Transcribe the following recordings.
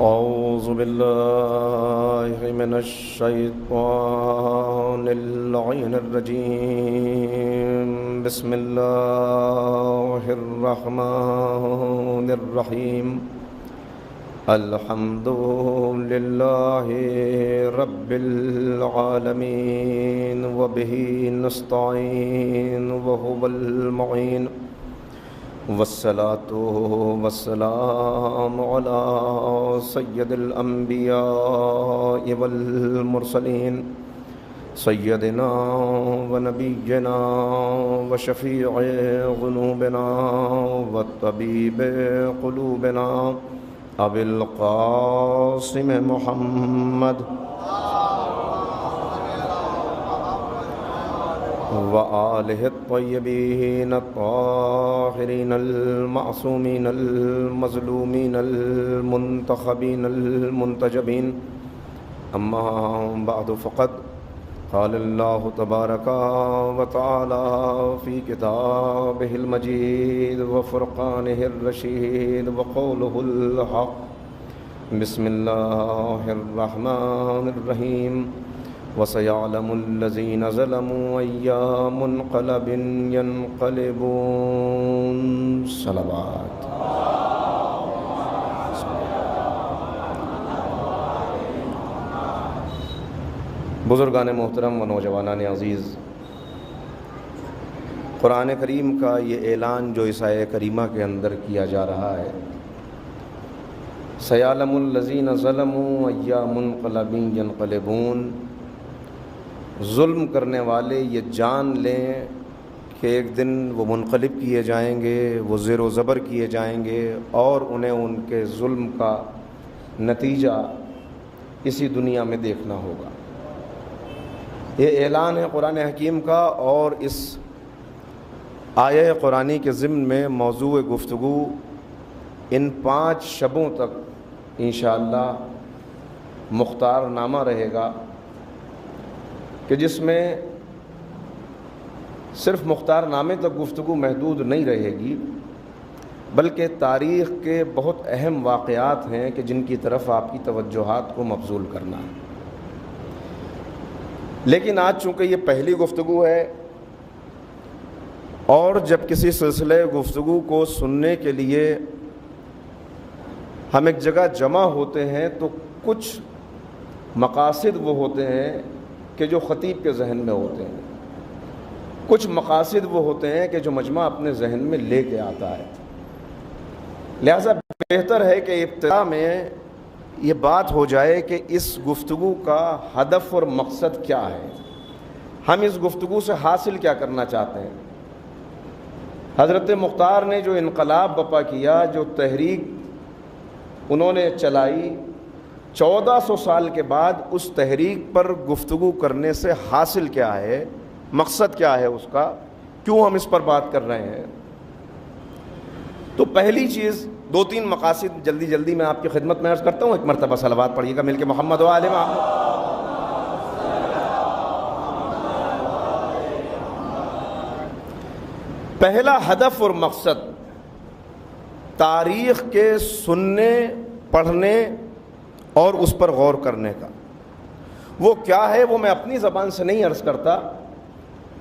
أعوذ بالله من الشيطان اللعين الرجيم. بسم الله الرحمن الرحيم. الحمد لله رب العالمين وبه نستعين وهو المعين والصلاة والسلام على سيد الأنبياء والمرسلين سيدنا ونبينا وشفيع ذنوبنا وطبيب قلوبنا أبي القاسم محمد وآله الطيبين الطاهرين المعصومين المظلومين المنتخبين المنتجبين. أما بعد فقد قال الله تبارك وتعالى في كتابه المجيد وفرقانه الرشيد وقوله الحق. بسم الله الرحمن الرحيم. وسيعلم الذين ظلموا أي منقلب ينقلبون. صلوات. بزرگان محترم و نوجوانان عزیز، قرآن کریم کا یہ اعلان جو اس آیہ کریمہ کے اندر کیا جا رہا ہے، سیعلم الذین ظلموا أی منقلب ینقلبون، ظلم کرنے والے یہ جان لیں کہ ایک دن وہ منقلب کیے جائیں گے، وہ زیر و زبر کیے جائیں گے، اور انہیں ان کے ظلم کا نتیجہ اسی دنیا میں دیکھنا ہوگا۔ یہ اعلان ہے قرآن حکیم کا، اور اس آیہ قرآنی کے ضمن میں موضوع گفتگو ان 5 شبوں تک انشاءاللہ مختار نامہ رہے گا، کہ جس میں صرف مختار نامے تک گفتگو محدود نہیں رہے گی، بلکہ تاریخ کے بہت اہم واقعات ہیں کہ جن کی طرف آپ کی توجہات کو مبذول کرنا ہے۔ لیکن آج چونکہ یہ پہلی گفتگو ہے، اور جب کسی سلسلے گفتگو کو سننے کے لیے ہم ایک جگہ جمع ہوتے ہیں تو کچھ مقاصد وہ ہوتے ہیں کہ جو خطیب کے ذہن میں ہوتے ہیں، کچھ مقاصد وہ ہوتے ہیں کہ جو مجمع اپنے ذہن میں لے کے آتا ہے۔ لہذا بہتر ہے کہ ابتدا میں یہ بات ہو جائے کہ اس گفتگو کا ہدف اور مقصد کیا ہے، ہم اس گفتگو سے حاصل کیا کرنا چاہتے ہیں۔ حضرت مختار نے جو انقلاب برپا کیا، جو تحریک انہوں نے چلائی، 1400 سال کے بعد اس تحریک پر گفتگو کرنے سے حاصل کیا ہے، مقصد کیا ہے اس کا، کیوں ہم اس پر بات کر رہے ہیں۔ تو پہلی چیز، 2-3 مقاصد جلدی میں آپ کی خدمت میں عرض کرتا ہوں۔ ایک مرتبہ صلوات پڑھیے گا مل کے محمد و آل محمد۔ پہلا ہدف اور مقصد تاریخ کے سننے، پڑھنے اور اس پر غور کرنے کا، وہ کیا ہے وہ میں اپنی زبان سے نہیں عرض کرتا،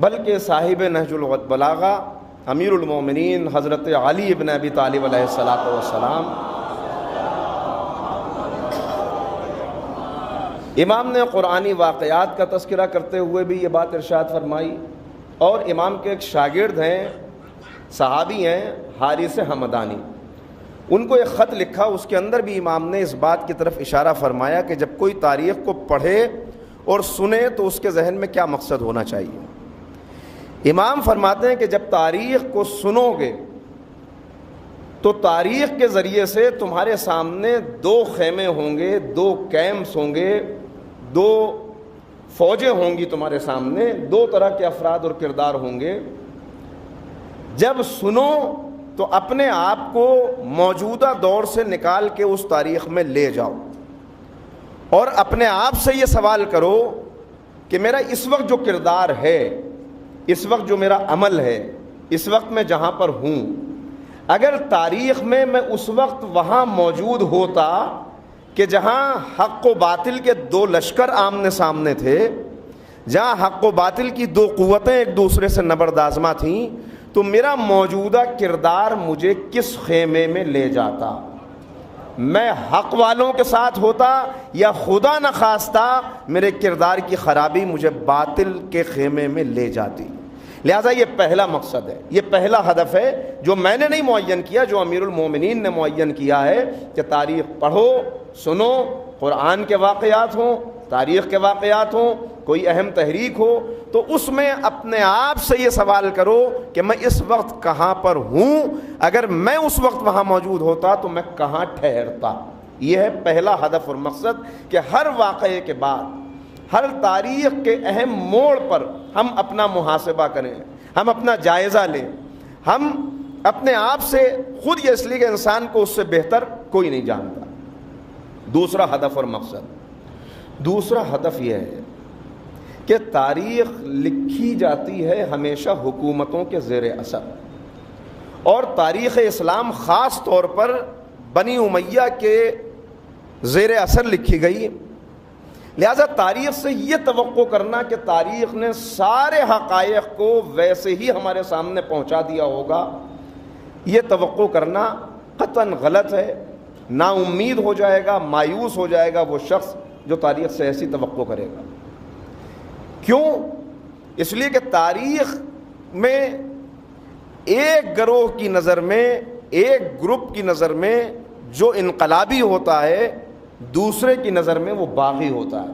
بلکہ صاحب نہج البلاغہ امیر المومنین حضرت علی ابن ابی طالب علیہ السلام، امام نے قرآنی واقعات کا تذکرہ کرتے ہوئے بھی یہ بات ارشاد فرمائی، اور امام کے ایک شاگرد ہیں، صحابی ہیں، حارث حمدانی، ان کو ایک خط لکھا، اس کے اندر بھی امام نے اس بات کی طرف اشارہ فرمایا کہ جب کوئی تاریخ کو پڑھے اور سنے تو اس کے ذہن میں کیا مقصد ہونا چاہیے۔ امام فرماتے ہیں کہ جب تاریخ کو سنو گے تو تاریخ کے ذریعے سے تمہارے سامنے 2 خیمے ہوں گے، 2 کیمپس ہوں گے، 2 فوجیں ہوں گی تمہارے سامنے، 2 طرح کے افراد اور کردار ہوں گے۔ جب سنو تو اپنے آپ کو موجودہ دور سے نکال کے اس تاریخ میں لے جاؤ، اور اپنے آپ سے یہ سوال کرو کہ میرا اس وقت جو کردار ہے، اس وقت جو میرا عمل ہے، اس وقت میں جہاں پر ہوں، اگر تاریخ میں اس وقت وہاں موجود ہوتا کہ جہاں حق و باطل کے دو لشکر آمنے سامنے تھے، جہاں حق و باطل کی دو قوتیں ایک دوسرے سے نبردآزما تھیں، تو میرا موجودہ کردار مجھے کس خیمے میں لے جاتا؟ میں حق والوں کے ساتھ ہوتا یا خدا نخواستہ میرے کردار کی خرابی مجھے باطل کے خیمے میں لے جاتی؟ لہٰذا یہ پہلا مقصد ہے، یہ پہلا ہدف ہے جو میں نے نہیں معین کیا، جو امیر المومنین نے معین کیا ہے کہ تاریخ پڑھو، سنو، قرآن کے واقعات ہوں، تاریخ کے واقعات ہوں، کوئی اہم تحریک ہو تو اس میں اپنے آپ سے یہ سوال کرو کہ میں اس وقت کہاں پر ہوں، اگر میں اس وقت وہاں موجود ہوتا تو میں کہاں ٹھہرتا۔ یہ ہے پہلا ہدف اور مقصد کہ ہر واقعے کے بعد، ہر تاریخ کے اہم موڑ پر ہم اپنا محاسبہ کریں، ہم اپنا جائزہ لیں، ہم اپنے آپ سے خود، یہ اس لیے کہ انسان کو اس سے بہتر کوئی نہیں جانتا۔ دوسرا ہدف اور مقصد، دوسرا ہدف یہ ہے کہ تاریخ لکھی جاتی ہے ہمیشہ حکومتوں کے زیر اثر، اور تاریخ اسلام خاص طور پر بنی امیہ کے زیر اثر لکھی گئی۔ لہذا تاریخ سے یہ توقع کرنا کہ تاریخ نے سارے حقائق کو ویسے ہی ہمارے سامنے پہنچا دیا ہوگا، یہ توقع کرنا قطعاً غلط ہے۔ نا امید ہو جائے گا، مایوس ہو جائے گا وہ شخص جو تاریخ سے ایسی توقع کرے گا۔ کیوں؟ اس لیے کہ تاریخ میں ایک گروہ کی نظر میں، ایک گروپ کی نظر میں جو انقلابی ہوتا ہے، دوسرے کی نظر میں وہ باغی ہوتا ہے،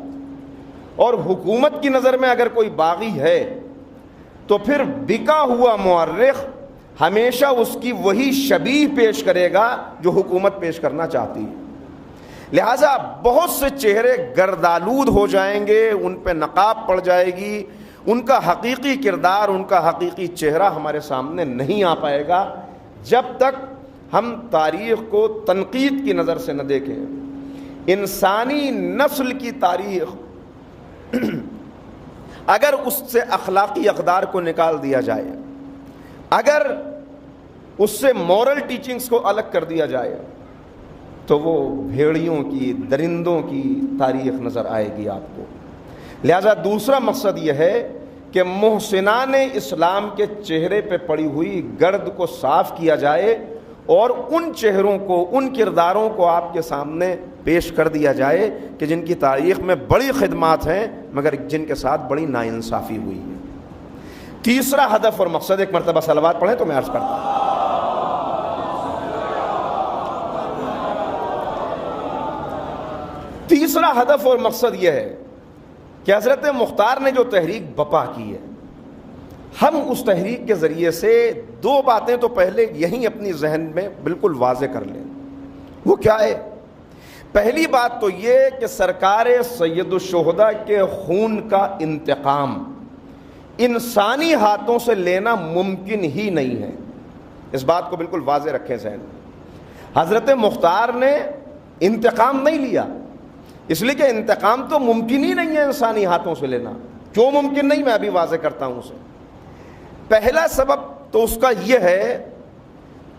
اور حکومت کی نظر میں اگر کوئی باغی ہے تو پھر بکا ہوا مورخ ہمیشہ اس کی وہی شبیہ پیش کرے گا جو حکومت پیش کرنا چاہتی ہے۔ لہٰذا بہت سے چہرے گردآلود ہو جائیں گے، ان پہ نقاب پڑ جائے گی، ان کا حقیقی کردار، ان کا حقیقی چہرہ ہمارے سامنے نہیں آ پائے گا جب تک ہم تاریخ کو تنقید کی نظر سے نہ دیکھیں۔ انسانی نسل کی تاریخ اگر اس سے اخلاقی اقدار کو نکال دیا جائے، اگر اس سے مورل ٹیچنگز کو الگ کر دیا جائے، تو وہ بھیڑیوں کی، درندوں کی تاریخ نظر آئے گی آپ کو۔ لہذا دوسرا مقصد یہ ہے کہ محسنان اسلام کے چہرے پہ پڑی ہوئی گرد کو صاف کیا جائے، اور ان چہروں کو، ان کرداروں کو آپ کے سامنے پیش کر دیا جائے کہ جن کی تاریخ میں بڑی خدمات ہیں مگر جن کے ساتھ بڑی ناانصافی ہوئی ہے۔ تیسرا ہدف اور مقصد، ایک مرتبہ صلوات پڑھیں تو میں عرض کرتا ہوں۔ تیسرا ہدف اور مقصد یہ ہے کہ حضرت مختار نے جو تحریک بپا کی ہے، ہم اس تحریک کے ذریعے سے دو باتیں تو پہلے یہیں اپنی ذہن میں بالکل واضح کر لیں۔ وہ کیا ہے؟ پہلی بات تو یہ کہ سرکار سید الشہداء کے خون کا انتقام انسانی ہاتھوں سے لینا ممکن ہی نہیں ہے۔ اس بات کو بالکل واضح رکھیں ذہن میں۔ حضرت مختار نے انتقام نہیں لیا، اس لیے کہ انتقام تو ممکن ہی نہیں ہے انسانی ہاتھوں سے لینا۔ کیوں ممکن نہیں، میں ابھی واضح کرتا ہوں اسے۔ پہلا سبب تو اس کا یہ ہے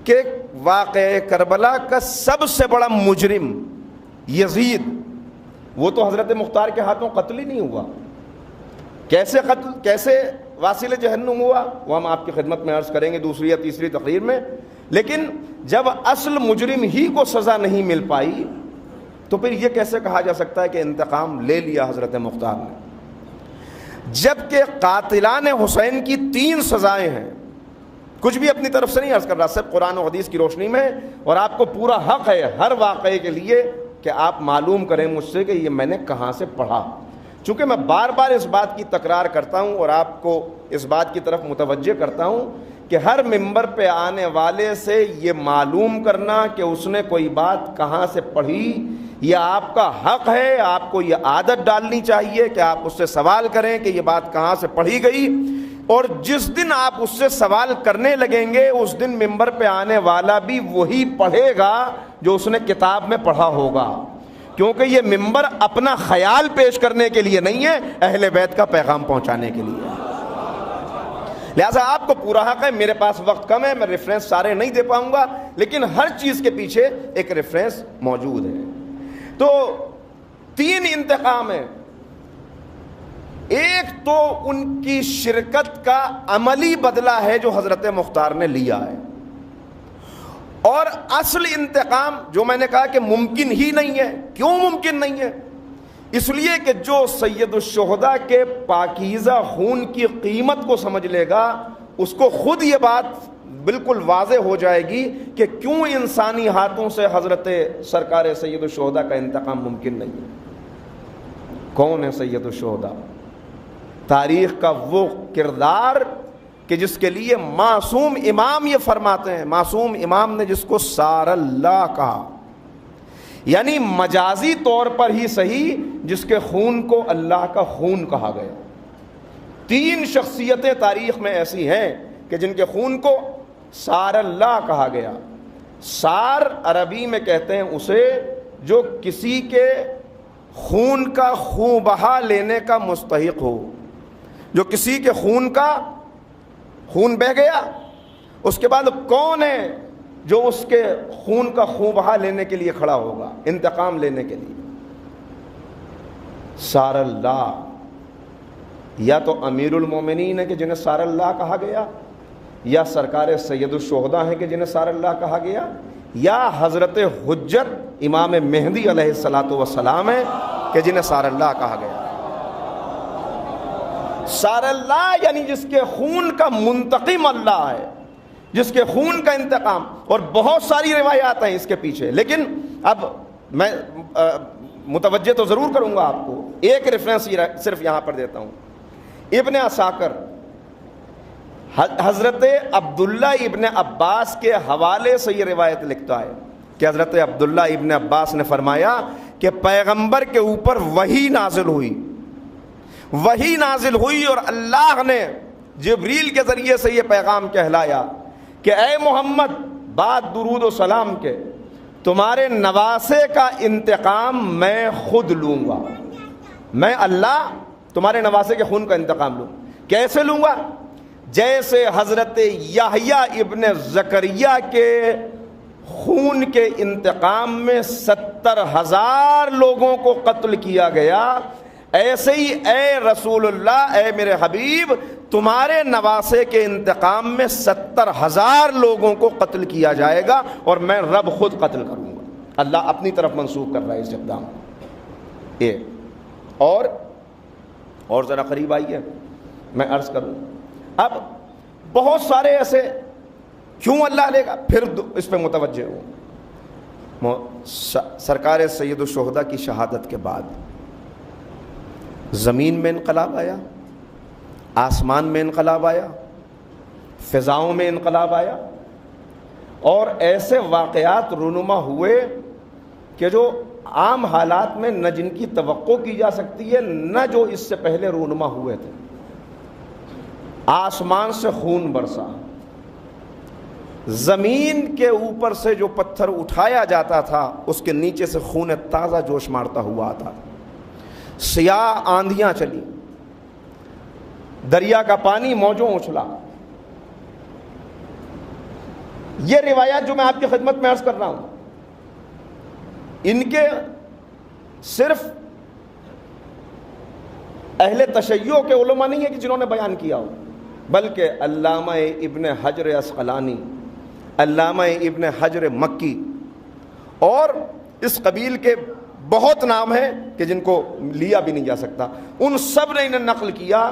کہ واقعہ کربلا کا سب سے بڑا مجرم یزید، وہ تو حضرت مختار کے ہاتھوں قتل ہی نہیں ہوا۔ کیسے قتل، کیسے واصل جہنم ہوا، وہ ہم آپ کی خدمت میں عرض کریں گے دوسری یا تیسری تقریر میں۔ لیکن جب اصل مجرم ہی کو سزا نہیں مل پائی تو پھر یہ کیسے کہا جا سکتا ہے کہ انتقام لے لیا حضرت مختار نے؟ جبکہ قاتلان حسین کی 3 سزائیں ہیں۔ کچھ بھی اپنی طرف سے نہیں عرض کر رہا، صرف قرآن و حدیث کی روشنی میں، اور آپ کو پورا حق ہے ہر واقعے کے لیے کہ آپ معلوم کریں مجھ سے کہ یہ میں نے کہاں سے پڑھا۔ چونکہ میں بار بار اس بات کی تکرار کرتا ہوں اور آپ کو اس بات کی طرف متوجہ کرتا ہوں کہ ہر ممبر پہ آنے والے سے یہ معلوم کرنا کہ اس نے کوئی بات کہاں سے پڑھی، یہ آپ کا حق ہے۔ آپ کو یہ عادت ڈالنی چاہیے کہ آپ اس سے سوال کریں کہ یہ بات کہاں سے پڑھی گئی، اور جس دن آپ اس سے سوال کرنے لگیں گے اس دن ممبر پہ آنے والا بھی وہی پڑھے گا جو اس نے کتاب میں پڑھا ہوگا، کیونکہ یہ ممبر اپنا خیال پیش کرنے کے لیے نہیں ہے، اہل بیت کا پیغام پہنچانے کے لیے۔ لہٰذا آپ کو پورا حق ہے۔ میرے پاس وقت کم ہے، میں ریفرنس سارے نہیں دے پاؤں گا، لیکن ہر چیز کے پیچھے ایک ریفرنس موجود ہے۔ تو 3 انتقام ہیں. ایک تو ان کی شرکت کا عملی بدلہ ہے جو حضرت مختار نے لیا ہے، اور اصل انتقام جو میں نے کہا کہ ممکن ہی نہیں ہے. کیوں ممکن نہیں ہے؟ اس لیے کہ جو سید الشہداء کے پاکیزہ خون کی قیمت کو سمجھ لے گا اس کو خود یہ بات بالکل واضح ہو جائے گی کہ کیوں انسانی ہاتھوں سے حضرت سرکار سید الشہداء کا انتقام ممکن نہیں ہے. کون ہے سید الشہداء؟ تاریخ کا وہ کردار کہ جس کے لیے معصوم امام یہ فرماتے ہیں، معصوم امام نے جس کو سار اللہ کہا، یعنی مجازی طور پر ہی صحیح جس کے خون کو اللہ کا خون کہا گیا. 3 شخصیتیں تاریخ میں ایسی ہیں کہ جن کے خون کو سار اللہ کہا گیا. سار عربی میں کہتے ہیں اسے جو کسی کے خون کا خوں بہا لینے کا مستحق ہو. جو کسی کے خون بہ گیا، اس کے بعد کون ہے جو اس کے خون کا خوں بہا لینے کے لیے کھڑا ہوگا، انتقام لینے کے لیے؟ سار اللہ. یا تو امیر المومنین ہے کہ جنہیں سار اللہ کہا گیا، یا سرکار سید الشہداء ہیں کہ جنہیں سار اللہ کہا گیا، یا حضرت حجت امام مہدی علیہ الصلاۃ والسلام ہیں کہ جنہیں سار اللہ کہا گیا. سار اللہ یعنی جس کے خون کا منتقم اللہ ہے، جس کے خون کا انتقام. اور بہت ساری روایات ہیں اس کے پیچھے، لیکن اب میں متوجہ تو ضرور کروں گا آپ کو. ایک ریفرنس صرف یہاں پر دیتا ہوں. ابن عساکر حضرت عبداللہ ابن عباس کے حوالے سے یہ روایت لکھتا ہے کہ حضرت عبداللہ ابن عباس نے فرمایا کہ پیغمبر کے اوپر وحی نازل ہوئی اور اللہ نے جبریل کے ذریعے سے یہ پیغام کہلایا کہ اے محمد، بعد درود و سلام کے تمہارے نواسے کا انتقام میں خود لوں گا. میں اللہ تمہارے نواسے کے خون کا انتقام لوں. کیسے لوں گا؟ جیسے حضرت یحییٰ ابن زکریا کے خون کے انتقام میں 70,000 لوگوں کو قتل کیا گیا، ایسے ہی اے رسول اللہ، اے میرے حبیب، تمہارے نواسے کے انتقام میں 70,000 لوگوں کو قتل کیا جائے گا اور میں رب خود قتل کروں گا. اللہ اپنی طرف منسوخ کر رہا ہے اس اقدام کو. اور ذرا قریب آئیے میں عرض کروں. اب بہت سارے ایسے کیوں اللہ لے گا، پھر اس پہ متوجہ ہوں. سرکار سید الشہداء کی شہادت کے بعد زمین میں انقلاب آیا، آسمان میں انقلاب آیا، فضاؤں میں انقلاب آیا، اور ایسے واقعات رونما ہوئے کہ جو عام حالات میں نہ جن کی توقع کی جا سکتی ہے نہ جو اس سے پہلے رونما ہوئے تھے. آسمان سے خون برسا، زمین کے اوپر سے جو پتھر اٹھایا جاتا تھا اس کے نیچے سے خون تازہ جوش مارتا ہوا آتا. سیاہ آندھیاں چلی، دریا کا پانی موجوں اچھلا. یہ روایات جو میں آپ کی خدمت میں عرض کر رہا ہوں، ان کے صرف اہل تشیع کے علماء نہیں ہے کہ جنہوں نے بیان کیا ہو، بلکہ علامہ ابن حجر عسقلانی، علامہ ابن حجر مکی اور اس قبیل کے بہت نام ہیں کہ جن کو لیا بھی نہیں جا سکتا. ان سب نے انہیں نقل کیا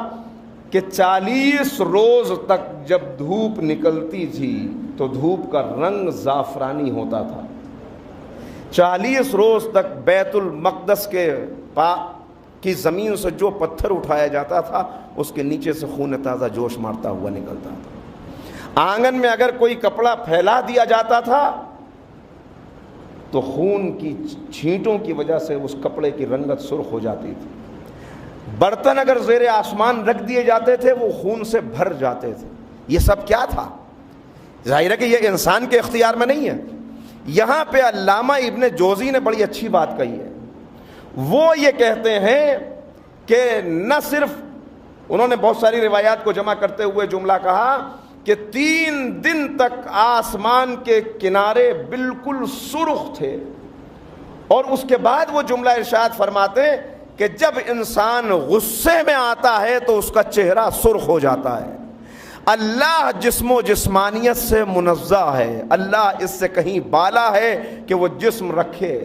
کہ 40 روز تک جب دھوپ نکلتی تھی تو دھوپ کا رنگ زعفرانی ہوتا تھا. 40 روز تک بیت المقدس کی زمین سے جو پتھر اٹھایا جاتا تھا اس کے نیچے سے خون تازہ جوش مارتا ہوا نکلتا تھا. آنگن میں اگر کوئی کپڑا پھیلا دیا جاتا تھا تو خون کی چھینٹوں کی وجہ سے اس کپڑے کی رنگت سرخ ہو جاتی تھی. برتن اگر زیر آسمان رکھ دیے جاتے تھے وہ خون سے بھر جاتے تھے. یہ سب کیا تھا؟ ظاہر ہے کہ یہ انسان کے اختیار میں نہیں ہے. یہاں پہ علامہ ابن جوزی نے بڑی اچھی بات کہی ہے. وہ یہ کہتے ہیں کہ نہ صرف انہوں نے بہت ساری روایات کو جمع کرتے ہوئے جملہ کہا کہ 3 دن تک آسمان کے کنارے بالکل سرخ تھے اور اس کے بعد وہ جملہ ارشاد فرماتے ہیں کہ جب انسان غصے میں آتا ہے تو اس کا چہرہ سرخ ہو جاتا ہے. اللہ جسم و جسمانیت سے منزہ ہے، اللہ اس سے کہیں بالا ہے کہ وہ جسم رکھے،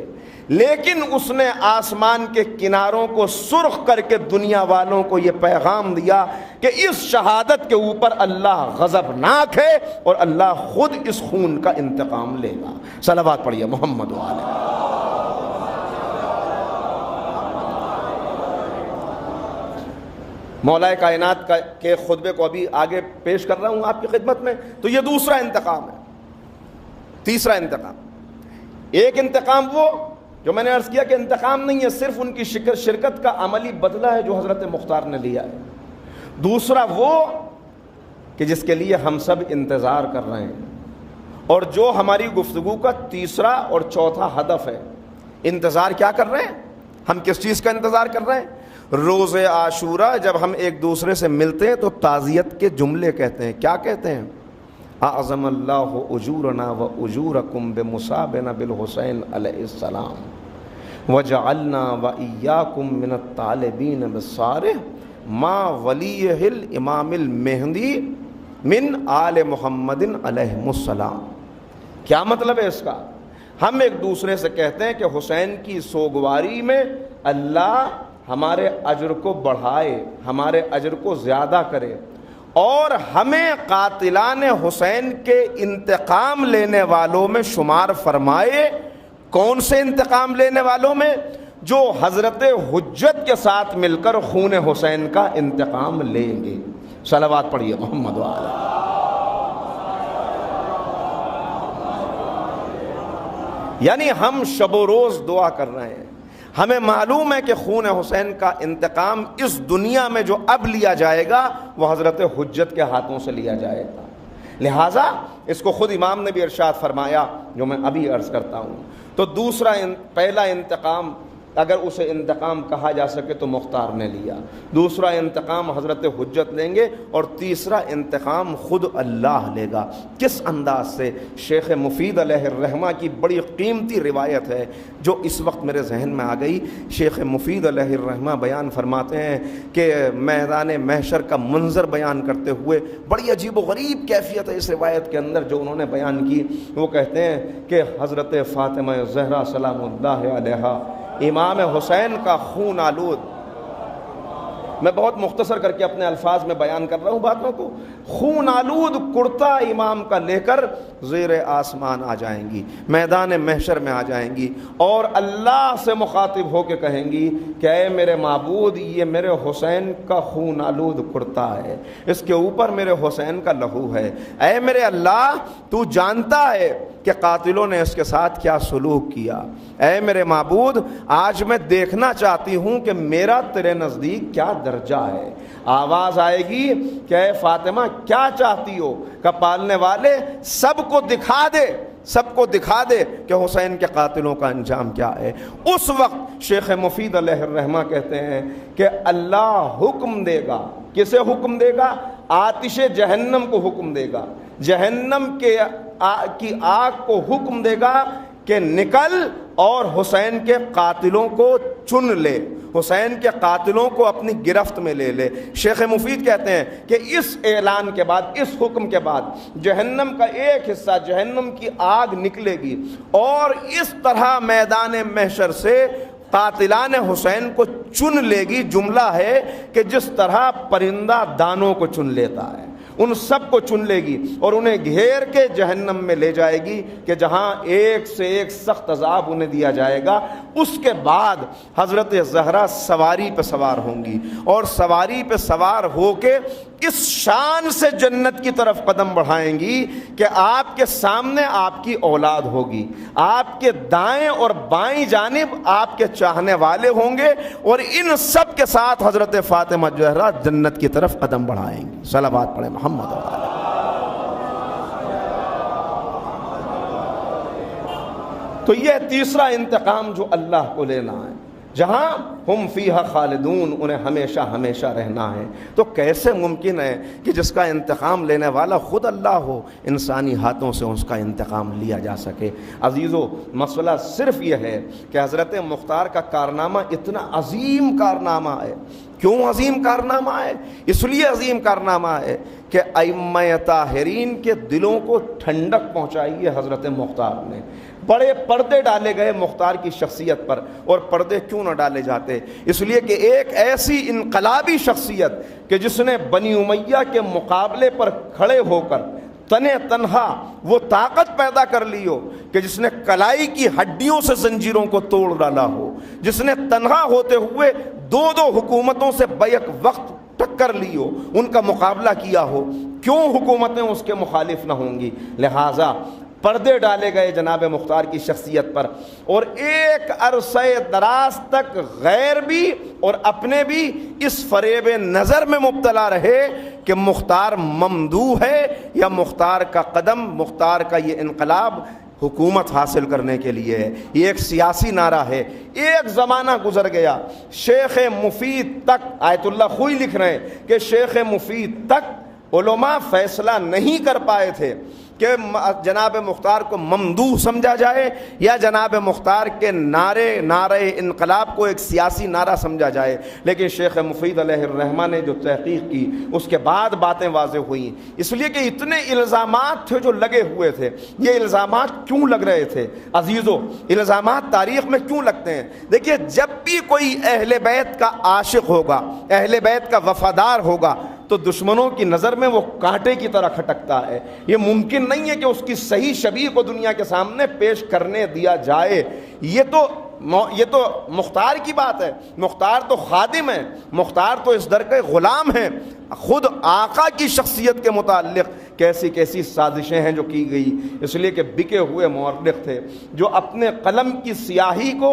لیکن اس نے آسمان کے کناروں کو سرخ کر کے دنیا والوں کو یہ پیغام دیا کہ اس شہادت کے اوپر اللہ غضبناک ہے اور اللہ خود اس خون کا انتقام لے گا. صلوات پڑھیے محمد علیہ. مولا کائنات کے خطبے کو ابھی آگے پیش کر رہا ہوں آپ کی خدمت میں. تو یہ دوسرا انتقام ہے. تیسرا انتقام، ایک انتقام وہ جو میں نے عرض کیا کہ انتقام نہیں ہے، صرف ان کی شرکت کا عملی بدلہ ہے جو حضرت مختار نے لیا ہے. دوسرا وہ کہ جس کے لیے ہم سب انتظار کر رہے ہیں اور جو ہماری گفتگو کا تیسرا اور چوتھا ہدف ہے. انتظار کیا کر رہے ہیں ہم؟ کس چیز کا انتظار کر رہے ہیں؟ روز عاشورہ جب ہم ایک دوسرے سے ملتے ہیں تو تعزیت کے جملے کہتے ہیں. کیا کہتے ہیں؟ اعظم اللہ اجورنا و اجورکم بمصابنا بالحسین علیہ السلام وجعلنا و ایاکم من الطالبین بالصالح ما ولیہ الامام المہدی من آل محمد علیہ السلام. کیا مطلب ہے اس کا؟ ہم ایک دوسرے سے کہتے ہیں کہ حسین کی سوگواری میں اللہ ہمارے اجر کو بڑھائے، ہمارے اجر کو زیادہ کرے، اور ہمیں قاتلان حسین کے انتقام لینے والوں میں شمار فرمائے. کون سے انتقام لینے والوں میں؟ جو حضرت حجت کے ساتھ مل کر خون حسین کا انتقام لیں گے. صلوات پڑھیے محمد وعلی. یعنی ہم شب و روز دعا کر رہے ہیں. ہمیں معلوم ہے کہ خون حسین کا انتقام اس دنیا میں جو اب لیا جائے گا وہ حضرت حجت کے ہاتھوں سے لیا جائے گا. لہٰذا اس کو خود امام نے بھی ارشاد فرمایا جو میں ابھی عرض کرتا ہوں. تو پہلا انتقام اگر اسے انتقام کہا جا سکے تو مختار نے لیا، دوسرا انتقام حضرت حجت لیں گے، اور تیسرا انتقام خود اللہ لے گا. کس انداز سے؟ شیخ مفید علیہ الرحمہ کی بڑی قیمتی روایت ہے جو اس وقت میرے ذہن میں آ گئی. شیخ مفید علیہ الرحمہ بیان فرماتے ہیں کہ میدان محشر کا منظر بیان کرتے ہوئے بڑی عجیب و غریب کیفیت ہے اس روایت کے اندر جو انہوں نے بیان کی. وہ کہتے ہیں کہ حضرت فاطمہ زہرا سلام اللہ علیہا امام حسین کا خون آلود، میں بہت مختصر کر کے اپنے الفاظ میں بیان کر رہا ہوں باتوں کو، خون آلود کرتا امام کا لے کر زیر آسمان آ جائیں گی، میدان محشر میں آ جائیں گی، اور اللہ سے مخاطب ہو کے کہیں گی کہ اے میرے معبود، یہ میرے حسین کا خون آلود کرتا ہے، اس کے اوپر میرے حسین کا لہو ہے. اے میرے اللہ، تو جانتا ہے کہ قاتلوں نے اس کے ساتھ کیا سلوک کیا. اے میرے معبود، آج میں دیکھنا چاہتی ہوں کہ میرا تیرے نزدیک کیا درجہ ہے. آواز آئے گی کہ اے فاطمہ کیا چاہتی ہو؟ کہ پالنے والے سب کو دکھا دے، سب کو دکھا دے کہ حسین کے قاتلوں کا انجام کیا ہے. اس وقت شیخ مفید علیہ الرحمہ کہتے ہیں کہ اللہ حکم دے گا. کسے حکم دے گا؟ آتش جہنم کو حکم دے گا، جہنم کی آگ کو حکم دے گا کہ نکل اور حسین کے قاتلوں کو چن لے، حسین کے قاتلوں کو اپنی گرفت میں لے لے. شیخ مفید کہتے ہیں کہ اس اعلان کے بعد، اس حکم کے بعد جہنم کا ایک حصہ، جہنم کی آگ نکلے گی اور اس طرح میدان محشر سے قاتلان حسین کو چن لے گی. جملہ ہے کہ جس طرح پرندہ دانوں کو چن لیتا ہے، ان سب کو چن لے گی اور انہیں گھیر کے جہنم میں لے جائے گی کہ جہاں ایک سے ایک سخت عذاب انہیں دیا جائے گا. اس کے بعد حضرت زہرا سواری پہ سوار ہوں گی اور سواری پہ سوار ہو کے اس شان سے جنت کی طرف قدم بڑھائیں گی کہ آپ کے سامنے آپ کی اولاد ہوگی، آپ کے دائیں اور بائیں جانب آپ کے چاہنے والے ہوں گے، اور ان سب کے ساتھ حضرت فاطمہ زہرا جنت کی طرف قدم بڑھائیں گی. صلوات پڑھیں محمد علیہ. تو یہ تیسرا انتقام جو اللہ کو لینا ہے. جہاں ہم فیہا خالدون، انہیں ہمیشہ ہمیشہ رہنا ہے۔ تو کیسے ممکن ہے کہ جس کا انتقام لینے والا خود اللہ ہو، انسانی ہاتھوں سے اس کا انتقام لیا جا سکے؟ عزیزو، مسئلہ صرف یہ ہے کہ حضرت مختار کا کارنامہ اتنا عظیم کارنامہ ہے۔ کیوں عظیم کارنامہ ہے؟ اس لیے عظیم کارنامہ ہے کہ ائمہ طاہرین کے دلوں کو ٹھنڈک پہنچائی ہے حضرت مختار نے۔ بڑے پردے ڈالے گئے مختار کی شخصیت پر، اور پردے کیوں نہ ڈالے جاتے؟ اس لیے کہ ایک ایسی انقلابی شخصیت کہ جس نے بنی امیہ کے مقابلے پر کھڑے ہو کر تنہا وہ طاقت پیدا کر لی ہو، کہ جس نے کلائی کی ہڈیوں سے زنجیروں کو توڑ ڈالا ہو، جس نے تنہا ہوتے ہوئے دو حکومتوں سے بیک وقت ٹکر لی ہو، ان کا مقابلہ کیا ہو، کیوں حکومتیں اس کے مخالف نہ ہوں گی؟ لہٰذا پردے ڈالے گئے جناب مختار کی شخصیت پر، اور ایک عرصہ دراز تک غیر بھی اور اپنے بھی اس فریب نظر میں مبتلا رہے کہ مختار ممدوح ہے یا مختار کا قدم، مختار کا یہ انقلاب حکومت حاصل کرنے کے لیے ہے، یہ ایک سیاسی نعرہ ہے۔ ایک زمانہ گزر گیا، شیخ مفید تک، آیت اللہ خوئی لکھ رہے ہیں کہ شیخ مفید تک علماء فیصلہ نہیں کر پائے تھے کہ جناب مختار کو ممدوح سمجھا جائے یا جناب مختار کے نعرہ انقلاب کو ایک سیاسی نعرہ سمجھا جائے۔ لیکن شیخ مفید علیہ الرحمہ نے جو تحقیق کی، اس کے بعد باتیں واضح ہوئیں، اس لیے کہ اتنے الزامات تھے جو لگے ہوئے تھے۔ یہ الزامات کیوں لگ رہے تھے عزیزو؟ الزامات تاریخ میں کیوں لگتے ہیں؟ دیکھیے، جب بھی کوئی اہل بیت کا عاشق ہوگا، اہل بیت کا وفادار ہوگا، تو دشمنوں کی نظر میں وہ کانٹے کی طرح کھٹکتا ہے۔ یہ ممکن نہیں ہے کہ اس کی صحیح شبیہ کو دنیا کے سامنے پیش کرنے دیا جائے۔ یہ تو مختار کی بات ہے، مختار تو خادم ہے، مختار تو اس در کے غلام ہیں۔ خود آقا کی شخصیت کے متعلق کیسی کیسی سازشیں ہیں جو کی گئی، اس لیے کہ بکے ہوئے مورخ تھے جو اپنے قلم کی سیاہی کو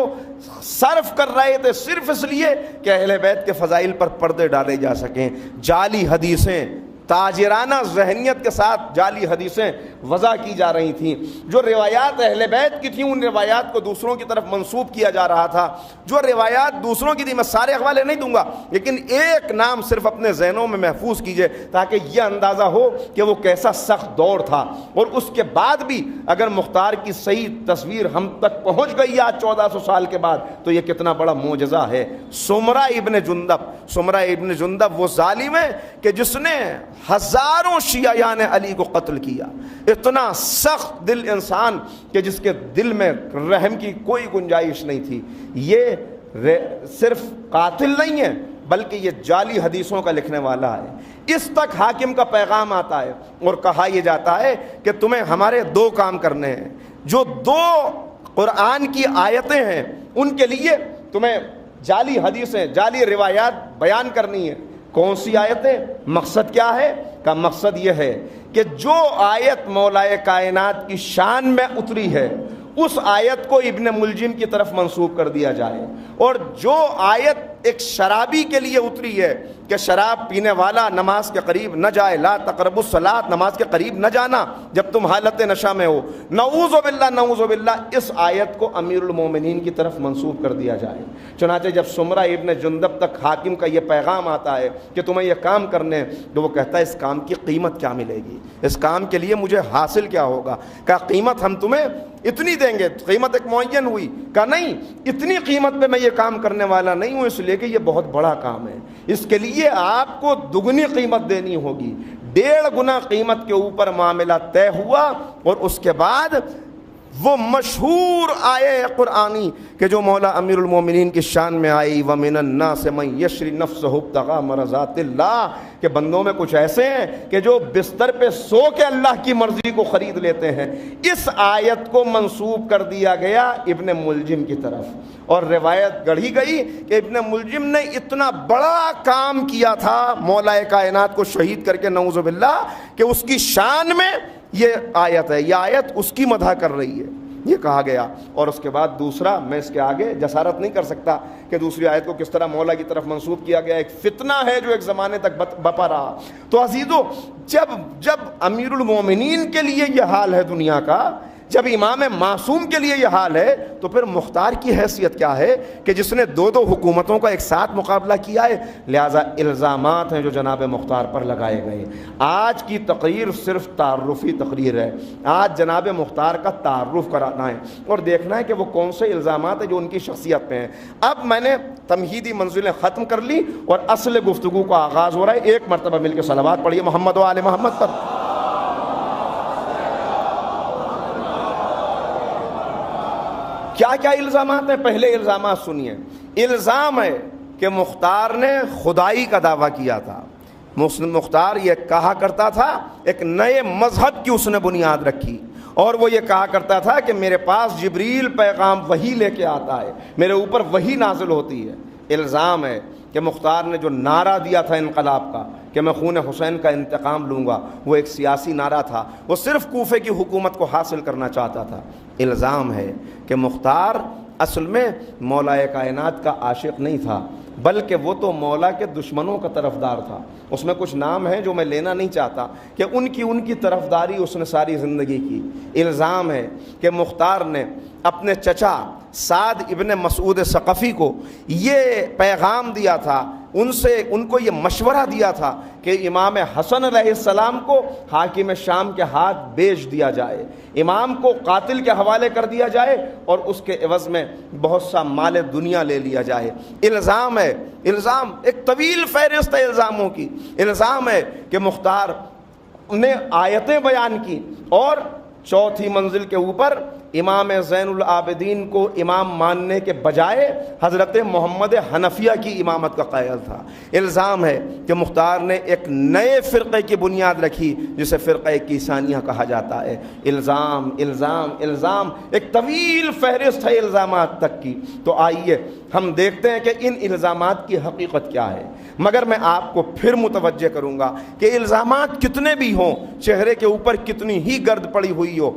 صرف کر رہے تھے صرف اس لیے کہ اہل بیت کے فضائل پر پردے ڈالے جا سکیں۔ جعلی حدیثیں، تاجرانہ ذہنیت کے ساتھ جعلی حدیثیں وضع کی جا رہی تھیں، جو روایات اہل بیت کی تھیں ان روایات کو دوسروں کی طرف منسوب کیا جا رہا تھا۔ جو روایات دوسروں کی تھی، میں سارے حوالے نہیں دوں گا، لیکن ایک نام صرف اپنے ذہنوں میں محفوظ کیجئے تاکہ یہ اندازہ ہو کہ وہ کیسا سخت دور تھا۔ اور اس کے بعد بھی اگر مختار کی صحیح تصویر ہم تک پہنچ گئی آج 1400 سال کے بعد، تو یہ کتنا بڑا معجزہ ہے۔ سمرہ ابن جندب وہ ظالم ہے کہ جس نے ہزاروں شیعیان علی کو قتل کیا، اتنا سخت دل انسان کہ جس کے دل میں رحم کی کوئی گنجائش نہیں تھی۔ یہ صرف قاتل نہیں ہے بلکہ یہ جعلی حدیثوں کا لکھنے والا ہے۔ اس تک حاکم کا پیغام آتا ہے اور کہا یہ جاتا ہے کہ تمہیں ہمارے دو کام کرنے ہیں، جو دو قرآن کی آیتیں ہیں ان کے لیے تمہیں جعلی حدیثیں، جعلی روایات بیان کرنی ہے۔ کون سی آیتیں؟ مقصد کیا ہے؟ کا مقصد یہ ہے کہ جو آیت مولائے کائنات کی شان میں اتری ہے اس آیت کو ابن ملجم کی طرف منسوب کر دیا جائے، اور جو آیت ایک شرابی کے لیے اتری ہے کہ شراب پینے والا نماز کے قریب نہ جائے، لا تقربوا الصلاۃ، نماز کے قریب نہ جانا جب تم حالت نشہ میں ہو، نعوذ باللہ، اس آیت کو امیر المومنین کی طرف منسوب کر دیا جائے۔ چنانچہ جب سمرہ ابن جندب تک حاکم کا یہ پیغام آتا ہے کہ تمہیں یہ کام کرنے، تو وہ کہتا ہے اس کام کی قیمت کیا ملے گی، اس کام کے لیے مجھے حاصل کیا ہوگا؟ کہا قیمت ہم تمہیں اتنی دیں گے، قیمت ایک معین ہوئی، کہا نہیں، اتنی قیمت پہ میں یہ کام کرنے والا نہیں ہوں، اس لیے کہ یہ بہت بڑا کام ہے، اس کے لیے آپ کو دگنی قیمت دینی ہوگی۔ 1.5 گنا قیمت کے اوپر معاملہ طے ہوا، اور اس کے بعد وہ مشہور آیے قرآنی کہ جو مولا امیر المومنین کی شان میں آئی، وَمِنَ النَّاسِ مَن يَشْرِي نَفْسَهُ ابْتِغَاءَ مَرْضَاتِ اللَّهِ، کہ بندوں میں کچھ ایسے ہیں کہ جو بستر پہ سو کے اللہ کی مرضی کو خرید لیتے ہیں۔ اس آیت کو منسوب کر دیا گیا ابن ملجم کی طرف، اور روایت گڑھی گئی کہ ابن ملجم نے اتنا بڑا کام کیا تھا مولا کائنات کو شہید کر کے، نعوذ باللہ، کہ اس کی شان میں یہ آیت ہے، یہ آیت اس کی مدح کر رہی ہے، یہ کہا گیا۔ اور اس کے بعد دوسرا، میں اس کے آگے جسارت نہیں کر سکتا کہ دوسری آیت کو کس طرح مولا کی طرف منسوب کیا گیا، ایک فتنہ ہے جو ایک زمانے تک بپا رہا۔ تو عزیزو، جب امیر المومنین کے لیے یہ حال ہے دنیا کا، جب امام معصوم کے لیے یہ حال ہے تو پھر مختار کی حیثیت کیا ہے کہ جس نے دو حکومتوں کا ایک ساتھ مقابلہ کیا ہے. لہٰذا الزامات ہیں جو جناب مختار پر لگائے گئے. آج کی تقریر صرف تعارفی تقریر ہے. آج جناب مختار کا تعارف کرانا ہے اور دیکھنا ہے کہ وہ کون سے الزامات ہیں جو ان کی شخصیت پہ ہیں. اب میں نے تمہیدی منزلیں ختم کر لی اور اصل گفتگو کا آغاز ہو رہا ہے. ایک مرتبہ مل کے صلوات پڑھیے محمد و آل محمد پر. کیا کیا الزامات ہیں؟ پہلے الزامات سنیے. الزام ہے کہ مختار نے خدائی کا دعویٰ کیا تھا. مختار یہ کہا کرتا تھا، ایک نئے مذہب کی اس نے بنیاد رکھی، اور وہ یہ کہا کرتا تھا کہ میرے پاس جبریل پیغام وحی لے کے آتا ہے، میرے اوپر وحی نازل ہوتی ہے. الزام ہے کہ مختار نے جو نعرہ دیا تھا انقلاب کا کہ میں خون حسین کا انتقام لوں گا، وہ ایک سیاسی نعرہ تھا، وہ صرف کوفے کی حکومت کو حاصل کرنا چاہتا تھا. الزام ہے کہ مختار اصل میں مولا کائنات کا عاشق نہیں تھا، بلکہ وہ تو مولا کے دشمنوں کا طرفدار تھا. اس میں کچھ نام ہیں جو میں لینا نہیں چاہتا کہ ان کی طرفداری اس نے ساری زندگی کی. الزام ہے کہ مختار نے اپنے چچا سعد ابن مسعود ثقفی کو یہ پیغام دیا تھا، ان کو یہ مشورہ دیا تھا کہ امام حسن علیہ السلام کو حاکم شام کے ہاتھ بیچ دیا جائے، امام کو قاتل کے حوالے کر دیا جائے اور اس کے عوض میں بہت سا مال دنیا لے لیا جائے. الزام ہے، الزام ایک طویل فہرست ہے الزاموں کی. الزام ہے کہ مختار نے آیتیں بیان کی اور چوتھی منزل کے اوپر امام زین العابدین کو امام ماننے کے بجائے حضرت محمد حنفیہ کی امامت کا قائل تھا. الزام ہے کہ مختار نے ایک نئے فرقے کی بنیاد رکھی جسے فرقہ کیسانیہ کہا جاتا ہے. الزام الزام الزام ایک طویل فہرست ہے الزامات تک کی. تو آئیے ہم دیکھتے ہیں کہ ان الزامات کی حقیقت کیا ہے. مگر میں آپ کو پھر متوجہ کروں گا کہ الزامات کتنے بھی ہوں، چہرے کے اوپر کتنی ہی گرد پڑی ہوئی ہو،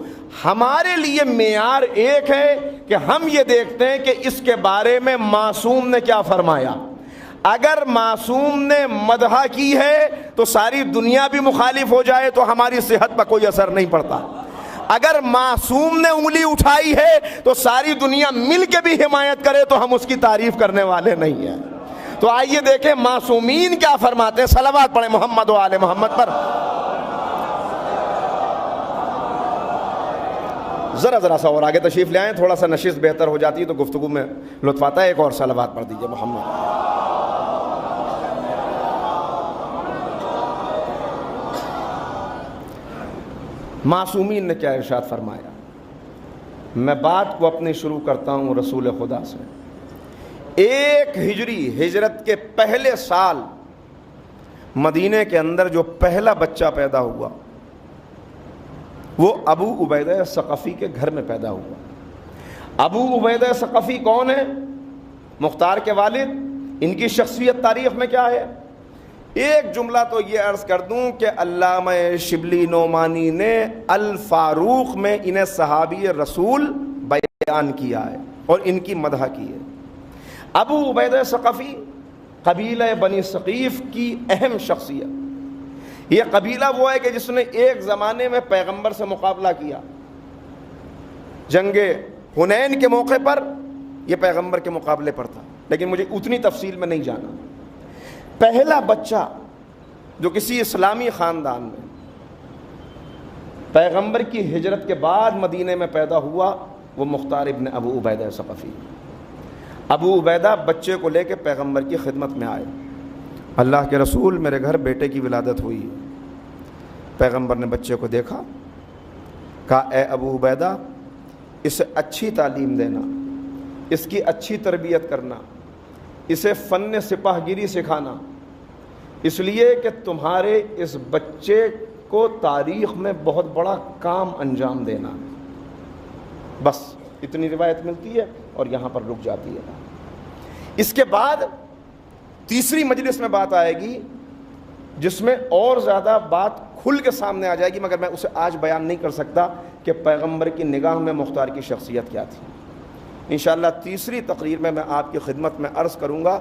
ہمارے لیے معیار ایک ہے کہ ہم یہ دیکھتے ہیں کہ اس کے بارے میں معصوم نے کیا فرمایا. اگر معصوم نے مدح کی ہے تو ساری دنیا بھی مخالف ہو جائے تو ہماری صحت پر کوئی اثر نہیں پڑتا. اگر معصوم نے انگلی اٹھائی ہے تو ساری دنیا مل کے بھی حمایت کرے تو ہم اس کی تعریف کرنے والے نہیں ہیں. تو آئیے دیکھیں معصومین کیا فرماتے ہیں. صلوات پڑھیں محمد و آل محمد پر. ذرا سا اور آگے تشریف لے آئیں، تھوڑا سا نشست بہتر ہو جاتی ہے تو گفتگو میں لطف آتا ہے. ایک اور صلوات پڑھ دیجئے محمد. معصومین نے کیا ارشاد فرمایا. میں بات کو اپنی شروع کرتا ہوں رسول خدا سے. 1 ہجری ہجرت کے پہلے سال مدینے کے اندر جو پہلا بچہ پیدا ہوا وہ ابو عبیدہ ثقفی کے گھر میں پیدا ہوا. ابو عبیدہ ثقفی کون ہے؟ مختار کے والد. ان کی شخصیت تاریخ میں کیا ہے؟ ایک جملہ تو یہ عرض کر دوں کہ علامہ شبلی نعمانی نے الفاروق میں انہیں صحابی رسول بیان کیا ہے اور ان کی مدح کی ہے. ابو عبیدہ ثقفی قبیلہ بنی ثقیف کی اہم شخصیت. یہ قبیلہ وہ ہے کہ جس نے ایک زمانے میں پیغمبر سے مقابلہ کیا. جنگ حنین کے موقع پر یہ پیغمبر کے مقابلے پر تھا، لیکن مجھے اتنی تفصیل میں نہیں جانا. پہلا بچہ جو کسی اسلامی خاندان میں پیغمبر کی ہجرت کے بعد مدینے میں پیدا ہوا وہ مختار ابن ابو عبیدہ ثقفی. ابو عبیدہ بچے کو لے کے پیغمبر کی خدمت میں آئے. اللہ کے رسول میرے گھر بیٹے کی ولادت ہوئی. پیغمبر نے بچے کو دیکھا، کہا اے ابو عبیدہ اسے اچھی تعلیم دینا، اس کی اچھی تربیت کرنا، اسے فن سپاہ گیری سکھانا، اس لیے کہ تمہارے اس بچے کو تاریخ میں بہت بڑا کام انجام دینا. بس اتنی روایت ملتی ہے اور یہاں پر رک جاتی ہے. اس کے بعد تیسری مجلس میں بات آئے گی جس میں اور زیادہ بات کھل کے سامنے آ جائے گی، مگر میں اسے آج بیان نہیں کر سکتا کہ پیغمبر کی نگاہ میں مختار کی شخصیت کیا تھی. انشاءاللہ تیسری تقریر میں آپ کی خدمت میں عرض کروں گا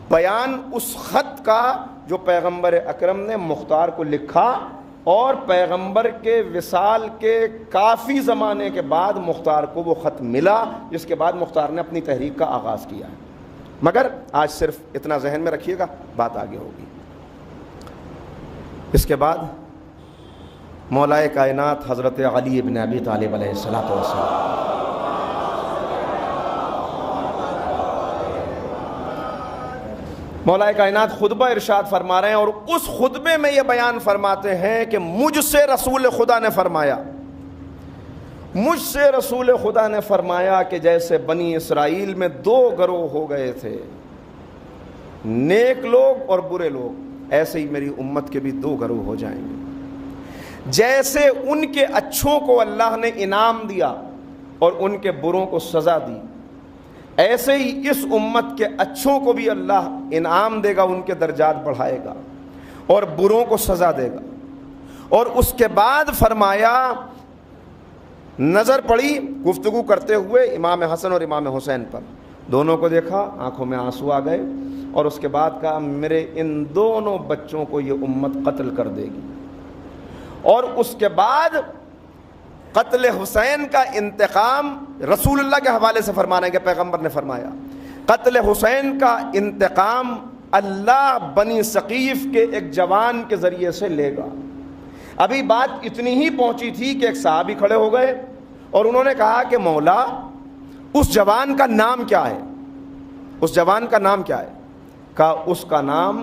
بیان اس خط کا جو پیغمبر اکرم نے مختار کو لکھا اور پیغمبر کے وصال کے کافی زمانے کے بعد مختار کو وہ خط ملا، جس کے بعد مختار نے اپنی تحریک کا آغاز کیا ہے۔ مگر آج صرف اتنا ذہن میں رکھیے گا، بات آگے ہوگی۔ اس کے بعد مولائے کائنات حضرت علی ابن ابی طالب علیہ السلام مولائے کائنات خطبہ ارشاد فرما رہے ہیں، اور اس خطبے میں یہ بیان فرماتے ہیں کہ مجھ سے رسول خدا نے فرمایا، مجھ سے رسول خدا نے فرمایا کہ جیسے بنی اسرائیل میں دو گروہ ہو گئے تھے، نیک لوگ اور برے لوگ، ایسے ہی میری امت کے بھی دو گروہ ہو جائیں گے۔ جیسے ان کے اچھوں کو اللہ نے انعام دیا اور ان کے بروں کو سزا دی، ایسے ہی اس امت کے اچھوں کو بھی اللہ انعام دے گا، ان کے درجات بڑھائے گا اور بروں کو سزا دے گا۔ اور اس کے بعد فرمایا، نظر پڑی گفتگو کرتے ہوئے امام حسن اور امام حسین پر، دونوں کو دیکھا، آنکھوں میں آنسو آ گئے، اور اس کے بعد کہا میرے ان دونوں بچوں کو یہ امت قتل کر دے گی۔ اور اس کے بعد قتل حسین کا انتقام رسول اللہ کے حوالے سے فرمانا ہے کہ پیغمبر نے فرمایا، قتل حسین کا انتقام اللہ بنی ثقیف کے ایک جوان کے ذریعے سے لے گا۔ ابھی بات اتنی ہی پہنچی تھی کہ ایک صحابی کھڑے ہو گئے اور انہوں نے کہا کہ مولا اس جوان کا نام کیا ہے؟ اس جوان کا نام کیا ہے؟ کہا اس کا نام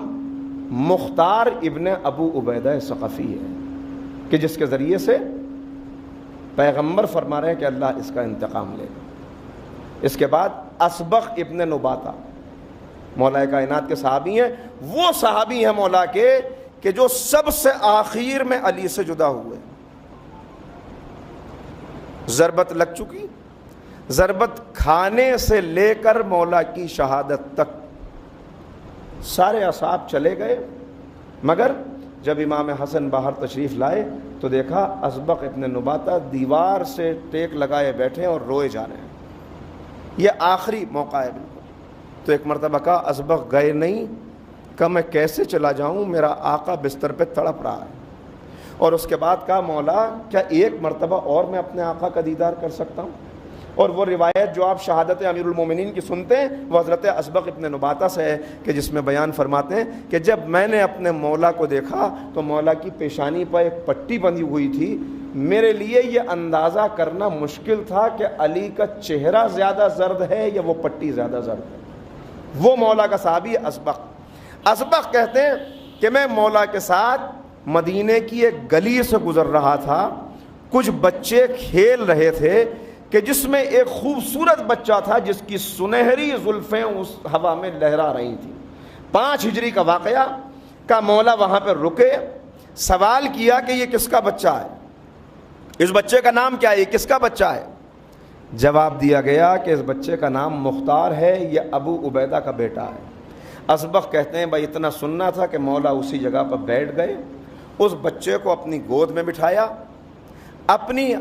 مختار ابن ابو عبیدہ ثقفی ہے، کہ جس کے ذریعے سے پیغمبر فرما رہے ہیں کہ اللہ اس کا انتقام لے گا۔ اس کے بعد اسبغ ابن نباتہ مولا کائنات کے صحابی ہیں، وہ صحابی ہیں مولا کے کہ جو سب سے آخر میں علی سے جدا ہوئے۔ ضربت لگ چکی، ضربت کھانے سے لے کر مولا کی شہادت تک سارے اصحاب چلے گئے، مگر جب امام حسن باہر تشریف لائے تو دیکھا اسبغ ابن نباتہ دیوار سے ٹیک لگائے بیٹھے اور روئے جا رہے ہیں، یہ آخری موقع ہے بالکل۔ تو ایک مرتبہ کہا اسبغ گئے نہیں، کہ میں کیسے چلا جاؤں، میرا آقا بستر پہ تڑپ رہا ہے۔ اور اس کے بعد کہا مولا کیا ایک مرتبہ اور میں اپنے آقا کا دیدار کر سکتا ہوں؟ اور وہ روایت جو آپ شہادت امیر المومنین کی سنتے ہیں وہ حضرت اسبغ ابن نباتہ سے ہے، کہ جس میں بیان فرماتے ہیں کہ جب میں نے اپنے مولا کو دیکھا تو مولا کی پیشانی پر ایک پٹی بندھی ہوئی تھی، میرے لیے یہ اندازہ کرنا مشکل تھا کہ علی کا چہرہ زیادہ زرد ہے یا وہ پٹی زیادہ زرد ہے۔ وہ مولا کا صحابی اسبغ کہتے ہیں کہ میں مولا کے ساتھ مدینے کی ایک گلی سے گزر رہا تھا، کچھ بچے کھیل رہے تھے کہ جس میں ایک خوبصورت بچہ تھا جس کی سنہری زلفیں اس ہوا میں لہرا رہی تھیں۔ 5 ہجری کا واقعہ کا مولا وہاں پہ رکے، سوال کیا کہ یہ کس کا بچہ ہے، اس بچے کا نام کیا ہے، یہ کس کا بچہ ہے؟ جواب دیا گیا کہ اس بچے کا نام مختار ہے، یہ ابو عبیدہ کا بیٹا ہے۔ اسبغ کہتے ہیں بھائی اتنا سننا تھا کہ مولا اسی جگہ پر بیٹھ گئے، اس بچے کو اپنی گود میں بٹھایا، اپنی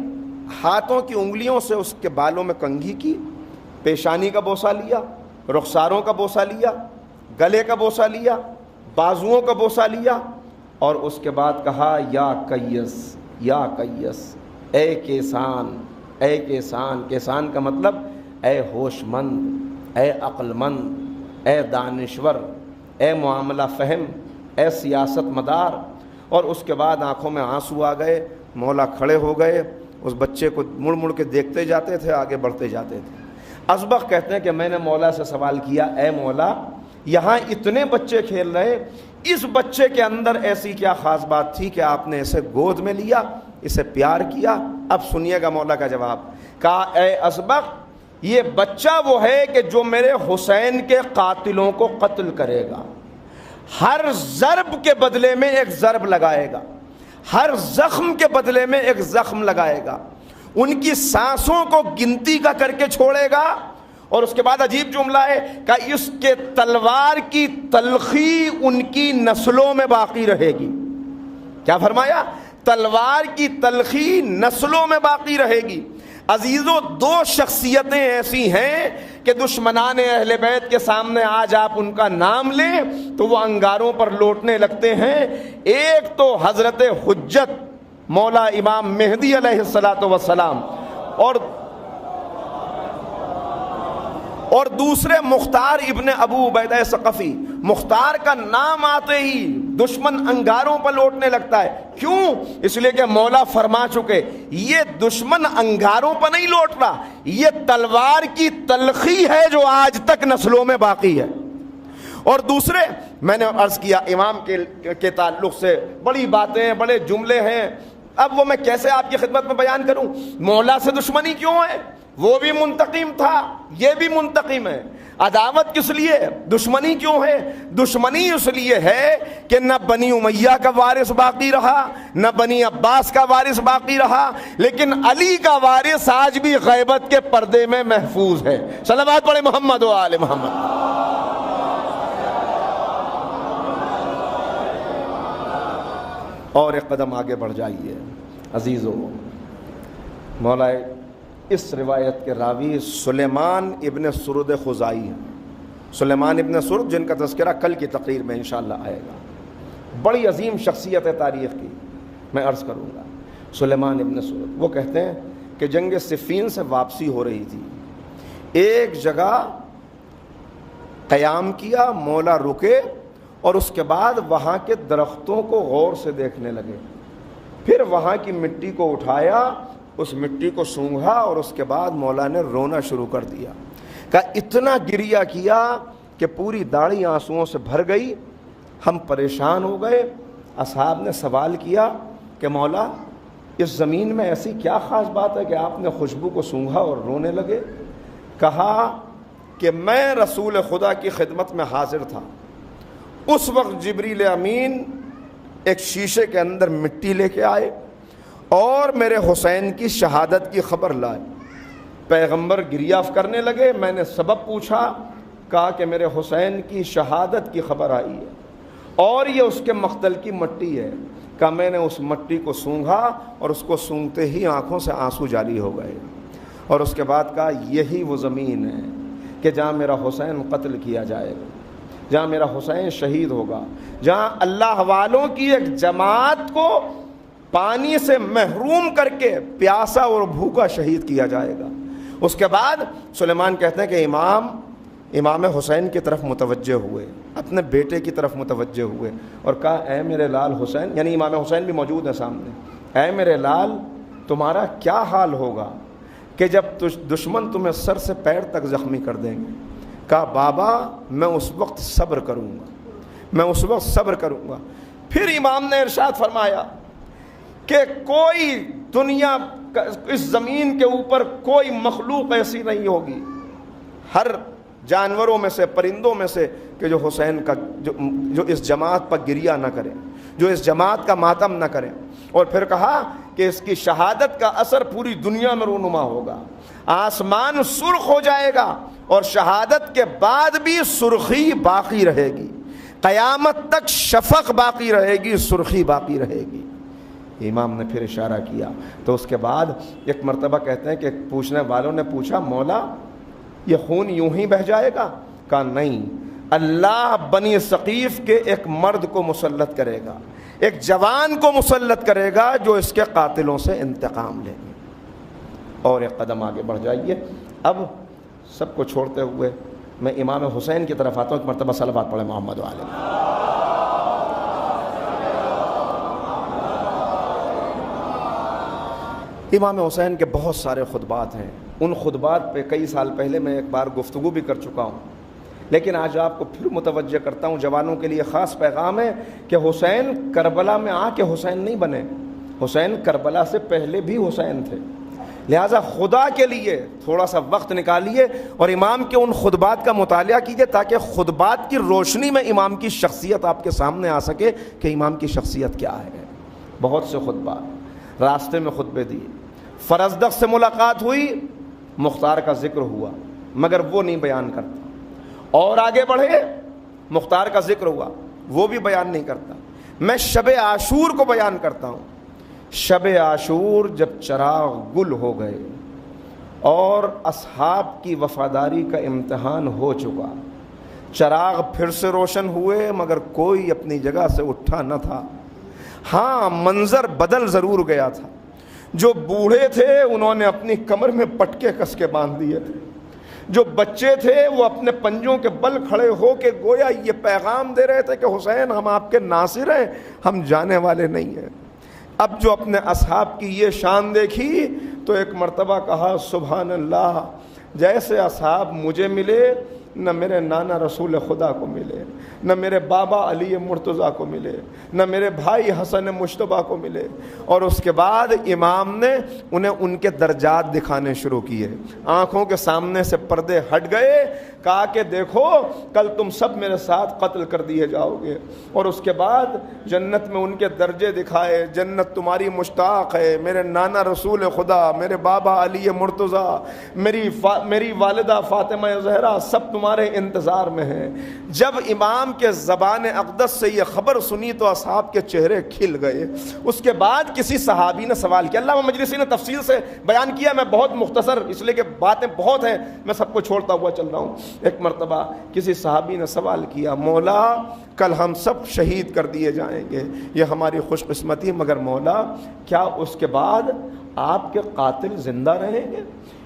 ہاتھوں کی انگلیوں سے اس کے بالوں میں کنگھی کی، پیشانی کا بوسہ لیا، رخساروں کا بوسہ لیا، گلے کا بوسہ لیا، بازوؤں کا بوسہ لیا، اور اس کے بعد کہا یا کیس یا کیس، اے کیسان اے کیسان۔ کیسان کا مطلب اے ہوش مند، اے عقل مند، اے دانشور، اے معاملہ فہم، اے سیاست مدار۔ اور اس کے بعد آنکھوں میں آنسو آ گئے، مولا کھڑے ہو گئے، اس بچے کو مڑ مڑ کے دیکھتے جاتے تھے، آگے بڑھتے جاتے تھے۔ اسبغ کہتے ہیں کہ میں نے مولا سے سوال کیا، اے مولا یہاں اتنے بچے کھیل رہے، اس بچے کے اندر ایسی کیا خاص بات تھی کہ آپ نے اسے گود میں لیا، اسے پیار کیا؟ اب سنیے گا مولا کا جواب۔ کہا اے اسبغ یہ بچہ وہ ہے کہ جو میرے حسین کے قاتلوں کو قتل کرے گا، ہر ضرب کے بدلے میں ایک ضرب لگائے گا، ہر زخم کے بدلے میں ایک زخم لگائے گا، ان کی سانسوں کو گنتی کا کر کے چھوڑے گا۔ اور اس کے بعد عجیب جملہ ہے کہ اس کے تلوار کی تلخی ان کی نسلوں میں باقی رہے گی۔ کیا فرمایا؟ تلوار کی تلخی نسلوں میں باقی رہے گی۔ عزیزو، 2 شخصیتیں ایسی ہیں کہ دشمنان اہل بیت کے سامنے آج آپ ان کا نام لیں تو وہ انگاروں پر لوٹنے لگتے ہیں. ایک تو حضرت حجت مولا امام مہدی علیہ الصلوۃ والسلام اور دوسرے مختار ابن ابو عبیدہ ثقفی. مختار کا نام آتے ہی دشمن انگاروں پر لوٹنے لگتا ہے. کیوں؟ اس لیے کہ مولا فرما چکے یہ دشمن انگاروں پر نہیں لوٹ رہا, یہ تلوار کی تلخی ہے جو آج تک نسلوں میں باقی ہے. اور دوسرے میں نے عرض کیا امام کے تعلق سے بڑی باتیں بڑے جملے ہیں, اب وہ میں کیسے آپ کی خدمت میں بیان کروں. مولا سے دشمنی کیوں ہے؟ وہ بھی منتقم تھا, یہ بھی منتقم ہے. عداوت کس لیے؟ دشمنی کیوں ہے؟ دشمنی اس لیے ہے کہ نہ بنی امیہ کا وارث باقی رہا, نہ بنی عباس کا وارث باقی رہا, لیکن علی کا وارث آج بھی غیبت کے پردے میں محفوظ ہے. صلوات پڑھے محمد و آل محمد. اور ایک قدم آگے بڑھ جائیے عزیزو. مولا اس روایت کے راوی سلیمان ابن سرد خزائی ہیں. سلیمان ابن سرد جن کا تذکرہ کل کی تقریر میں انشاءاللہ آئے گا. بڑی عظیم شخصیت ہے تاریخ کی, میں عرض کروں گا. سلیمان ابن سرد وہ کہتے ہیں کہ جنگ صفین سے واپسی ہو رہی تھی, ایک جگہ قیام کیا, مولا رکے اور اس کے بعد وہاں کے درختوں کو غور سے دیکھنے لگے. پھر وہاں کی مٹی کو اٹھایا, اس مٹی کو سونگھا اور اس کے بعد مولا نے رونا شروع کر دیا. کہا اتنا گریہ کیا کہ پوری داڑھی آنسوؤں سے بھر گئی. ہم پریشان ہو گئے. اصحاب نے سوال کیا کہ مولا اس زمین میں ایسی کیا خاص بات ہے کہ آپ نے خوشبو کو سونگھا اور رونے لگے؟ کہا کہ میں رسول خدا کی خدمت میں حاضر تھا. اس وقت جبریل امین ایک شیشے کے اندر مٹی لے کے آئے اور میرے حسین کی شہادت کی خبر لائے. پیغمبر گریہ کرنے لگے. میں نے سبب پوچھا, کہا کہ میرے حسین کی شہادت کی خبر آئی ہے اور یہ اس کے مقتل کی مٹی ہے. کہا میں نے اس مٹی کو سونگھا اور اس کو سونگتے ہی آنکھوں سے آنسو جاری ہو گئے. اور اس کے بعد کہا یہی وہ زمین ہے کہ جہاں میرا حسین قتل کیا جائے گا, جہاں میرا حسین شہید ہوگا, جہاں اللہ والوں کی ایک جماعت کو پانی سے محروم کر کے پیاسا اور بھوکا شہید کیا جائے گا. اس کے بعد سلیمان کہتے ہیں کہ امام حسین کی طرف متوجہ ہوئے, اپنے بیٹے کی طرف متوجہ ہوئے اور کہا اے میرے لال حسین, یعنی امام حسین بھی موجود ہیں سامنے, اے میرے لال تمہارا کیا حال ہوگا کہ جب دشمن تمہیں سر سے پیر تک زخمی کر دیں گے؟ کہا بابا میں اس وقت صبر کروں گا, میں اس وقت صبر کروں گا. پھر امام نے ارشاد فرمایا کہ کوئی دنیا اس زمین کے اوپر کوئی مخلوق ایسی نہیں ہوگی, ہر جانوروں میں سے, پرندوں میں سے, کہ جو حسین کا جو اس جماعت پر گریہ نہ کرے, جو اس جماعت کا ماتم نہ کرے. اور پھر کہا کہ اس کی شہادت کا اثر پوری دنیا میں رونما ہوگا, آسمان سرخ ہو جائے گا اور شہادت کے بعد بھی سرخی باقی رہے گی, قیامت تک شفق باقی رہے گی, سرخی باقی رہے گی. امام نے پھر اشارہ کیا تو اس کے بعد ایک مرتبہ کہتے ہیں کہ پوچھنے والوں نے پوچھا مولا یہ خون یوں ہی بہہ جائے گا؟ کہا نہیں, اللہ بنی ثقیف کے ایک مرد کو مسلط کرے گا, ایک جوان کو مسلط کرے گا جو اس کے قاتلوں سے انتقام لیں گے. اور ایک قدم آگے بڑھ جائیے. اب سب کو چھوڑتے ہوئے میں امام حسین کی طرف آتا ہوں. ایک مرتبہ صلوات پڑھے محمد علیہ. امام حسین کے بہت سارے خطبات ہیں, ان خطبات پہ کئی سال پہلے میں ایک بار گفتگو بھی کر چکا ہوں, لیکن آج آپ کو پھر متوجہ کرتا ہوں. جوانوں کے لیے خاص پیغام ہے کہ حسین کربلا میں آ کے حسین نہیں بنے, حسین کربلا سے پہلے بھی حسین تھے. لہٰذا خدا کے لیے تھوڑا سا وقت نکالیے اور امام کے ان خطبات کا مطالعہ کیجیے تاکہ خطبات کی روشنی میں امام کی شخصیت آپ کے سامنے آ سکے کہ امام کی شخصیت کیا ہے. بہت سے خطبات, راستے میں خطبے دیے, فرزدق سے ملاقات ہوئی, مختار کا ذکر ہوا مگر وہ نہیں بیان کرتا, اور آگے بڑھے مختار کا ذکر ہوا وہ بھی بیان نہیں کرتا. میں شب عاشور کو بیان کرتا ہوں. شب عاشور جب چراغ گل ہو گئے اور اصحاب کی وفاداری کا امتحان ہو چکا. چراغ پھر سے روشن ہوئے مگر کوئی اپنی جگہ سے اٹھا نہ تھا. ہاں منظر بدل ضرور گیا تھا. جو بوڑھے تھے انہوں نے اپنی کمر میں پٹکے کس کے باندھ دیے تھے. جو بچے تھے وہ اپنے پنجوں کے بل کھڑے ہو کے گویا یہ پیغام دے رہے تھے کہ حسین ہم آپ کے ناصر ہیں, ہم جانے والے نہیں ہیں. اب جو اپنے اصحاب کی یہ شان دیکھی تو ایک مرتبہ کہا سبحان اللہ, جیسے اصحاب مجھے ملے نہ میرے نانا رسول خدا کو ملے, نہ میرے بابا علی مرتضیٰ کو ملے, نہ میرے بھائی حسن مجتبیٰ کو ملے. اور اس کے بعد امام نے انہیں ان کے درجات دکھانے شروع کیے. آنکھوں کے سامنے سے پردے ہٹ گئے. کہا کہ دیکھو کل تم سب میرے ساتھ قتل کر دیے جاؤ گے. اور اس کے بعد جنت میں ان کے درجے دکھائے. جنت تمہاری مشتاق ہے, میرے نانا رسول خدا, میرے بابا علی مرتضیٰ, میری والدہ فاطمہ زہرا سب تمہارے انتظار میں ہیں. جب امام کے زبان اقدس سے یہ خبر سنی تو اصحاب کے چہرے کھل گئے. اس کے بعد کسی صحابی نے سوال کیا, علامہ مجلسی نے تفصیل سے بیان کیا, میں بہت مختصر اس لیے کہ باتیں بہت ہیں, میں سب کو چھوڑتا ہوا چل رہا ہوں. ایک مرتبہ کسی صحابی نے سوال کیا, مولا کل ہم سب شہید کر دیے جائیں گے, یہ ہماری خوش قسمتی, مگر مولا کیا اس کے بعد آپ کے قاتل زندہ رہیں گے؟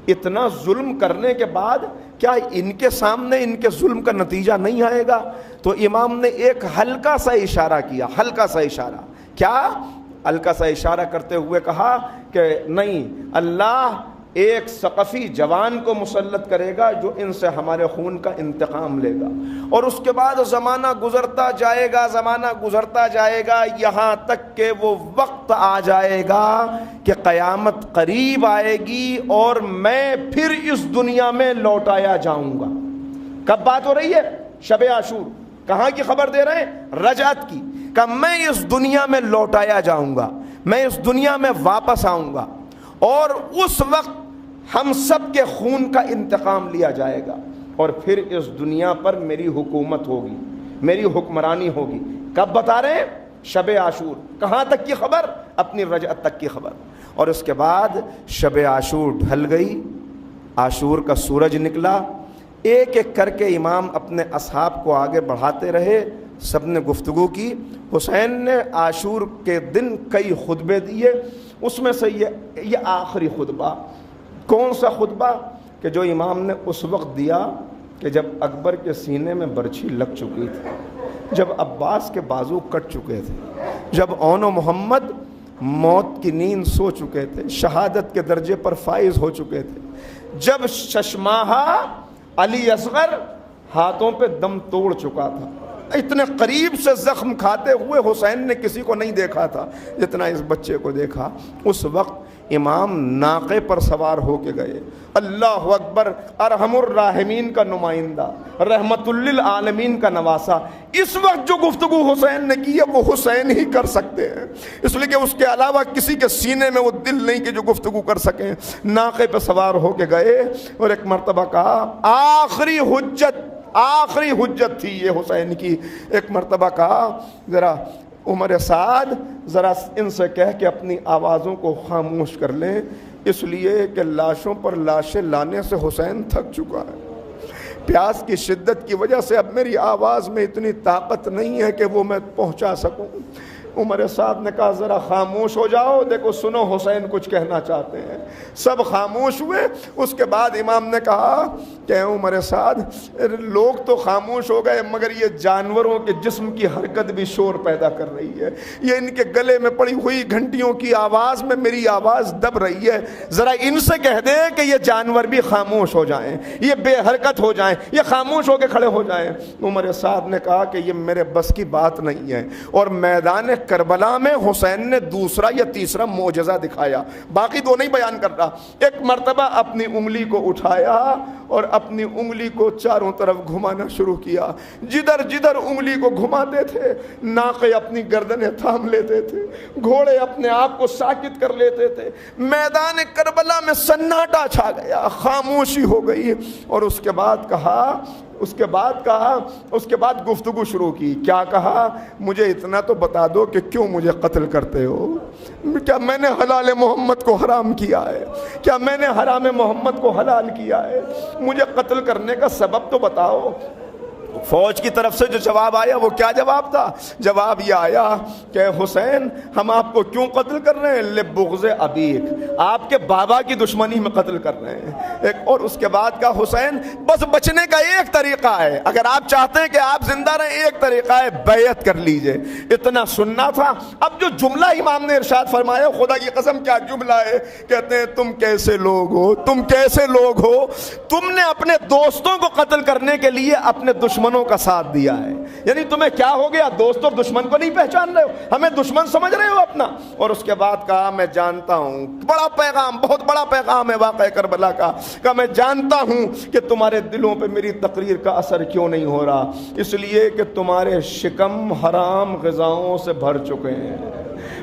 اتنا ظلم کرنے کے بعد کیا ان کے سامنے ان کے ظلم کا نتیجہ نہیں آئے گا؟ تو امام نے ایک ہلکا سا اشارہ کیا. ہلکا سا اشارہ کیا؟ ہلکا سا اشارہ کرتے ہوئے کہا کہ نہیں, اللہ ایک ثقفی جوان کو مسلط کرے گا جو ان سے ہمارے خون کا انتقام لے گا. اور اس کے بعد زمانہ گزرتا جائے گا, زمانہ گزرتا جائے گا, یہاں تک کہ وہ وقت آ جائے گا کہ قیامت قریب آئے گی اور میں پھر اس دنیا میں لوٹایا جاؤں گا. کب بات ہو رہی ہے؟ شب عاشور. کہاں کی خبر دے رہے ہیں؟ رجعت کی. کہ میں اس دنیا میں لوٹایا جاؤں گا, میں اس دنیا میں واپس آؤں گا, اور اس وقت ہم سب کے خون کا انتقام لیا جائے گا, اور پھر اس دنیا پر میری حکومت ہوگی, میری حکمرانی ہوگی. کب بتا رہے ہیں؟ شب عاشور. کہاں تک کی خبر؟ اپنی رجعت تک کی خبر. اور اس کے بعد شب عاشور ڈھل گئی, عاشور کا سورج نکلا. ایک ایک کر کے امام اپنے اصحاب کو آگے بڑھاتے رہے. سب نے گفتگو کی. حسین نے عاشور کے دن کئی خطبے دیے, اس میں سے یہ آخری خطبہ. کون سا خطبہ؟ کہ جو امام نے اس وقت دیا کہ جب اکبر کے سینے میں برچھی لگ چکی تھی, جب عباس کے بازو کٹ چکے تھے, جب اون و محمد موت کی نیند سو چکے تھے, شہادت کے درجے پر فائز ہو چکے تھے, جب ششماہا علی اصغر ہاتھوں پہ دم توڑ چکا تھا. اتنے قریب سے زخم کھاتے ہوئے حسین نے کسی کو نہیں دیکھا تھا جتنا اس بچے کو دیکھا. اس وقت امام ناقے پر سوار ہو کے گئے. اللہ اکبر, ارحم الراحمین کا نمائندہ, رحمت للعالمین کا نواسا. اس وقت جو گفتگو حسین نے کی ہے وہ حسین ہی کر سکتے ہیں, اس لیے کہ اس کے علاوہ کسی کے سینے میں وہ دل نہیں کہ جو گفتگو کر سکیں. ناقے پہ سوار ہو کے گئے اور ایک مرتبہ کہا, آخری حجت تھی یہ حسین کی. ایک مرتبہ کہا, ذرا عمر سعد ذرا ان سے کہہ کہ اپنی آوازوں کو خاموش کر لیں, اس لیے کہ لاشوں پر لاشیں لانے سے حسین تھک چکا ہے. پیاس کی شدت کی وجہ سے اب میری آواز میں اتنی طاقت نہیں ہے کہ وہ میں پہنچا سکوں. عمر سعد نے کہا ذرا خاموش ہو جاؤ, دیکھو سنو حسین کچھ کہنا چاہتے ہیں. سب خاموش ہوئے. اس کے بعد امام نے کہا کہ عمر سعد لوگ تو خاموش ہو گئے مگر یہ جانوروں کے جسم کی حرکت بھی شور پیدا کر رہی ہے, یہ ان کے گلے میں پڑی ہوئی گھنٹیوں کی آواز میں میری آواز دب رہی ہے, ذرا ان سے کہہ دے کہ یہ جانور بھی خاموش ہو جائیں, یہ بے حرکت ہو جائیں, یہ خاموش ہو کے کھڑے ہو جائیں. عمر سعد نے کہا کہ یہ میرے بس کی بات نہیں ہے. اور میدان کربلا میں حسین نے دوسرا یا تیسرا معجزہ دکھایا, باقی دو نہیں بیان کر رہا. ایک مرتبہ اپنی انگلی کو اٹھایا اور اپنی انگلی کو چاروں طرف گھمانا شروع کیا. جدھر جدھر انگلی کو گھماتے تھے ناقے اپنی گردنیں تھام لیتے تھے, گھوڑے اپنے آپ کو ساکت کر لیتے تھے. میدان کربلا میں سناٹا چھا گیا, خاموشی ہو گئی. اور اس کے بعد کہا اس کے بعد گفتگو شروع کی. کیا کہا؟ مجھے اتنا تو بتا دو کہ کیوں مجھے قتل کرتے ہو؟ کیا میں نے حلال محمد کو حرام کیا ہے؟ کیا میں نے حرام محمد کو حلال کیا ہے؟ مجھے قتل کرنے کا سبب تو بتاؤ. فوج کی طرف سے جو جواب آیا وہ کیا جواب تھا؟ جواب یہ آیا کہ حسین ہم آپ کو کیوں قتل کر رہے ہیں؟ لبغض ابیک، آپ کے بابا کی دشمنی میں قتل کر رہے ہیں. اور اس کے بعد کا حسین بس بچنے کا ایک طریقہ ہے، اگر آپ چاہتے ہیں کہ آپ زندہ رہیں، ایک طریقہ ہے بیعت کر لیجئے. اتنا سننا تھا. اب جو جملہ امام نے ارشاد فرمایا، خدا کی قسم کیا جملہ ہے. کہتے ہیں تم کیسے لوگ ہو، تم کیسے لوگ ہو، تم نے اپنے دوستوں کو قتل کرنے کے لیے اپنے دشمنوں کا ساتھ دیا ہے. یعنی تمہیں کیا ہو گیا؟ دوست اور دشمن کو نہیں پہچان رہے ہو، ہمیں دشمن سمجھ رہے ہو اپنا. اور اس کے بعد کہا میں جانتا ہوں، بڑا پیغام، بہت بڑا پیغام ہے واقعہ کربلا کا، کہ میں جانتا ہوں کہ تمہارے دلوں پہ میری تقریر کا اثر کیوں نہیں ہو رہا. اس لیے کہ تمہارے شکم حرام غذاؤں سے بھر چکے ہیں.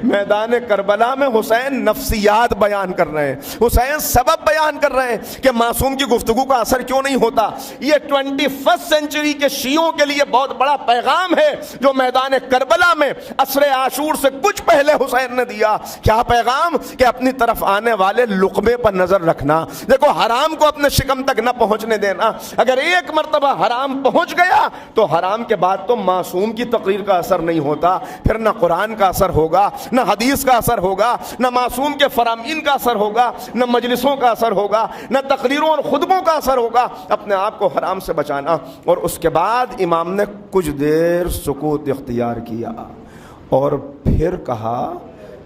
میدان کربلا میں حسین نفسیات بیان کر رہے ہیں، حسین سبب بیان کر رہے ہیں کہ معصوم کی گفتگو کا اثر کیوں نہیں ہوتا. یہ 21 سینچری کے شیعوں کے لیے بہت بڑا پیغام ہے جو میدان کربلا میں عصر عاشور سے کچھ پہلے حسین نے دیا. کیا پیغام؟ کہ اپنی طرف آنے والے لقمے پر نظر رکھنا. دیکھو حرام کو اپنے شکم تک نہ پہنچنے دینا. اگر ایک مرتبہ حرام پہنچ گیا تو حرام کے بعد تو معصوم کی تقریر کا اثر نہیں ہوتا. پھر نہ قرآن کا اثر ہوگا، نہ حدیث کا اثر ہوگا، نہ معصوم کے فرامین کا اثر ہوگا، نہ مجلسوں کا اثر ہوگا، نہ تقریروں اور خطبوں کا اثر ہوگا. اپنے آپ کو حرام سے بچانا. اور اس کے بعد امام نے کچھ دیر سکوت اختیار کیا اور پھر کہا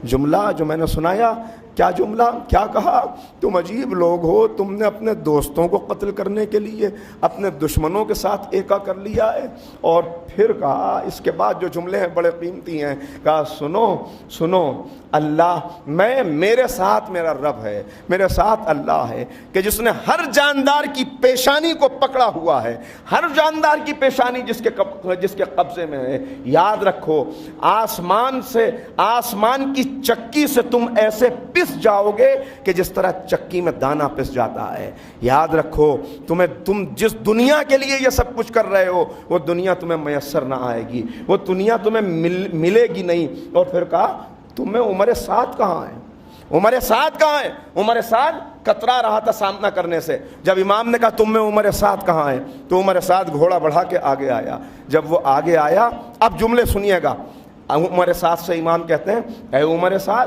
جملہ جو میں نے سنایا. کیا جملہ؟ کیا کہا؟ تم عجیب لوگ ہو، تم نے اپنے دوستوں کو قتل کرنے کے لیے اپنے دشمنوں کے ساتھ ایکا کر لیا ہے. اور پھر کہا، اس کے بعد جو جملے ہیں بڑے قیمتی ہیں، کہا سنو اللہ، میرے ساتھ میرا رب ہے، میرے ساتھ اللہ ہے کہ جس نے ہر جاندار کی پیشانی کو پکڑا ہوا ہے، ہر جاندار کی پیشانی جس کے قبضے میں ہے. یاد رکھو آسمان کی چکی سے تم ایسے پس جاؤ گے کہ جس طرح چکی میں دانہ پس جاتا ہے. یاد رکھو تم جس دنیا کے لیے یہ سب کچھ کر رہے ہو وہ دنیا تمہیں میسر نہ آئے گی، وہ دنیا تمہیں ملے گی نہیں. اور پھر کہا تمہیں عمر سعد کہاں ہے؟ عمر سعد کہاں ہے؟ عمر سعد کترا رہا تھا سامنا کرنے سے. جب امام نے کہا تم میں عمر سعد کہاں ہے تو عمر سعد گھوڑا بڑھا کے آگے آیا. جب وہ آگے آیا، اب جملے سنیے گا. عمر سعد سے امام کہتے ہیں اے عمر سعد،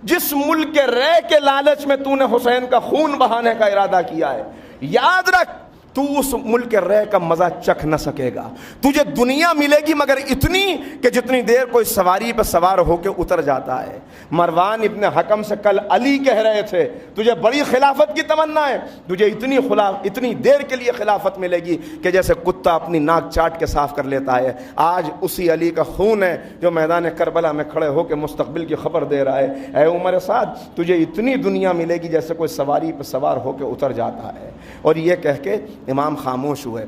جس ملک کے رے کے لالچ میں تو نے حسین کا خون بہانے کا ارادہ کیا ہے، یاد رکھ تو اس ملک کے رے کا مزہ چکھ نہ سکے گا. تجھے دنیا ملے گی مگر اتنی کہ جتنی دیر کوئی سواری پہ سوار ہو کے اتر جاتا ہے. مروان ابن حکم سے کل علی کہہ رہے تھے تجھے بڑی خلافت کی تمنا ہے، تجھے اتنی دیر کے لیے خلافت ملے گی کہ جیسے کتا اپنی ناک چاٹ کے صاف کر لیتا ہے. آج اسی علی کا خون ہے جو میدان کربلا میں کھڑے ہو کے مستقبل کی خبر دے رہا ہے. اے عمر سعد، تجھے اتنی دنیا ملے گی جیسے کوئی سواری پہ سوار ہو کے اتر جاتا ہے. اور یہ کہہ کے امام خاموش ہوئے،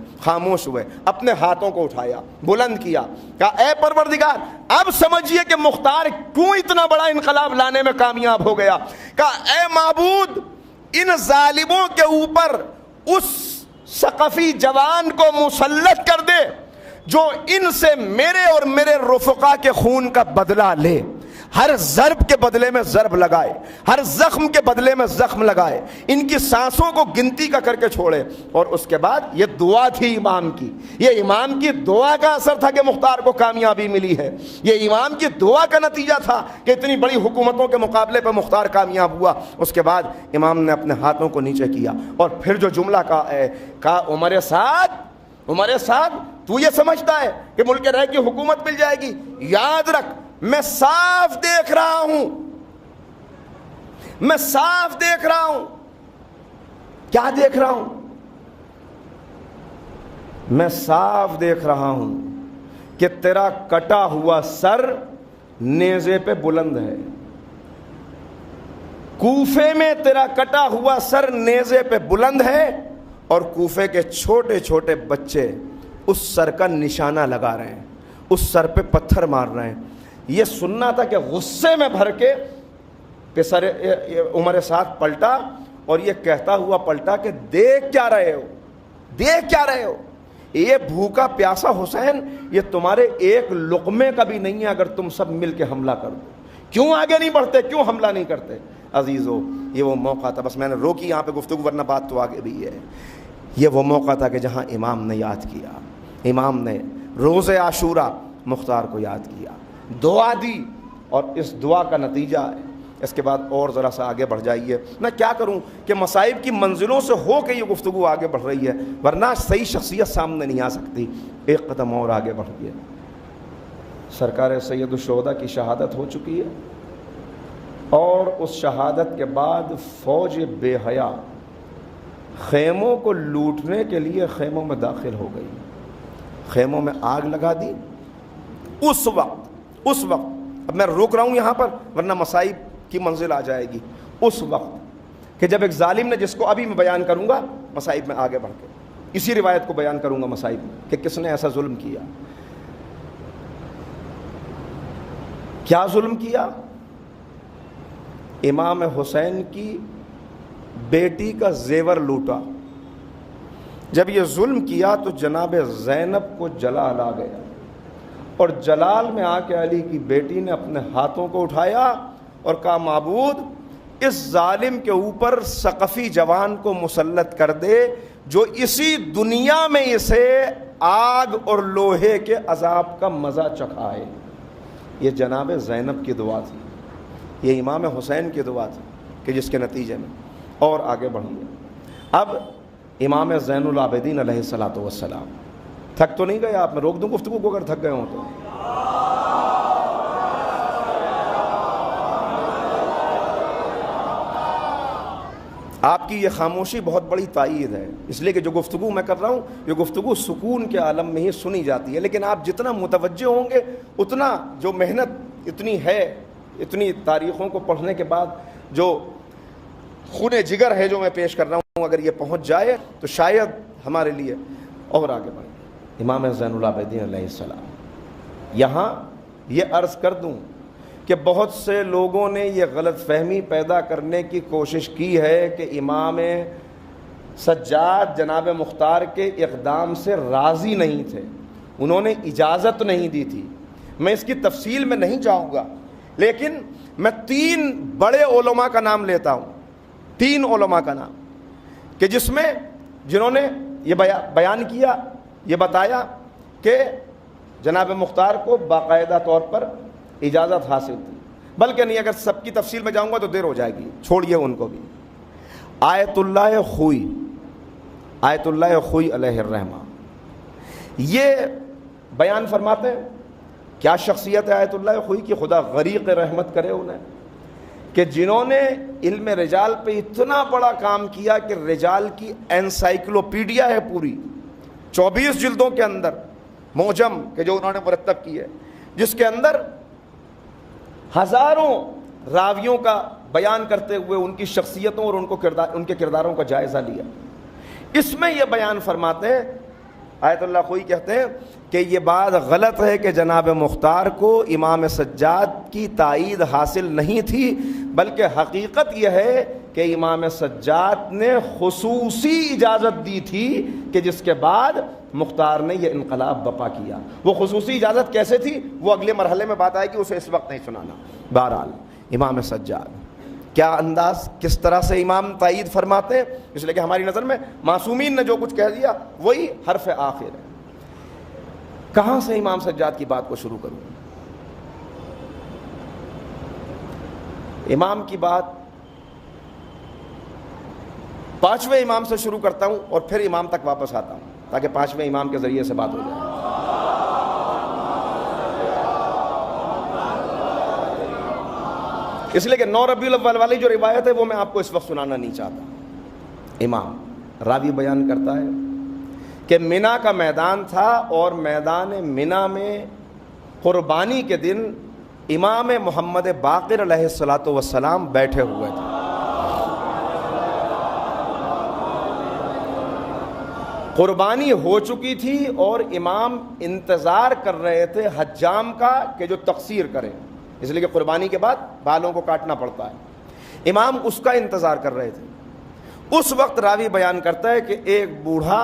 اپنے ہاتھوں کو اٹھایا، بلند کیا، کہا اے پروردگار، اب سمجھیے کہ مختار کیوں اتنا بڑا انقلاب لانے میں کامیاب ہو گیا. کہا اے معبود، ان ظالموں کے اوپر اس ثقفی جوان کو مسلط کر دے جو ان سے میرے اور میرے رفقا کے خون کا بدلہ لے، ہر ضرب کے بدلے میں ضرب لگائے، ہر زخم کے بدلے میں زخم لگائے، ان کی سانسوں کو گنتی کا کر کے چھوڑے. اور اس کے بعد یہ دعا تھی امام کی، یہ امام کی دعا کا اثر تھا کہ مختار کو کامیابی ملی ہے. یہ امام کی دعا کا نتیجہ تھا کہ اتنی بڑی حکومتوں کے مقابلے پہ مختار کامیاب ہوا. اس کے بعد امام نے اپنے ہاتھوں کو نیچے کیا اور پھر جو جملہ کہا عمر سعد تو یہ سمجھتا ہے کہ ملک رہ کی حکومت مل جائے گی؟ یاد رکھ، میں صاف دیکھ رہا ہوں. کیا دیکھ رہا ہوں؟ میں صاف دیکھ رہا ہوں کہ تیرا کٹا ہوا سر نیزے پہ بلند ہے. کوفے میں تیرا کٹا ہوا سر نیزے پہ بلند ہے اور کوفے کے چھوٹے چھوٹے بچے اس سر کا نشانہ لگا رہے ہیں، اس سر پہ پتھر مار رہے ہیں. یہ سننا تھا کہ غصے میں بھر کے عمر سعد پلٹا اور یہ کہتا ہوا پلٹا کہ دیکھ کیا رہے ہو؟ یہ بھوکا پیاسا حسین یہ تمہارے ایک لقمے کا بھی نہیں ہے اگر تم سب مل کے حملہ کر دو. کیوں آگے نہیں بڑھتے, کیوں حملہ نہیں کرتے؟ عزیزو یہ وہ موقع تھا, بس میں نے روکی یہاں پہ گفتگو ورنہ بات تو آگے بھی ہے. یہ وہ موقع تھا کہ جہاں امام نے یاد کیا, امام نے روز عاشورہ مختار کو یاد کیا, دعا دی, اور اس دعا کا نتیجہ ہے. اس کے بعد اور ذرا سا آگے بڑھ جائیے. میں کیا کروں کہ مصائب کی منزلوں سے ہو کے یہ گفتگو آگے بڑھ رہی ہے, ورنہ صحیح شخصیت سامنے نہیں آ سکتی. ایک قدم اور آگے بڑھ گئے. سرکار سید الشہداء کی شہادت ہو چکی ہے, اور اس شہادت کے بعد فوج بے حیا خیموں کو لوٹنے کے لیے خیموں میں داخل ہو گئی, خیموں میں آگ لگا دی. اس وقت اب میں روک رہا ہوں یہاں پر ورنہ مصائب کی منزل آ جائے گی. اس وقت کہ جب ایک ظالم نے, جس کو ابھی میں بیان کروں گا مصائب میں آگے بڑھ کے, اسی روایت کو بیان کروں گا مصائب میں کہ کس نے ایسا ظلم کیا. کیا ظلم کیا؟ امام حسین کی بیٹی کا زیور لوٹا. جب یہ ظلم کیا تو جناب زینب کو جلال آ گیا, اور جلال میں آ کے علی کی بیٹی نے اپنے ہاتھوں کو اٹھایا اور کہا معبود اس ظالم کے اوپر ثقفی جوان کو مسلط کر دے جو اسی دنیا میں اسے آگ اور لوہے کے عذاب کا مزہ چکھائے. یہ جناب زینب کی دعا تھی, یہ امام حسین کی دعا تھی کہ جس کے نتیجے میں اور آگے بڑھیے. اب امام زین العابدین علیہ الصلوۃ والسلام, تھک تو نہیں گئے آپ؟ میں روک دوں گفتگو کو اگر تھک گئے ہوں تو. آپ کی یہ خاموشی بہت بڑی تائید ہے, اس لیے کہ جو گفتگو میں کر رہا ہوں یہ گفتگو سکون کے عالم میں ہی سنی جاتی ہے, لیکن آپ جتنا متوجہ ہوں گے اتنا جو محنت اتنی ہے, اتنی تاریخوں کو پڑھنے کے بعد جو خون جگر ہے جو میں پیش کر رہا ہوں, اگر یہ پہنچ جائے تو شاید ہمارے لیے اور آگے بڑھے. امام زین العابدین علیہ السلام, یہاں یہ عرض کر دوں کہ بہت سے لوگوں نے یہ غلط فہمی پیدا کرنے کی کوشش کی ہے کہ امام سجاد جناب مختار کے اقدام سے راضی نہیں تھے, انہوں نے اجازت نہیں دی تھی. میں اس کی تفصیل میں نہیں جاؤں گا, لیکن میں 3 بڑے علماء کا نام لیتا ہوں, 3 علماء کا نام کہ جس میں جنہوں نے یہ بیان کیا, یہ بتایا کہ جناب مختار کو باقاعدہ طور پر اجازت حاصل تھی. بلکہ نہیں, اگر سب کی تفصیل میں جاؤں گا تو دیر ہو جائے گی, چھوڑیے ان کو بھی. آیت اللہ خوئی علیہ الرحمہ یہ بیان فرماتے ہیں. کیا شخصیت ہے آیت اللہ خوئی کی؟ خدا غریق رحمت کرے انہیں, کہ جنہوں نے علم رجال پہ اتنا بڑا کام کیا کہ رجال کی انسائکلوپیڈیا ہے پوری 24 جلدوں کے اندر, معجم کہ جو انہوں نے مرتب کی ہے, جس کے اندر ہزاروں راویوں کا بیان کرتے ہوئے ان کی شخصیتوں اور ان کے کرداروں کا جائزہ لیا. اس میں یہ بیان فرماتے ہیں, آیت اللہ خوئی کہتے ہیں کہ یہ بات غلط ہے کہ جناب مختار کو امام سجاد کی تائید حاصل نہیں تھی, بلکہ حقیقت یہ ہے کہ امام سجاد نے خصوصی اجازت دی تھی کہ جس کے بعد مختار نے یہ انقلاب بپا کیا. وہ خصوصی اجازت کیسے تھی وہ اگلے مرحلے میں بات آئے گی, اسے اس وقت نہیں سنانا. بہرحال امام سجاد کیا انداز, کس طرح سے امام تائید فرماتے ہیں, اس لیے کہ ہماری نظر میں معصومین نے جو کچھ کہہ دیا وہی حرف آخر ہے. کہاں سے امام سجاد کی بات کو شروع کروں؟ امام کی بات 5ویں امام سے شروع کرتا ہوں اور پھر امام تک واپس آتا ہوں تاکہ 5ویں امام کے ذریعے سے بات ہو جائے. اس لیے کہ 9 ربیع الاول والی جو روایت ہے وہ میں آپ کو اس وقت سنانا نہیں چاہتا. امام راوی بیان کرتا ہے کہ منا کا میدان تھا, اور میدان منا میں قربانی کے دن امام محمد باقر علیہ الصلوۃ والسلام بیٹھے ہوئے تھے. قربانی ہو چکی تھی اور امام انتظار کر رہے تھے حجام کا کہ جو تقصیر کرے, اس لیے کہ قربانی کے بعد بالوں کو کاٹنا پڑتا ہے. امام اس کا انتظار کر رہے تھے. اس وقت راوی بیان کرتا ہے کہ ایک بوڑھا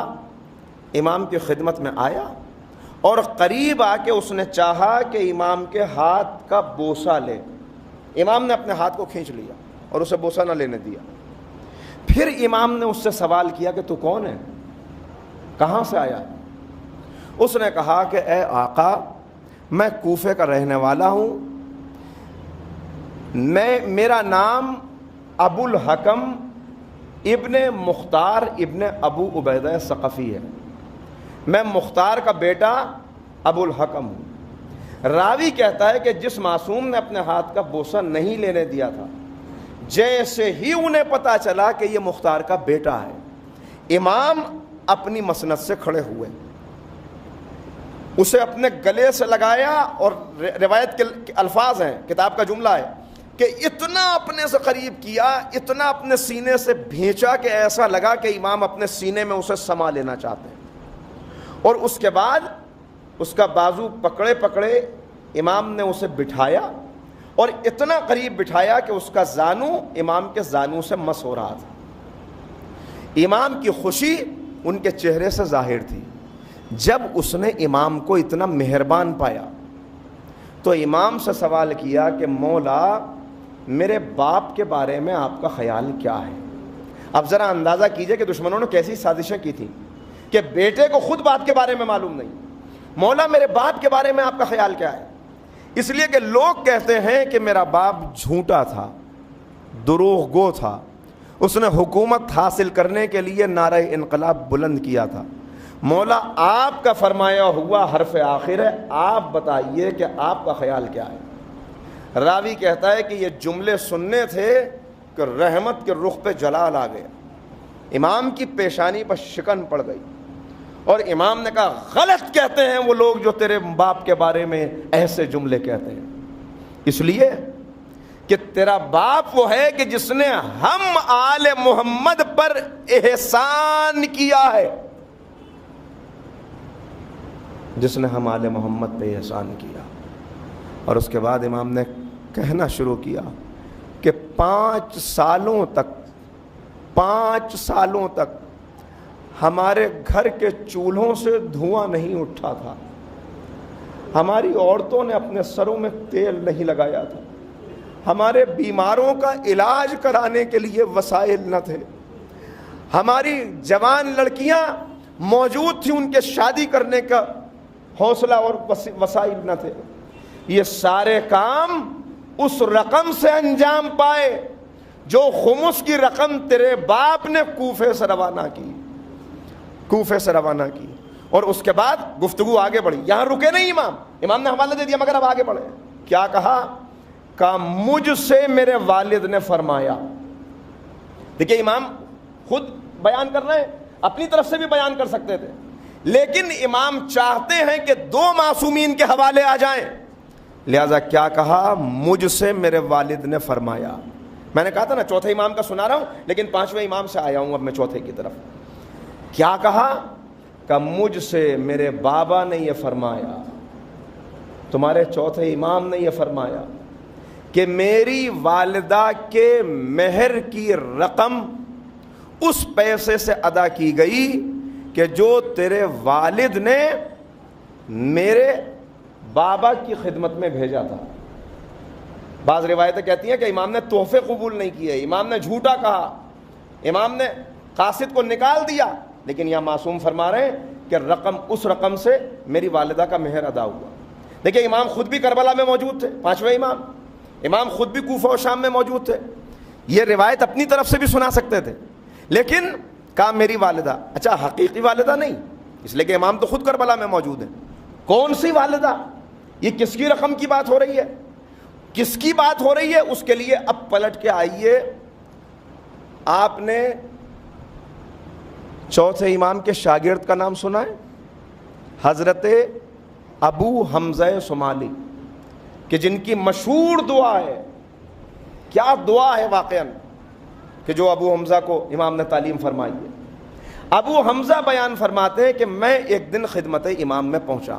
امام کی خدمت میں آیا اور قریب آ کے اس نے چاہا کہ امام کے ہاتھ کا بوسہ لے. امام نے اپنے ہاتھ کو کھینچ لیا اور اسے بوسہ نہ لینے دیا. پھر امام نے اس سے سوال کیا کہ تو کون ہے, کہاں سے آیا؟ اس نے کہا کہ اے آقا, میں کوفے کا رہنے والا ہوں, میرا نام ابو الحکم ابن مختار ابن ابو عبیدہ ثقفی ہے, میں مختار کا بیٹا ابو الحکم ہوں. راوی کہتا ہے کہ جس معصوم نے اپنے ہاتھ کا بوسہ نہیں لینے دیا تھا, جیسے ہی انہیں پتا چلا کہ یہ مختار کا بیٹا ہے, امام اپنی مسند سے کھڑے ہوئے, اسے اپنے گلے سے لگایا, اور روایت کے الفاظ ہیں, کتاب کا جملہ ہے کہ اتنا اپنے سے قریب کیا, اتنا اپنے سینے سے بھینچا کہ ایسا لگا کہ امام اپنے سینے میں اسے سما لینا چاہتے ہیں. اور اس کے بعد اس کا بازو پکڑے پکڑے امام نے اسے بٹھایا, اور اتنا قریب بٹھایا کہ اس کا زانو امام کے زانو سے مس ہو رہا تھا. امام کی خوشی ان کے چہرے سے ظاہر تھی. جب اس نے امام کو اتنا مہربان پایا تو امام سے سوال کیا کہ مولا, میرے باپ کے بارے میں آپ کا خیال کیا ہے؟ اب ذرا اندازہ کیجئے کہ دشمنوں نے کیسی سازشیں کی تھیں کہ بیٹے کو خود باپ کے بارے میں معلوم نہیں. مولا, میرے باپ کے بارے میں آپ کا خیال کیا ہے؟ اس لیے کہ لوگ کہتے ہیں کہ میرا باپ جھوٹا تھا, دروغ گو تھا, اس نے حکومت حاصل کرنے کے لیے نعرہ انقلاب بلند کیا تھا. مولا, آپ کا فرمایا ہوا حرف آخر ہے, آپ بتائیے کہ آپ کا خیال کیا ہے؟ راوی کہتا ہے کہ یہ جملے سننے تھے کہ رحمت کے رخ پہ جلال آ گیا, امام کی پیشانی پر شکن پڑ گئی, اور امام نے کہا غلط کہتے ہیں وہ لوگ جو تیرے باپ کے بارے میں ایسے جملے کہتے ہیں, اس لیے کہ تیرا باپ وہ ہے کہ جس نے ہم آل محمد پر احسان کیا ہے, جس نے ہم آل محمد پہ احسان کیا. اور اس کے بعد امام نے کہنا شروع کیا کہ 5 سالوں تک ہمارے گھر کے چولہوں سے دھواں نہیں اٹھا تھا, ہماری عورتوں نے اپنے سروں میں تیل نہیں لگایا تھا, ہمارے بیماروں کا علاج کرانے کے لیے وسائل نہ تھے, ہماری جوان لڑکیاں موجود تھیں, ان کے شادی کرنے کا حوصلہ اور وسائل نہ تھے. یہ سارے کام اس رقم سے انجام پائے جو خمس کی رقم تیرے باپ نے کوفے سے روانہ کی. اور اس کے بعد گفتگو آگے بڑھی, یہاں رکے نہیں امام نے حوالہ دے دیا مگر اب آگے بڑھے. کیا کہا مجھ سے میرے والد نے فرمایا. دیکھیے امام خود بیان کر رہے ہیں, اپنی طرف سے بھی بیان کر سکتے تھے, لیکن امام چاہتے ہیں کہ 2 معصومین کے حوالے آ جائیں, لہذا کیا کہا, مجھ سے میرے والد نے فرمایا. میں نے کہا تھا نا چوتھے امام کا سنا رہا ہوں, لیکن 5ویں امام سے آیا ہوں اب میں چوتھے کی طرف. کیا کہا کہ مجھ سے میرے بابا نے یہ فرمایا, تمہارے چوتھے امام نے یہ فرمایا کہ میری والدہ کے مہر کی رقم اس پیسے سے ادا کی گئی کہ جو تیرے والد نے میرے بابا کی خدمت میں بھیجا تھا. بعض روایتیں کہتی ہیں کہ امام نے تحفے قبول نہیں کیے, امام نے جھوٹا کہا, امام نے قاصد کو نکال دیا, لیکن یہاں معصوم فرما رہے ہیں کہ اس رقم سے میری والدہ کا مہر ادا ہوا. دیکھیں امام خود بھی کربلا میں موجود تھے, 5ویں امام خود بھی کوفہ و شام میں موجود تھے, یہ روایت اپنی طرف سے بھی سنا سکتے تھے, لیکن کہا میری والدہ. اچھا حقیقی والدہ نہیں, اس لیے کہ امام تو خود کربلا میں موجود ہیں. کون سی والدہ, یہ کس کی رقم کی بات ہو رہی ہے, کس کی بات ہو رہی ہے؟ اس کے لیے اب پلٹ کے آئیے. آپ نے چوتھے امام کے شاگرد کا نام سنا ہے, حضرت ابو حمزہ صومالی, کہ جن کی مشہور دعا ہے. کیا دعا ہے واقعاً کہ جو ابو حمزہ کو امام نے تعلیم فرمائی ہے. ابو حمزہ بیان فرماتے ہیں کہ میں ایک دن خدمت امام میں پہنچا.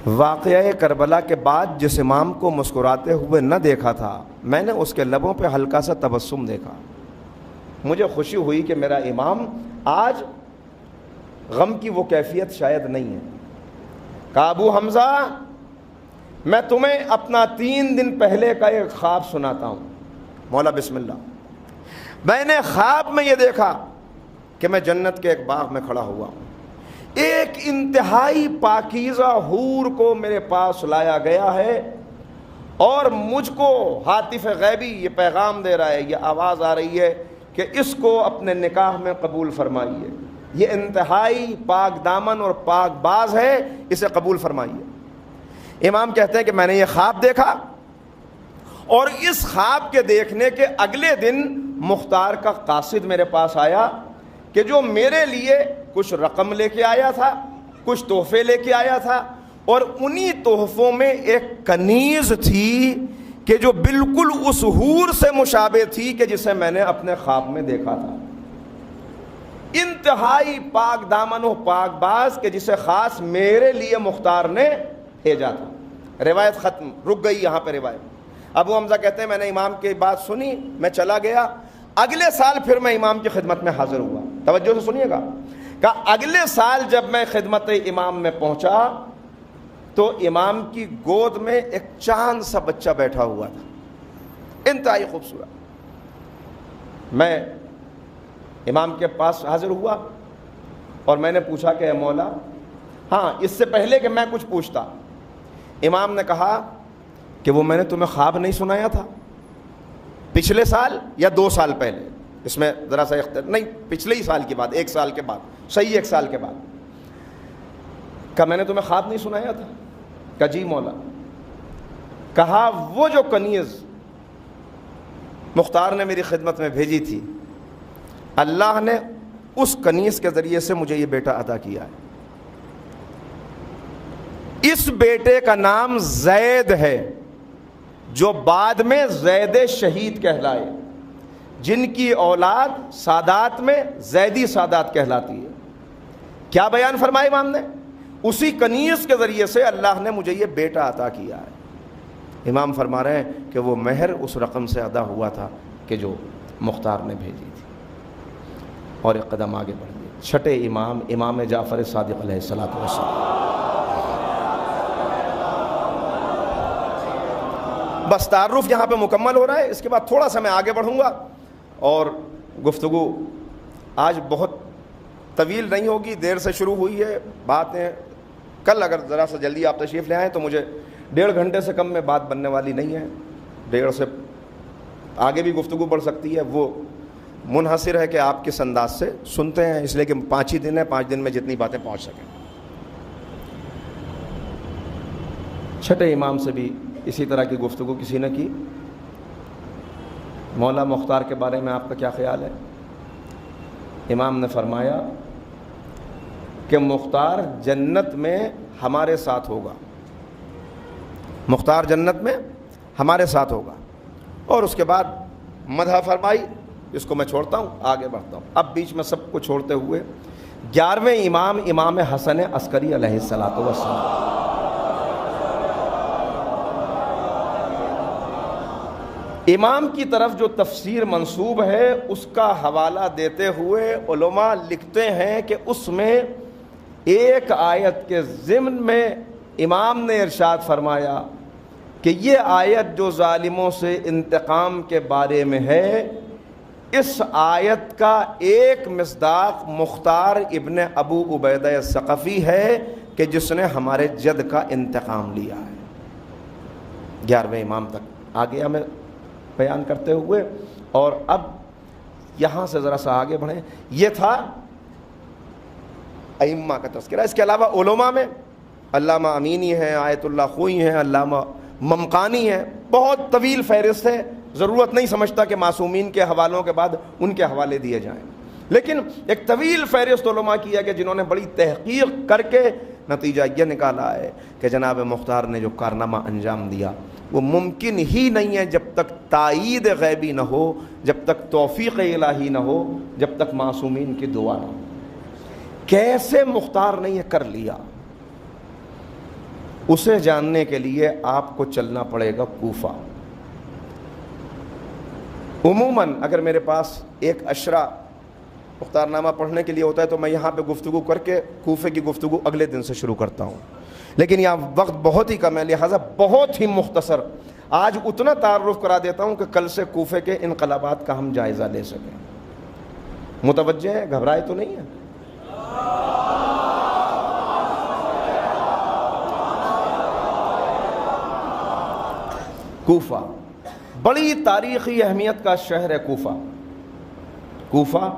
واقعہ کربلا کے بعد جس امام کو مسکراتے ہوئے نہ دیکھا تھا, میں نے اس کے لبوں پہ ہلکا سا تبسم دیکھا. مجھے خوشی ہوئی کہ میرا امام آج غم کی وہ کیفیت شاید نہیں ہے. کہا ابو حمزہ میں تمہیں اپنا 3 دن پہلے کا ایک خواب سناتا ہوں. مولا بسم اللہ. میں نے خواب میں یہ دیکھا کہ میں جنت کے ایک باغ میں کھڑا ہوا ہوں. ایک انتہائی پاکیزہ حور کو میرے پاس لایا گیا ہے اور مجھ کو ہاتف غیبی یہ پیغام دے رہا ہے, یہ آواز آ رہی ہے کہ اس کو اپنے نکاح میں قبول فرمائیے. یہ انتہائی پاک دامن اور پاک باز ہے, اسے قبول فرمائیے. امام کہتے ہیں کہ میں نے یہ خواب دیکھا اور اس خواب کے دیکھنے کے اگلے دن مختار کا قاصد میرے پاس آیا کہ جو میرے لیے کچھ رقم لے کے آیا تھا, کچھ تحفے لے کے آیا تھا, اور انہی تحفوں میں ایک کنیز تھی کہ جو بالکل اس حور سے مشابہ تھی کہ جسے میں نے اپنے خواب میں دیکھا تھا. انتہائی پاک دامن و پاک باز کہ جسے خاص میرے لیے مختار نے بھیجا تھا. روایت ختم, رک گئی یہاں پہ روایت. ابو حمزہ کہتے ہیں میں نے امام کی بات سنی, میں چلا گیا. اگلے سال پھر میں امام کی خدمت میں حاضر ہوا. توجہ سے سنیے گا. کہ اگلے سال جب میں خدمت امام میں پہنچا تو امام کی گود میں ایک چاند سا بچہ بیٹھا ہوا تھا, انتہائی خوبصورت. میں امام کے پاس حاضر ہوا اور میں نے پوچھا کہ اے مولا, ہاں اس سے پہلے کہ میں کچھ پوچھتا, امام نے کہا کہ وہ میں نے تمہیں خواب نہیں سنایا تھا پچھلے سال یا 2 سال پہلے؟ اس میں ذرا سا نہیں, پچھلے ہی سال کی بات, 1 سال کے بعد, صحیح 1 سال کے بعد. کہا میں نے تمہیں خواب نہیں سنایا تھا؟ کہا جی مولا. کہا وہ جو کنیز مختار نے میری خدمت میں بھیجی تھی, اللہ نے اس کنیز کے ذریعے سے مجھے یہ بیٹا عطا کیا ہے. اس بیٹے کا نام زید ہے جو بعد میں زید شہید کہلائے, جن کی اولاد سادات میں زیدی سادات کہلاتی ہے. کیا بیان فرمایا امام نے؟ اسی کنیز کے ذریعے سے اللہ نے مجھے یہ بیٹا عطا کیا ہے. امام فرما رہے ہیں کہ وہ مہر اس رقم سے ادا ہوا تھا کہ جو مختار نے بھیجی تھی. اور ایک قدم آگے بڑھ گئے. چھٹے امام, امام جعفر صادق علیہ الصلوۃ والسلام. بس تعارف یہاں پہ مکمل ہو رہا ہے. اس کے بعد تھوڑا سا میں آگے بڑھوں گا اور گفتگو آج بہت طویل نہیں ہوگی, دیر سے شروع ہوئی ہے باتیں. کل اگر ذرا سا جلدی آپ تشریف لے آئیں تو مجھے 1.5 گھنٹے سے کم میں بات بننے والی نہیں ہے. 1.5 سے آگے بھی گفتگو بڑھ سکتی ہے. وہ منحصر ہے کہ آپ کس انداز سے سنتے ہیں, اس لیے کہ 5 ہی دن ہے, 5 دن میں جتنی باتیں پہنچ سکیں. چھٹے امام سے بھی اسی طرح کی گفتگو کسی نے کی. مولا مختار کے بارے میں آپ کا کیا خیال ہے؟ امام نے فرمایا کہ مختار جنت میں ہمارے ساتھ ہوگا, مختار جنت میں ہمارے ساتھ ہوگا. اور اس کے بعد مدح فرمائی. اس کو میں چھوڑتا ہوں, آگے بڑھتا ہوں. اب بیچ میں سب کو چھوڑتے ہوئے 11ویں امام, امام حسن عسکری علیہ الصلوۃ والسلام. امام کی طرف جو تفسیر منسوب ہے اس کا حوالہ دیتے ہوئے علماء لکھتے ہیں کہ اس میں ایک آیت کے ضمن میں امام نے ارشاد فرمایا کہ یہ آیت جو ظالموں سے انتقام کے بارے میں ہے, اس آیت کا ایک مصداق مختار ابن ابو عبیدہ ثقفی ہے کہ جس نے ہمارے جد کا انتقام لیا ہے. 11ویں امام تک آ گیا میں بیان کرتے ہوئے. اور اب یہاں سے ذرا سا آگے بڑھیں. یہ تھا ائمہ کا تذکرہ. اس کے علاوہ علماء میں علامہ امینی ہیں, آیت اللہ خوئی ہیں, علامہ ممقانی ہیں. بہت طویل فہرست ہے, ضرورت نہیں سمجھتا کہ معصومین کے حوالوں کے بعد ان کے حوالے دیے جائیں. لیکن ایک طویل فہرست علماء کی ہے کہ جنہوں نے بڑی تحقیق کر کے نتیجہ یہ نکالا ہے کہ جناب مختار نے جو کارنامہ انجام دیا وہ ممکن ہی نہیں ہے جب تک تائید غیبی نہ ہو, جب تک توفیق الہی نہ ہو, جب تک معصومین کی دعا نہ ہو. کیسے مختار نے یہ کر لیا, اسے جاننے کے لیے آپ کو چلنا پڑے گا کوفہ. عموماً اگر میرے پاس ایک اشرا مختارنامہ پڑھنے کے لیے ہوتا ہے تو میں یہاں پہ گفتگو کر کے کوفے کی گفتگو اگلے دن سے شروع کرتا ہوں، لیکن یہاں وقت بہت ہی کم ہے، لہٰذا بہت ہی مختصر آج اتنا تعارف کرا دیتا ہوں کہ کل سے کوفے کے انقلابات کا ہم جائزہ لے سکیں۔ متوجہ ہے؟ گھبرائے تو نہیں ہے؟ کوفہ بڑی تاریخی اہمیت کا شہر ہے کوفہ۔ کوفہ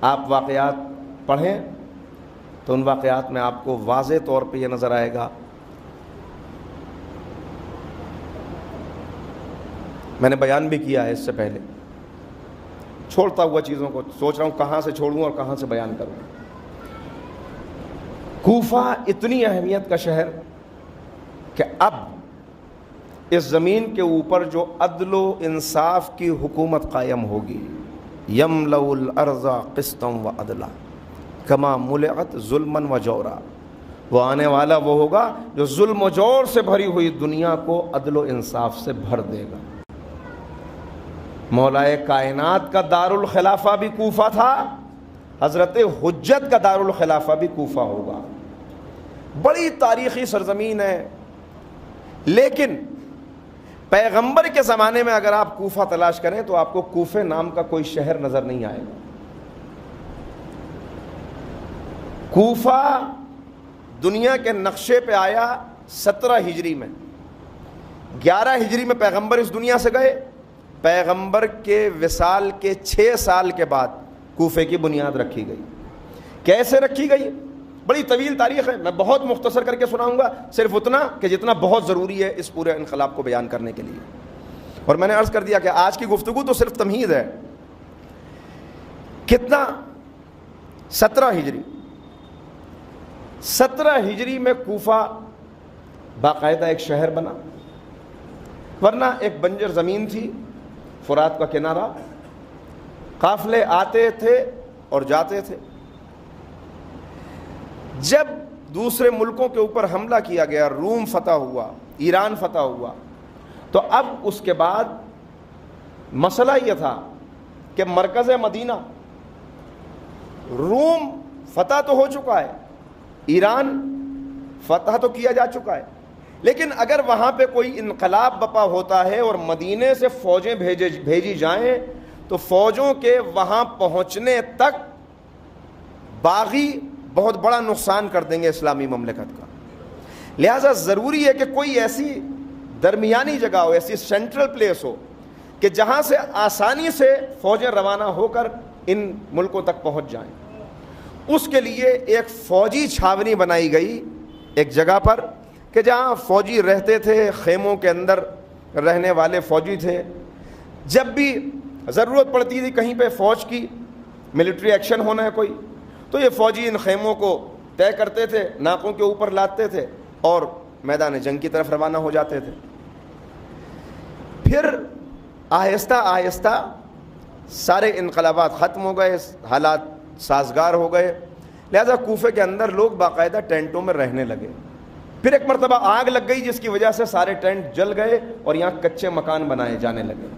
آپ واقعات پڑھیں تو ان واقعات میں آپ کو واضح طور پہ یہ نظر آئے گا۔ میں نے بیان بھی کیا ہے اس سے پہلے، چھوڑتا ہوا چیزوں کو سوچ رہا ہوں کہاں سے چھوڑوں اور کہاں سے بیان کروں۔ کوفہ اتنی اہمیت کا شہر کہ اب اس زمین کے اوپر جو عدل و انصاف کی حکومت قائم ہوگی، یملأ الارض قسطا وعدلا کما ملئت ظلما وجورا، وہ آنے والا وہ ہوگا جو ظلم و جور سے بھری ہوئی دنیا کو عدل و انصاف سے بھر دے گا۔ مولائے کائنات کا دارالخلافہ بھی کوفہ تھا، حضرت حجت کا دارالخلافہ بھی کوفہ ہوگا۔ بڑی تاریخی سرزمین ہے، لیکن پیغمبر کے زمانے میں اگر آپ کوفہ تلاش کریں تو آپ کو کوفے نام کا کوئی شہر نظر نہیں آئے گا۔ کوفہ دنیا کے نقشے پہ آیا 17 ہجری میں، 11 ہجری میں پیغمبر اس دنیا سے گئے۔ پیغمبر کے وصال کے 6 سال کے بعد کوفے کی بنیاد رکھی گئی۔ کیسے رکھی گئی؟ بڑی طویل تاریخ ہے، میں بہت مختصر کر کے سناؤں گا، صرف اتنا کہ جتنا بہت ضروری ہے اس پورے انقلاب کو بیان کرنے کے لیے۔ اور میں نے عرض کر دیا کہ آج کی گفتگو تو صرف تمہید ہے۔ کتنا؟ 17 ہجری۔ 17 ہجری میں کوفہ باقاعدہ ایک شہر بنا، ورنہ ایک بنجر زمین تھی، فرات کا کنارہ، قافلے آتے تھے اور جاتے تھے۔ جب دوسرے ملکوں کے اوپر حملہ کیا گیا، روم فتح ہوا، ایران فتح ہوا، تو اب اس کے بعد مسئلہ یہ تھا کہ مرکز مدینہ روم فتح تو ہو چکا ہے، ایران فتح تو کیا جا چکا ہے، لیکن اگر وہاں پہ کوئی انقلاب بپا ہوتا ہے اور مدینے سے فوجیں بھیجی جائیں تو فوجوں کے وہاں پہنچنے تک باغی بہت بڑا نقصان کر دیں گے اسلامی مملکت کا۔ لہٰذا ضروری ہے کہ کوئی ایسی درمیانی جگہ ہو، ایسی سینٹرل پلیس ہو کہ جہاں سے آسانی سے فوجیں روانہ ہو کر ان ملکوں تک پہنچ جائیں۔ اس کے لیے ایک فوجی چھاونی بنائی گئی ایک جگہ پر کہ جہاں فوجی رہتے تھے، خیموں کے اندر رہنے والے فوجی تھے۔ جب بھی ضرورت پڑتی تھی کہیں پہ فوج کی ملٹری ایکشن ہونا ہے کوئی، تو یہ فوجی ان خیموں کو طے کرتے تھے، ناکوں کے اوپر لاتے تھے اور میدان جنگ کی طرف روانہ ہو جاتے تھے۔ پھر آہستہ آہستہ سارے انقلابات ختم ہو گئے، حالات سازگار ہو گئے، لہذا کوفے کے اندر لوگ باقاعدہ ٹینٹوں میں رہنے لگے۔ پھر ایک مرتبہ آگ لگ گئی جس کی وجہ سے سارے ٹینٹ جل گئے اور یہاں کچے مکان بنائے جانے لگے۔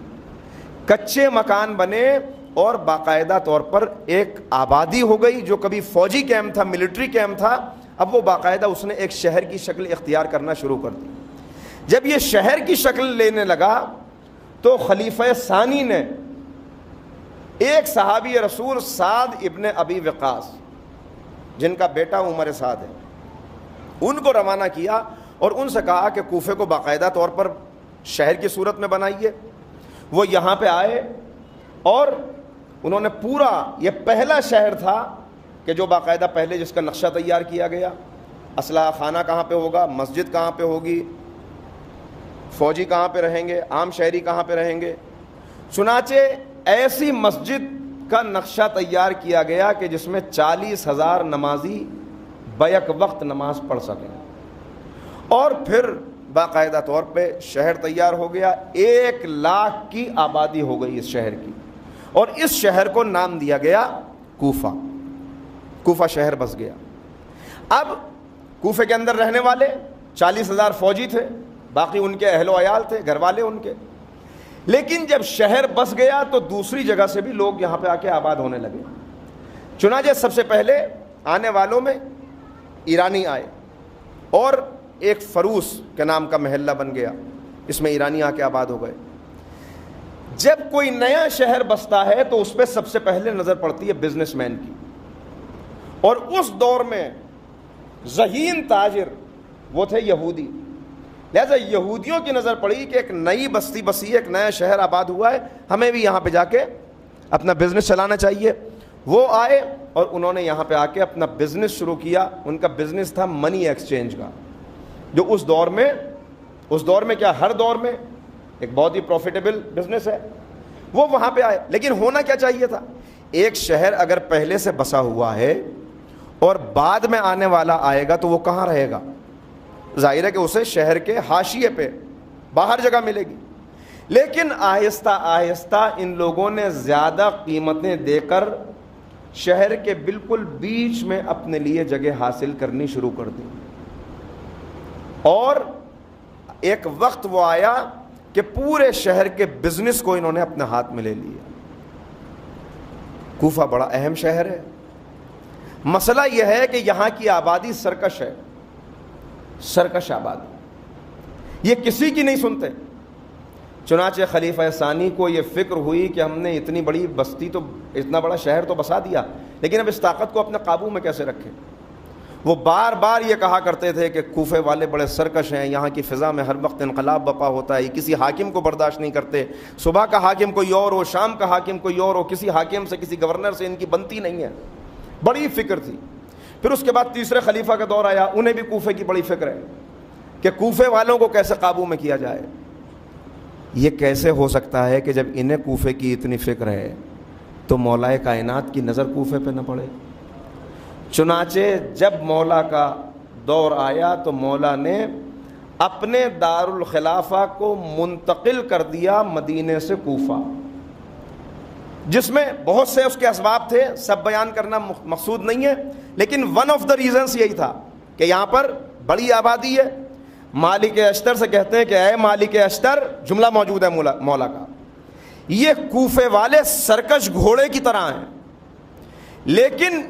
کچے مکان بنے اور باقاعدہ طور پر ایک آبادی ہو گئی۔ جو کبھی فوجی کیمپ تھا، ملٹری کیمپ تھا، اب وہ باقاعدہ اس نے ایک شہر کی شکل اختیار کرنا شروع کر دی۔ جب یہ شہر کی شکل لینے لگا تو خلیفہ ثانی نے ایک صحابی رسول سعد ابن ابی وقاص، جن کا بیٹا عمر سعد ہے، ان کو روانہ کیا اور ان سے کہا کہ کوفے کو باقاعدہ طور پر شہر کی صورت میں بنائیے۔ وہ یہاں پہ آئے اور انہوں نے پورا، یہ پہلا شہر تھا کہ جو باقاعدہ پہلے جس کا نقشہ تیار کیا گیا، اسلحہ خانہ کہاں پہ ہوگا، مسجد کہاں پہ ہوگی، فوجی کہاں پہ رہیں گے، عام شہری کہاں پہ رہیں گے۔ چنانچہ ایسی مسجد کا نقشہ تیار کیا گیا کہ جس میں 40,000 نمازی بیک وقت نماز پڑھ سکیں، اور پھر باقاعدہ طور پہ شہر تیار ہو گیا۔ 1,00,000 کی آبادی ہو گئی اس شہر کی، اور اس شہر کو نام دیا گیا کوفہ۔ کوفہ شہر بس گیا۔ اب کوفے کے اندر رہنے والے 40,000 فوجی تھے، باقی ان کے اہل و عیال تھے، گھر والے ان کے۔ لیکن جب شہر بس گیا تو دوسری جگہ سے بھی لوگ یہاں پہ آ کے آباد ہونے لگے۔ چنانچہ سب سے پہلے آنے والوں میں ایرانی آئے اور ایک فروس کے نام کا محلہ بن گیا، اس میں ایرانی آ کے آباد ہو گئے۔ جب کوئی نیا شہر بستا ہے تو اس پہ سب سے پہلے نظر پڑتی ہے بزنس مین کی، اور اس دور میں ذہین تاجر وہ تھے یہودی، لہذا یہودیوں کی نظر پڑی کہ ایک نئی بستی بسی ہے، ایک نیا شہر آباد ہوا ہے، ہمیں بھی یہاں پہ جا کے اپنا بزنس چلانا چاہیے۔ وہ آئے اور انہوں نے یہاں پہ آ کے اپنا بزنس شروع کیا۔ ان کا بزنس تھا منی ایکسچینج کا، جو اس دور میں کیا ہر دور میں ایک بہت ہی پروفیٹیبل بزنس ہے۔ وہ وہاں پہ آئے، لیکن ہونا کیا چاہیے تھا؟ ایک شہر اگر پہلے سے بسا ہوا ہے اور بعد میں آنے والا آئے گا تو وہ کہاں رہے گا؟ ظاہر ہے کہ اسے شہر کے حاشیے پہ باہر جگہ ملے گی۔ لیکن آہستہ آہستہ ان لوگوں نے زیادہ قیمتیں دے کر شہر کے بالکل بیچ میں اپنے لیے جگہ حاصل کرنی شروع کر دی، اور ایک وقت وہ آیا کہ پورے شہر کے بزنس کو انہوں نے اپنے ہاتھ میں لے لیا۔ کوفہ بڑا اہم شہر ہے، مسئلہ یہ ہے کہ یہاں کی آبادی سرکش ہے، سرکش آبادی، یہ کسی کی نہیں سنتے۔ چنانچہ خلیفہ ثانی کو یہ فکر ہوئی کہ ہم نے اتنی بڑی بستی تو، اتنا بڑا شہر تو بسا دیا، لیکن اب اس طاقت کو اپنے قابو میں کیسے رکھیں؟ وہ بار بار یہ کہا کرتے تھے کہ کوفے والے بڑے سرکش ہیں، یہاں کی فضا میں ہر وقت انقلاب بپا ہوتا ہے، کسی حاکم کو برداشت نہیں کرتے، صبح کا حاکم کوئی اور ہو، شام کا حاکم کوئی اور ہو، کسی حاکم سے کسی گورنر سے ان کی بنتی نہیں ہے، بڑی فکر تھی۔ پھر اس کے بعد تیسرے خلیفہ کا دور آیا، انہیں بھی کوفے کی بڑی فکر ہے کہ کوفے والوں کو کیسے قابو میں کیا جائے۔ یہ کیسے ہو سکتا ہے کہ جب انہیں کوفے کی اتنی فکر ہے تو مولا کائنات کی نظر کوفے پہ نہ پڑے؟ چنانچہ جب مولا کا دور آیا تو مولا نے اپنے دارالخلافہ کو منتقل کر دیا مدینے سے کوفہ، جس میں بہت سے اس کے اسباب تھے، سب بیان کرنا مقصود نہیں ہے، لیکن ون آف دا ریزنس یہی تھا کہ یہاں پر بڑی آبادی ہے۔ مالک اشتر سے کہتے ہیں کہ اے مالک اشتر، جملہ موجود ہے مولا کا، یہ کوفے والے سرکش گھوڑے کی طرح ہیں، لیکن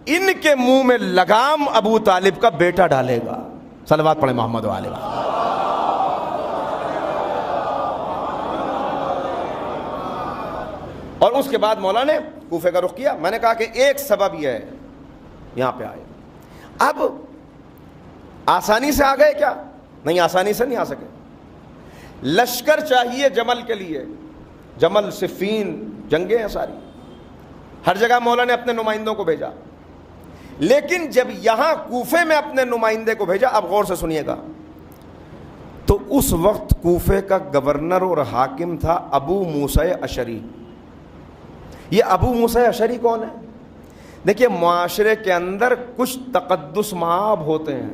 ان کے منہ میں لگام ابو طالب کا بیٹا ڈالے گا۔ صلوات پڑھیں محمد علیہ۔ اور اس کے بعد مولا نے کوفے کا رخ کیا۔ میں نے کہا کہ ایک سبب یہ ہے یہاں پہ آئے۔ اب آسانی سے آ گئے کیا؟ نہیں، آسانی سے نہیں آ سکے، لشکر چاہیے جمل کے لیے، جمل صفین جنگیں ہیں ساری، ہر جگہ مولا نے اپنے نمائندوں کو بھیجا، لیکن جب یہاں کوفے میں اپنے نمائندے کو بھیجا، اب غور سے سنیے گا، تو اس وقت کوفے کا گورنر اور حاکم تھا ابو موسیٰ اشعری۔ یہ ابو موسیٰ اشعری کون ہے؟ دیکھیے، معاشرے کے اندر کچھ تقدس مآب ہوتے ہیں۔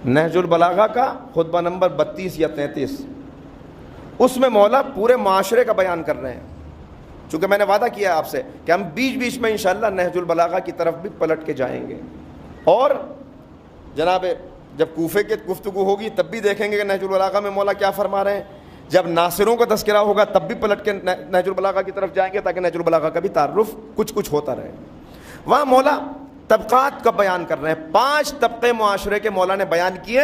نہج البلاغہ کا خطبہ نمبر 32 یا 33، اس میں مولا پورے معاشرے کا بیان کر رہے ہیں۔ چونکہ میں نے وعدہ کیا آپ سے کہ ہم بیچ بیچ میں انشاءاللہ نہج البلاغہ کی طرف بھی پلٹ کے جائیں گے، اور جناب جب کوفے کی گفتگو ہوگی تب بھی دیکھیں گے کہ نہج البلاغہ میں مولا کیا فرما رہے ہیں، جب ناصروں کا تذکرہ ہوگا تب بھی پلٹ کے نہج البلاغہ کی طرف جائیں گے، تاکہ نہج البلاغہ کا بھی تعارف کچھ ہوتا رہے۔ وہاں مولا طبقات کا بیان کر رہے ہیں، 5 طبقے معاشرے کے مولا نے بیان کیے،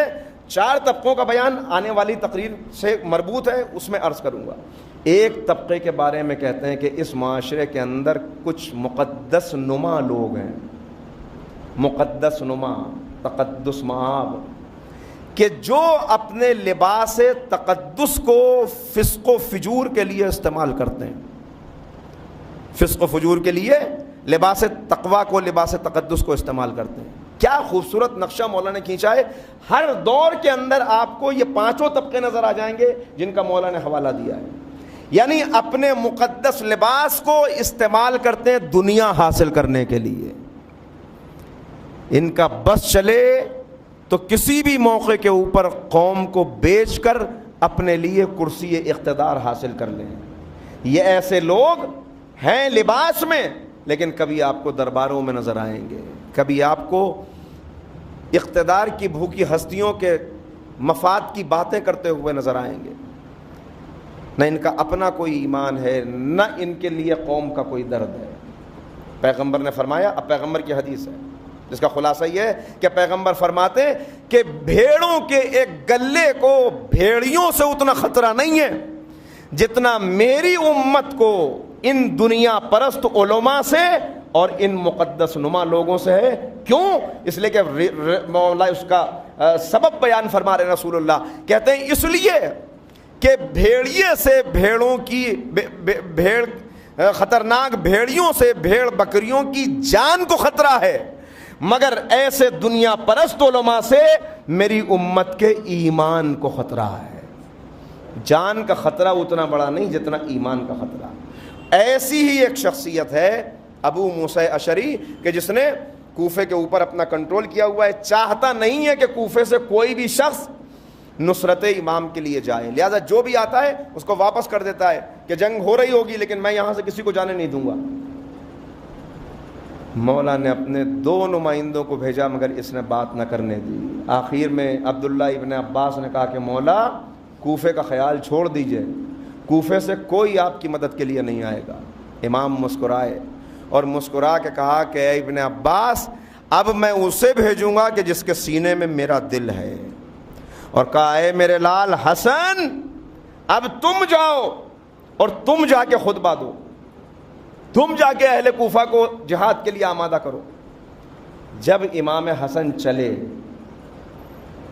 4 طبقوں کا بیان آنے والی تقریر سے مربوط ہے، اس میں عرض کروں گا۔ ایک طبقے کے بارے میں کہتے ہیں کہ اس معاشرے کے اندر کچھ مقدس نما لوگ ہیں، مقدس نما، تقدس مآب، کہ جو اپنے لباس تقدس کو فسق و فجور کے لیے استعمال کرتے ہیں، فسق و فجور کے لیے لباس تقوی کو، لباس تقدس کو استعمال کرتے ہیں۔ کیا خوبصورت نقشہ مولا نے کھینچا ہے۔ ہر دور کے اندر آپ کو یہ 5 طبقے نظر آ جائیں گے جن کا مولا نے حوالہ دیا ہے، یعنی اپنے مقدس لباس کو استعمال کرتے ہیں دنیا حاصل کرنے کے لیے۔ ان کا بس چلے تو کسی بھی موقع کے اوپر قوم کو بیچ کر اپنے لیے کرسی اقتدار حاصل کر لیں۔ یہ ایسے لوگ ہیں لباس میں، لیکن کبھی آپ کو درباروں میں نظر آئیں گے، کبھی آپ کو اقتدار کی بھوکی ہستیوں کے مفاد کی باتیں کرتے ہوئے نظر آئیں گے۔ نہ ان کا اپنا کوئی ایمان ہے، نہ ان کے لیے قوم کا کوئی درد ہے۔ پیغمبر نے فرمایا، اب پیغمبر کی حدیث ہے جس کا خلاصہ یہ ہے کہ پیغمبر فرماتے ہیں کہ بھیڑوں کے ایک گلے کو بھیڑیوں سے اتنا خطرہ نہیں ہے جتنا میری امت کو ان دنیا پرست علماء سے اور ان مقدس نما لوگوں سے ہے۔ کیوں؟ اس لیے کہ مولا اس کا سبب بیان فرما رہے رسول اللہ، کہتے ہیں اس لیے کہ بھیڑیے سے بھیڑوں کی بھیڑ خطرناک بھیڑیوں سے بھیڑ بکریوں کی جان کو خطرہ ہے، مگر ایسے دنیا پرست علماء سے میری امت کے ایمان کو خطرہ ہے۔ جان کا خطرہ اتنا بڑا نہیں جتنا ایمان کا خطرہ۔ ایسی ہی ایک شخصیت ہے ابو موسیٰ اشعری کہ جس نے کوفے کے اوپر اپنا کنٹرول کیا ہوا ہے، چاہتا نہیں ہے کہ کوفے سے کوئی بھی شخص نصرت امام کے لیے جائے، لہذا جو بھی آتا ہے اس کو واپس کر دیتا ہے کہ جنگ ہو رہی ہوگی لیکن میں یہاں سے کسی کو جانے نہیں دوں گا۔ مولا نے اپنے 2 نمائندوں کو بھیجا مگر اس نے بات نہ کرنے دی۔ آخر میں عبداللہ ابن عباس نے کہا کہ مولا کوفے کا خیال چھوڑ دیجئے، کوفے سے کوئی آپ کی مدد کے لیے نہیں آئے گا۔ امام مسکرائے اور مسکرا کے کہا کہ اے ابن عباس، اب میں اسے بھیجوں گا کہ جس کے سینے میں میرا دل ہے، اور کہا اے میرے لال حسن، اب تم جاؤ اور تم جا کے خطبہ دو، تم جا کے اہل کوفہ کو جہاد کے لیے آمادہ کرو۔ جب امام حسن چلے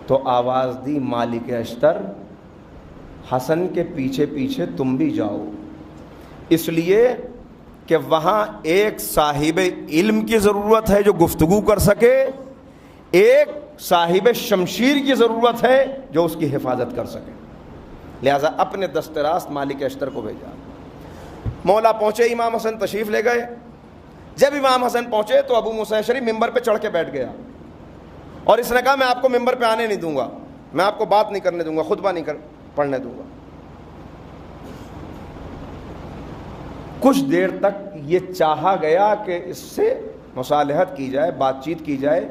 تو آواز دی مالک اشتر، حسن کے پیچھے پیچھے تم بھی جاؤ، اس لیے کہ وہاں ایک صاحب علم کی ضرورت ہے جو گفتگو کر سکے، ایک صاحب شمشیر کی ضرورت ہے جو اس کی حفاظت کر سکے، لہذا اپنے دست راست مالک اشتر کو بھیجا۔ مولا پہنچے، امام حسن تشریف لے گئے۔ جب امام حسن پہنچے تو ابو موسیٰ اشعری ممبر پہ چڑھ کے بیٹھ گیا اور اس نے کہا میں آپ کو ممبر پہ آنے نہیں دوں گا، میں آپ کو بات نہیں کرنے دوں گا، خطبہ نہیں پڑھنے دوں گا۔ کچھ دیر تک یہ چاہا گیا کہ اس سے مصالحت کی جائے، بات چیت کی جائے،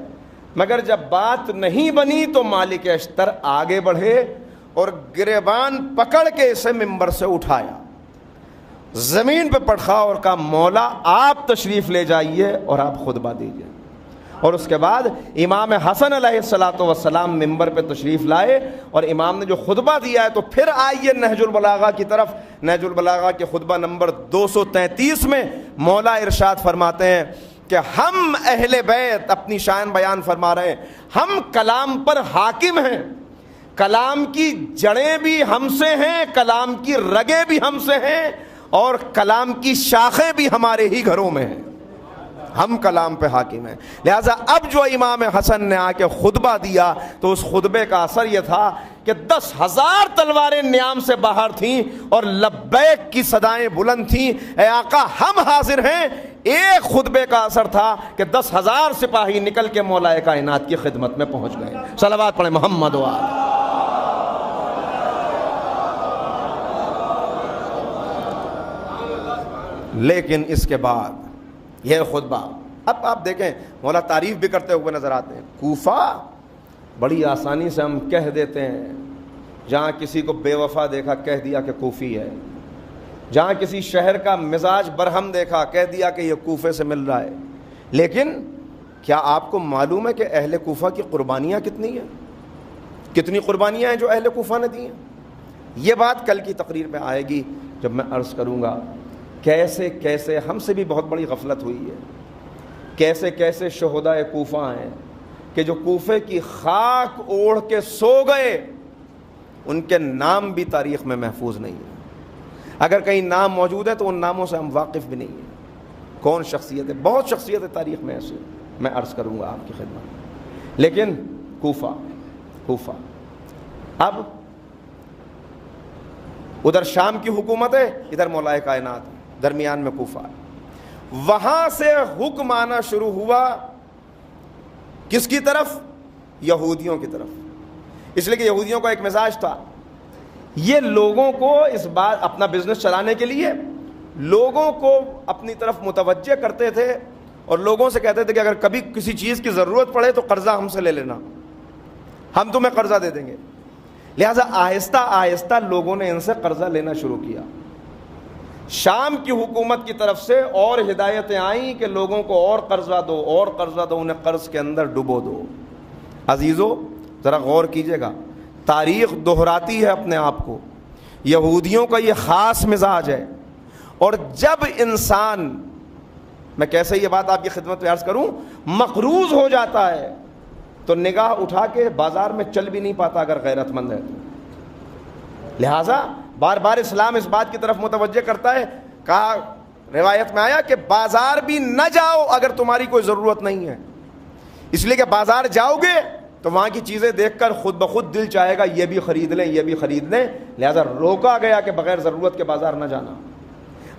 مگر جب بات نہیں بنی تو مالک اشتر آگے بڑھے اور گریبان پکڑ کے اسے ممبر سے اٹھایا، زمین پہ پٹخا اور کہا مولا آپ تشریف لے جائیے اور آپ خطبہ دیجیے۔ اور اس کے بعد امام حسن علیہ السلام ممبر پہ تشریف لائے اور امام نے جو خطبہ دیا ہے تو پھر آئیے نہج البلاغہ کی طرف۔ نہج البلاغہ کے خطبہ نمبر 233 میں مولا ارشاد فرماتے ہیں کہ ہم اہل بیت اپنی شان بیان فرما رہے ہیں، ہم کلام پر حاکم ہیں، کلام کی جڑیں بھی ہم سے ہیں، کلام کی رگیں بھی ہم سے ہیں، اور کلام کی شاخیں بھی ہمارے ہی گھروں میں ہیں، ہم کلام پہ حاکم ہیں۔ لہٰذا اب جو امام حسن نے آ کے خطبہ دیا تو اس خطبے کا اثر یہ تھا کہ 10,000 تلواریں نیام سے باہر تھیں اور لبیک کی صدائیں بلند تھیں، اے آقا ہم حاضر ہیں۔ ایک خطبے کا اثر تھا کہ 10,000 سپاہی نکل کے مولا کائنات کی خدمت میں پہنچ گئے۔ صلوات پڑھیں محمد و آل۔ لیکن اس کے بعد یہ خطبہ، اب آپ دیکھیں مولا تعریف بھی کرتے ہوئے نظر آتے ہیں۔ کوفہ بڑی آسانی سے ہم کہہ دیتے ہیں، جہاں کسی کو بے وفا دیکھا کہہ دیا کہ کوفی ہے، جہاں کسی شہر کا مزاج برہم دیکھا کہہ دیا کہ یہ کوفے سے مل رہا ہے۔ لیکن کیا آپ کو معلوم ہے کہ اہل کوفہ کی قربانیاں کتنی ہیں؟ کتنی قربانیاں ہیں جو اہل کوفہ نے دی ہیں؟ یہ بات کل کی تقریر میں آئے گی جب میں عرض کروں گا کیسے کیسے ہم سے بھی بہت بڑی غفلت ہوئی ہے، کیسے کیسے شہداء کوفہ ہیں کہ جو کوفے کی خاک اوڑھ کے سو گئے، ان کے نام بھی تاریخ میں محفوظ نہیں ہیں۔ اگر کہیں نام موجود ہے تو ان ناموں سے ہم واقف بھی نہیں ہیں۔ کون شخصیتیں؟ بہت شخصیتیں تاریخ میں ایسے میں عرض کروں گا آپ کی خدمت میں۔ لیکن کوفہ اب ادھر شام کی حکومت ہے، ادھر مولا کائنات، درمیان میں کوفہ۔ وہاں سے حکم آنا شروع ہوا کس کی طرف؟ یہودیوں کی طرف۔ اس لیے کہ یہودیوں کا ایک مزاج تھا، یہ لوگوں کو اس بات اپنا بزنس چلانے کے لیے لوگوں کو اپنی طرف متوجہ کرتے تھے اور لوگوں سے کہتے تھے کہ اگر کبھی کسی چیز کی ضرورت پڑے تو قرضہ ہم سے لے لینا، ہم تمہیں قرضہ دے دیں گے۔ لہذا آہستہ آہستہ لوگوں نے ان سے قرضہ لینا شروع کیا۔ شام کی حکومت کی طرف سے اور ہدایتیں آئیں کہ لوگوں کو اور قرضہ دو، اور قرضہ دو، انہیں قرض کے اندر ڈبو دو۔ عزیزو ذرا غور کیجئے گا، تاریخ دہراتی ہے اپنے آپ کو۔ یہودیوں کا یہ خاص مزاج ہے، اور جب انسان، میں کیسے یہ بات آپ کی خدمت میں عرض کروں، مقروض ہو جاتا ہے تو نگاہ اٹھا کے بازار میں چل بھی نہیں پاتا اگر غیرت مند ہے تو۔ لہٰذا بار بار اسلام اس بات کی طرف متوجہ کرتا ہے، کہا روایت میں آیا کہ بازار بھی نہ جاؤ اگر تمہاری کوئی ضرورت نہیں ہے، اس لیے کہ بازار جاؤ گے تو وہاں کی چیزیں دیکھ کر خود بخود دل چاہے گا یہ بھی خرید لیں، یہ بھی خرید لیں۔ لہٰذا روکا گیا کہ بغیر ضرورت کے بازار نہ جانا۔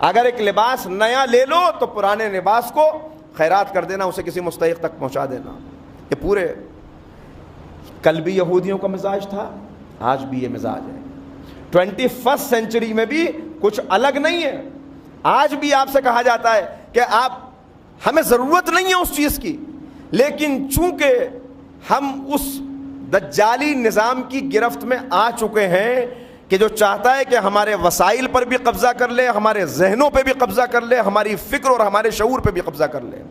اگر ایک لباس نیا لے لو تو پرانے لباس کو خیرات کر دینا، اسے کسی مستحق تک پہنچا دینا۔ یہ پورے، کل بھی یہودیوں کا مزاج تھا، آج بھی یہ مزاج ہے۔ 21 سینچری میں بھی کچھ الگ نہیں ہے۔ آج بھی آپ سے کہا جاتا ہے کہ آپ، ہمیں ضرورت نہیں ہے اس چیز کی، لیکن چونکہ ہم اس دجالی نظام کی گرفت میں آ چکے ہیں کہ جو چاہتا ہے کہ ہمارے وسائل پر بھی قبضہ کر لے، ہمارے ذہنوں پہ بھی قبضہ کر لے، ہماری فکر اور ہمارے شعور پہ بھی قبضہ کر لے۔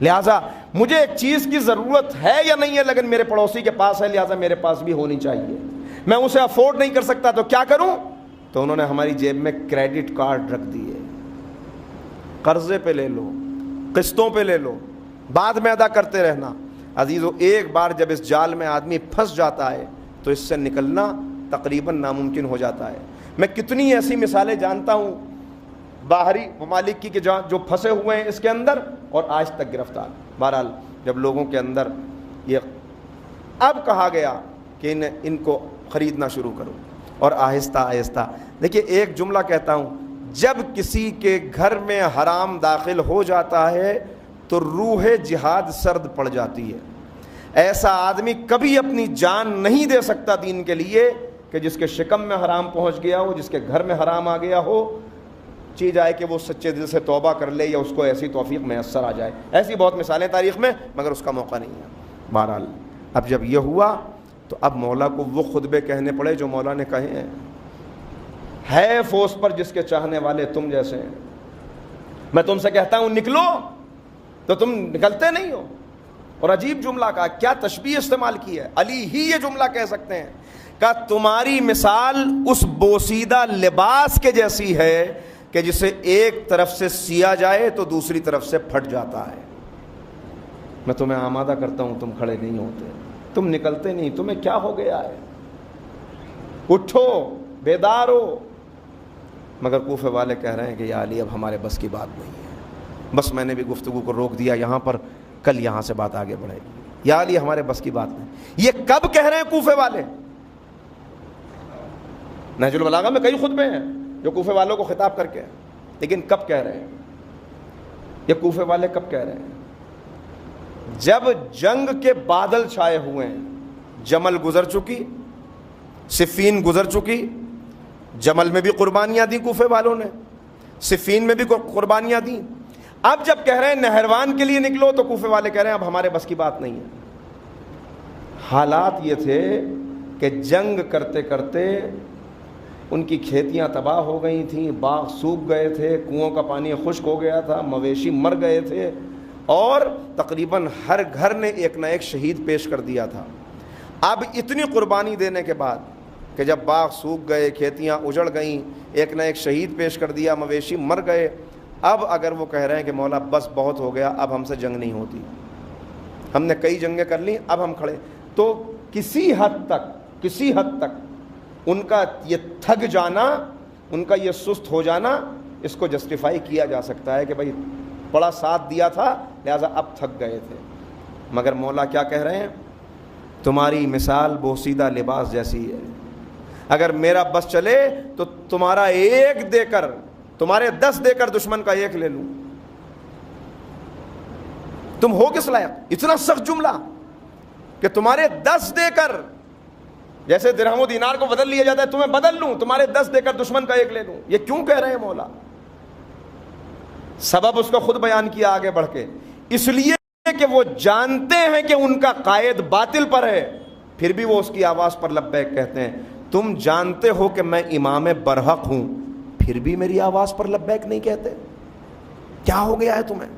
لہٰذا مجھے ایک چیز کی ضرورت ہے یا نہیں ہے، لیکن میرے پڑوسی کے پاس ہے، لہٰذا میرے پاس بھی ہونی چاہیے۔ میں اسے افورڈ نہیں کر سکتا تو کیا کروں؟ تو انہوں نے ہماری جیب میں کریڈٹ کارڈ رکھ دیے، قرضے پہ لے لو، قسطوں پہ لے لو، بعد میں ادا کرتے رہنا۔ عزیزو ایک بار جب اس جال میں آدمی پھنس جاتا ہے تو اس سے نکلنا تقریباً ناممکن ہو جاتا ہے۔ میں کتنی ایسی مثالیں جانتا ہوں باہری ممالک کی کہ جو پھنسے ہوئے ہیں اس کے اندر اور آج تک گرفتار۔ بہرحال جب لوگوں کے اندر یہ اب کہا گیا کہ ان کو خریدنا شروع کرو، اور آہستہ آہستہ، دیکھیے ایک جملہ کہتا ہوں، جب کسی کے گھر میں حرام داخل ہو جاتا ہے تو روح جہاد سرد پڑ جاتی ہے۔ ایسا آدمی کبھی اپنی جان نہیں دے سکتا دین کے لیے کہ جس کے شکم میں حرام پہنچ گیا ہو، جس کے گھر میں حرام آ گیا ہو، چیز آئے کہ وہ سچے دل سے توبہ کر لے یا اس کو ایسی توفیق میسر آ جائے۔ ایسی بہت مثالیں تاریخ میں، مگر اس کا موقع نہیں ہے۔ بہرحال اب جب یہ ہوا تو اب مولا کو وہ خطبے کہنے پڑے جو مولا نے کہے ہیں، ہے فوس پر جس کے چاہنے والے تم جیسے ہیں۔ میں تم سے کہتا ہوں نکلو تو تم نکلتے نہیں ہو۔ اور عجیب جملہ کہا، کیا تشبیہ استعمال کی ہے، علی ہی یہ جملہ کہہ سکتے ہیں کہ تمہاری مثال اس بوسیدہ لباس کے جیسی ہے کہ جسے ایک طرف سے سیا جائے تو دوسری طرف سے پھٹ جاتا ہے۔ میں تمہیں آمادہ کرتا ہوں، تم کھڑے نہیں ہوتے، تم نکلتے نہیں، تمہیں کیا ہو گیا ہے؟ اٹھو، بیدار ہو۔ مگر کوفے والے کہہ رہے ہیں کہ یا علی اب ہمارے بس کی بات نہیں ہے، بس میں نے بھی گفتگو کو روک دیا یہاں پر، کل یہاں سے بات آگے بڑھے گی، یا علی ہمارے بس کی بات نہیں۔ یہ کب کہہ رہے ہیں کوفے والے؟ نہج البلاغہ میں کئی خطبے ہیں جو کوفے والوں کو خطاب کر کے، لیکن کب کہہ رہے ہیں یہ کوفے والے؟ کب کہہ رہے ہیں؟ جب جنگ کے بادل چھائے ہوئے ہیں، جمل گزر چکی، صفین گزر چکی، جمل میں بھی قربانیاں دی کوفے والوں نے، صفین میں بھی قربانیاں دی۔ اب جب کہہ رہے ہیں نہروان کے لیے نکلو تو کوفے والے کہہ رہے ہیں اب ہمارے بس کی بات نہیں ہے۔ حالات یہ تھے کہ جنگ کرتے کرتے ان کی کھیتیاں تباہ ہو گئی تھیں، باغ سوکھ گئے تھے، کنوؤں کا پانی خشک ہو گیا تھا، مویشی مر گئے تھے، اور تقریباً ہر گھر نے ایک نہ ایک شہید پیش کر دیا تھا۔ اب اتنی قربانی دینے کے بعد کہ جب باغ سوکھ گئے، کھیتیاں اجڑ گئیں، ایک نہ ایک شہید پیش کر دیا، مویشی مر گئے، اب اگر وہ کہہ رہے ہیں کہ مولا بس بہت ہو گیا، اب ہم سے جنگ نہیں ہوتی، ہم نے کئی جنگیں کر لیں، اب ہم کھڑے، تو کسی حد تک ان کا یہ تھک جانا، ان کا یہ سست ہو جانا، اس کو جسٹیفائی کیا جا سکتا ہے کہ بھائی بڑا ساتھ دیا تھا لہذا اب تھک گئے تھے۔ مگر مولا کیا کہہ رہے ہیں؟ تمہاری مثال بوسیدہ لباس جیسی ہے، اگر میرا بس چلے تو تمہارا ایک دے کر، تمہارے 10 دے کر دشمن کا ایک لے لوں۔ تم ہو کس لائق؟ اتنا سخت جملہ کہ تمہارے 10 دے کر، جیسے درہم و دینار کو بدل لیا جاتا ہے، تمہیں بدل لوں، تمہارے 10 دے کر دشمن کا ایک لے لوں۔ یہ کیوں کہہ رہے ہیں مولا؟ سبب اس کا خود بیان کیا آگے بڑھ کے، اس لیے کہ وہ جانتے ہیں کہ ان کا قائد باطل پر ہے، پھر بھی وہ اس کی آواز پر لبیک کہتے ہیں۔ تم جانتے ہو کہ میں امام برحق ہوں، پھر بھی میری آواز پر لبیک نہیں کہتے؟ کیا ہو گیا ہے تمہیں؟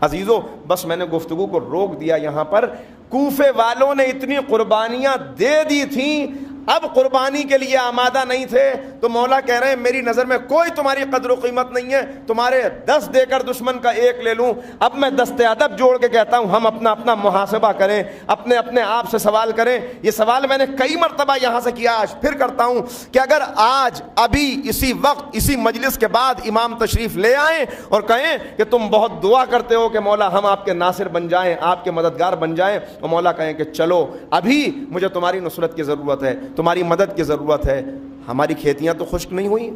عزیزو بس میں نے گفتگو کو روک دیا یہاں پر. کوفے والوں نے اتنی قربانیاں دے دی تھیں, اب قربانی کے لیے آمادہ نہیں تھے, تو مولا کہہ رہے ہیں میری نظر میں کوئی تمہاری قدر و قیمت نہیں ہے, تمہارے 10 دے کر دشمن کا 1 لے لوں. اب میں دست ادب جوڑ کے کہتا ہوں, ہم اپنا اپنا محاسبہ کریں, اپنے آپ سے سوال کریں. یہ سوال میں نے کئی مرتبہ یہاں سے کیا, آج پھر کرتا ہوں کہ اگر آج ابھی اسی وقت اسی مجلس کے بعد امام تشریف لے آئیں اور کہیں کہ تم بہت دعا کرتے ہو کہ مولا ہم آپ کے ناصر بن جائیں, آپ کے مددگار بن جائیں, اور مولا کہیں کہ چلو ابھی مجھے تمہاری نصرت کی ضرورت ہے, تمہاری مدد کی ضرورت ہے. ہماری کھیتیاں تو خشک نہیں ہوئی,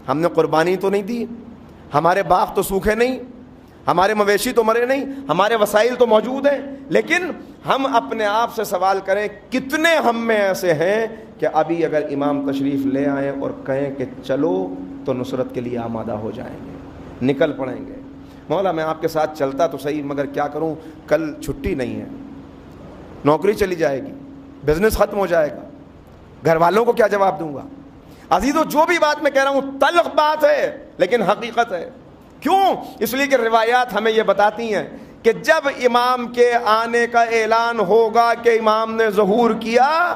ہم نے قربانی تو نہیں دی, ہمارے باغ تو سوکھے نہیں, ہمارے مویشی تو مرے نہیں, ہمارے وسائل تو موجود ہیں, لیکن ہم اپنے آپ سے سوال کریں کتنے ہم میں ایسے ہیں کہ ابھی اگر امام تشریف لے آئیں اور کہیں کہ چلو تو نصرت کے لیے آمادہ ہو جائیں گے, نکل پڑیں گے. مولا میں آپ کے ساتھ چلتا تو صحیح, مگر کیا کروں, کل چھٹی نہیں ہے, نوکری چلی جائے گی, بزنس ختم ہو جائے گا, گھر والوں کو کیا جواب دوں گا؟ عزیزو جو بھی بات میں کہہ رہا ہوں تلخ بات ہے لیکن حقیقت ہے. کیوں؟ اس لیے کہ روایات ہمیں یہ بتاتی ہیں کہ جب امام کے آنے کا اعلان ہوگا کہ امام نے ظہور کیا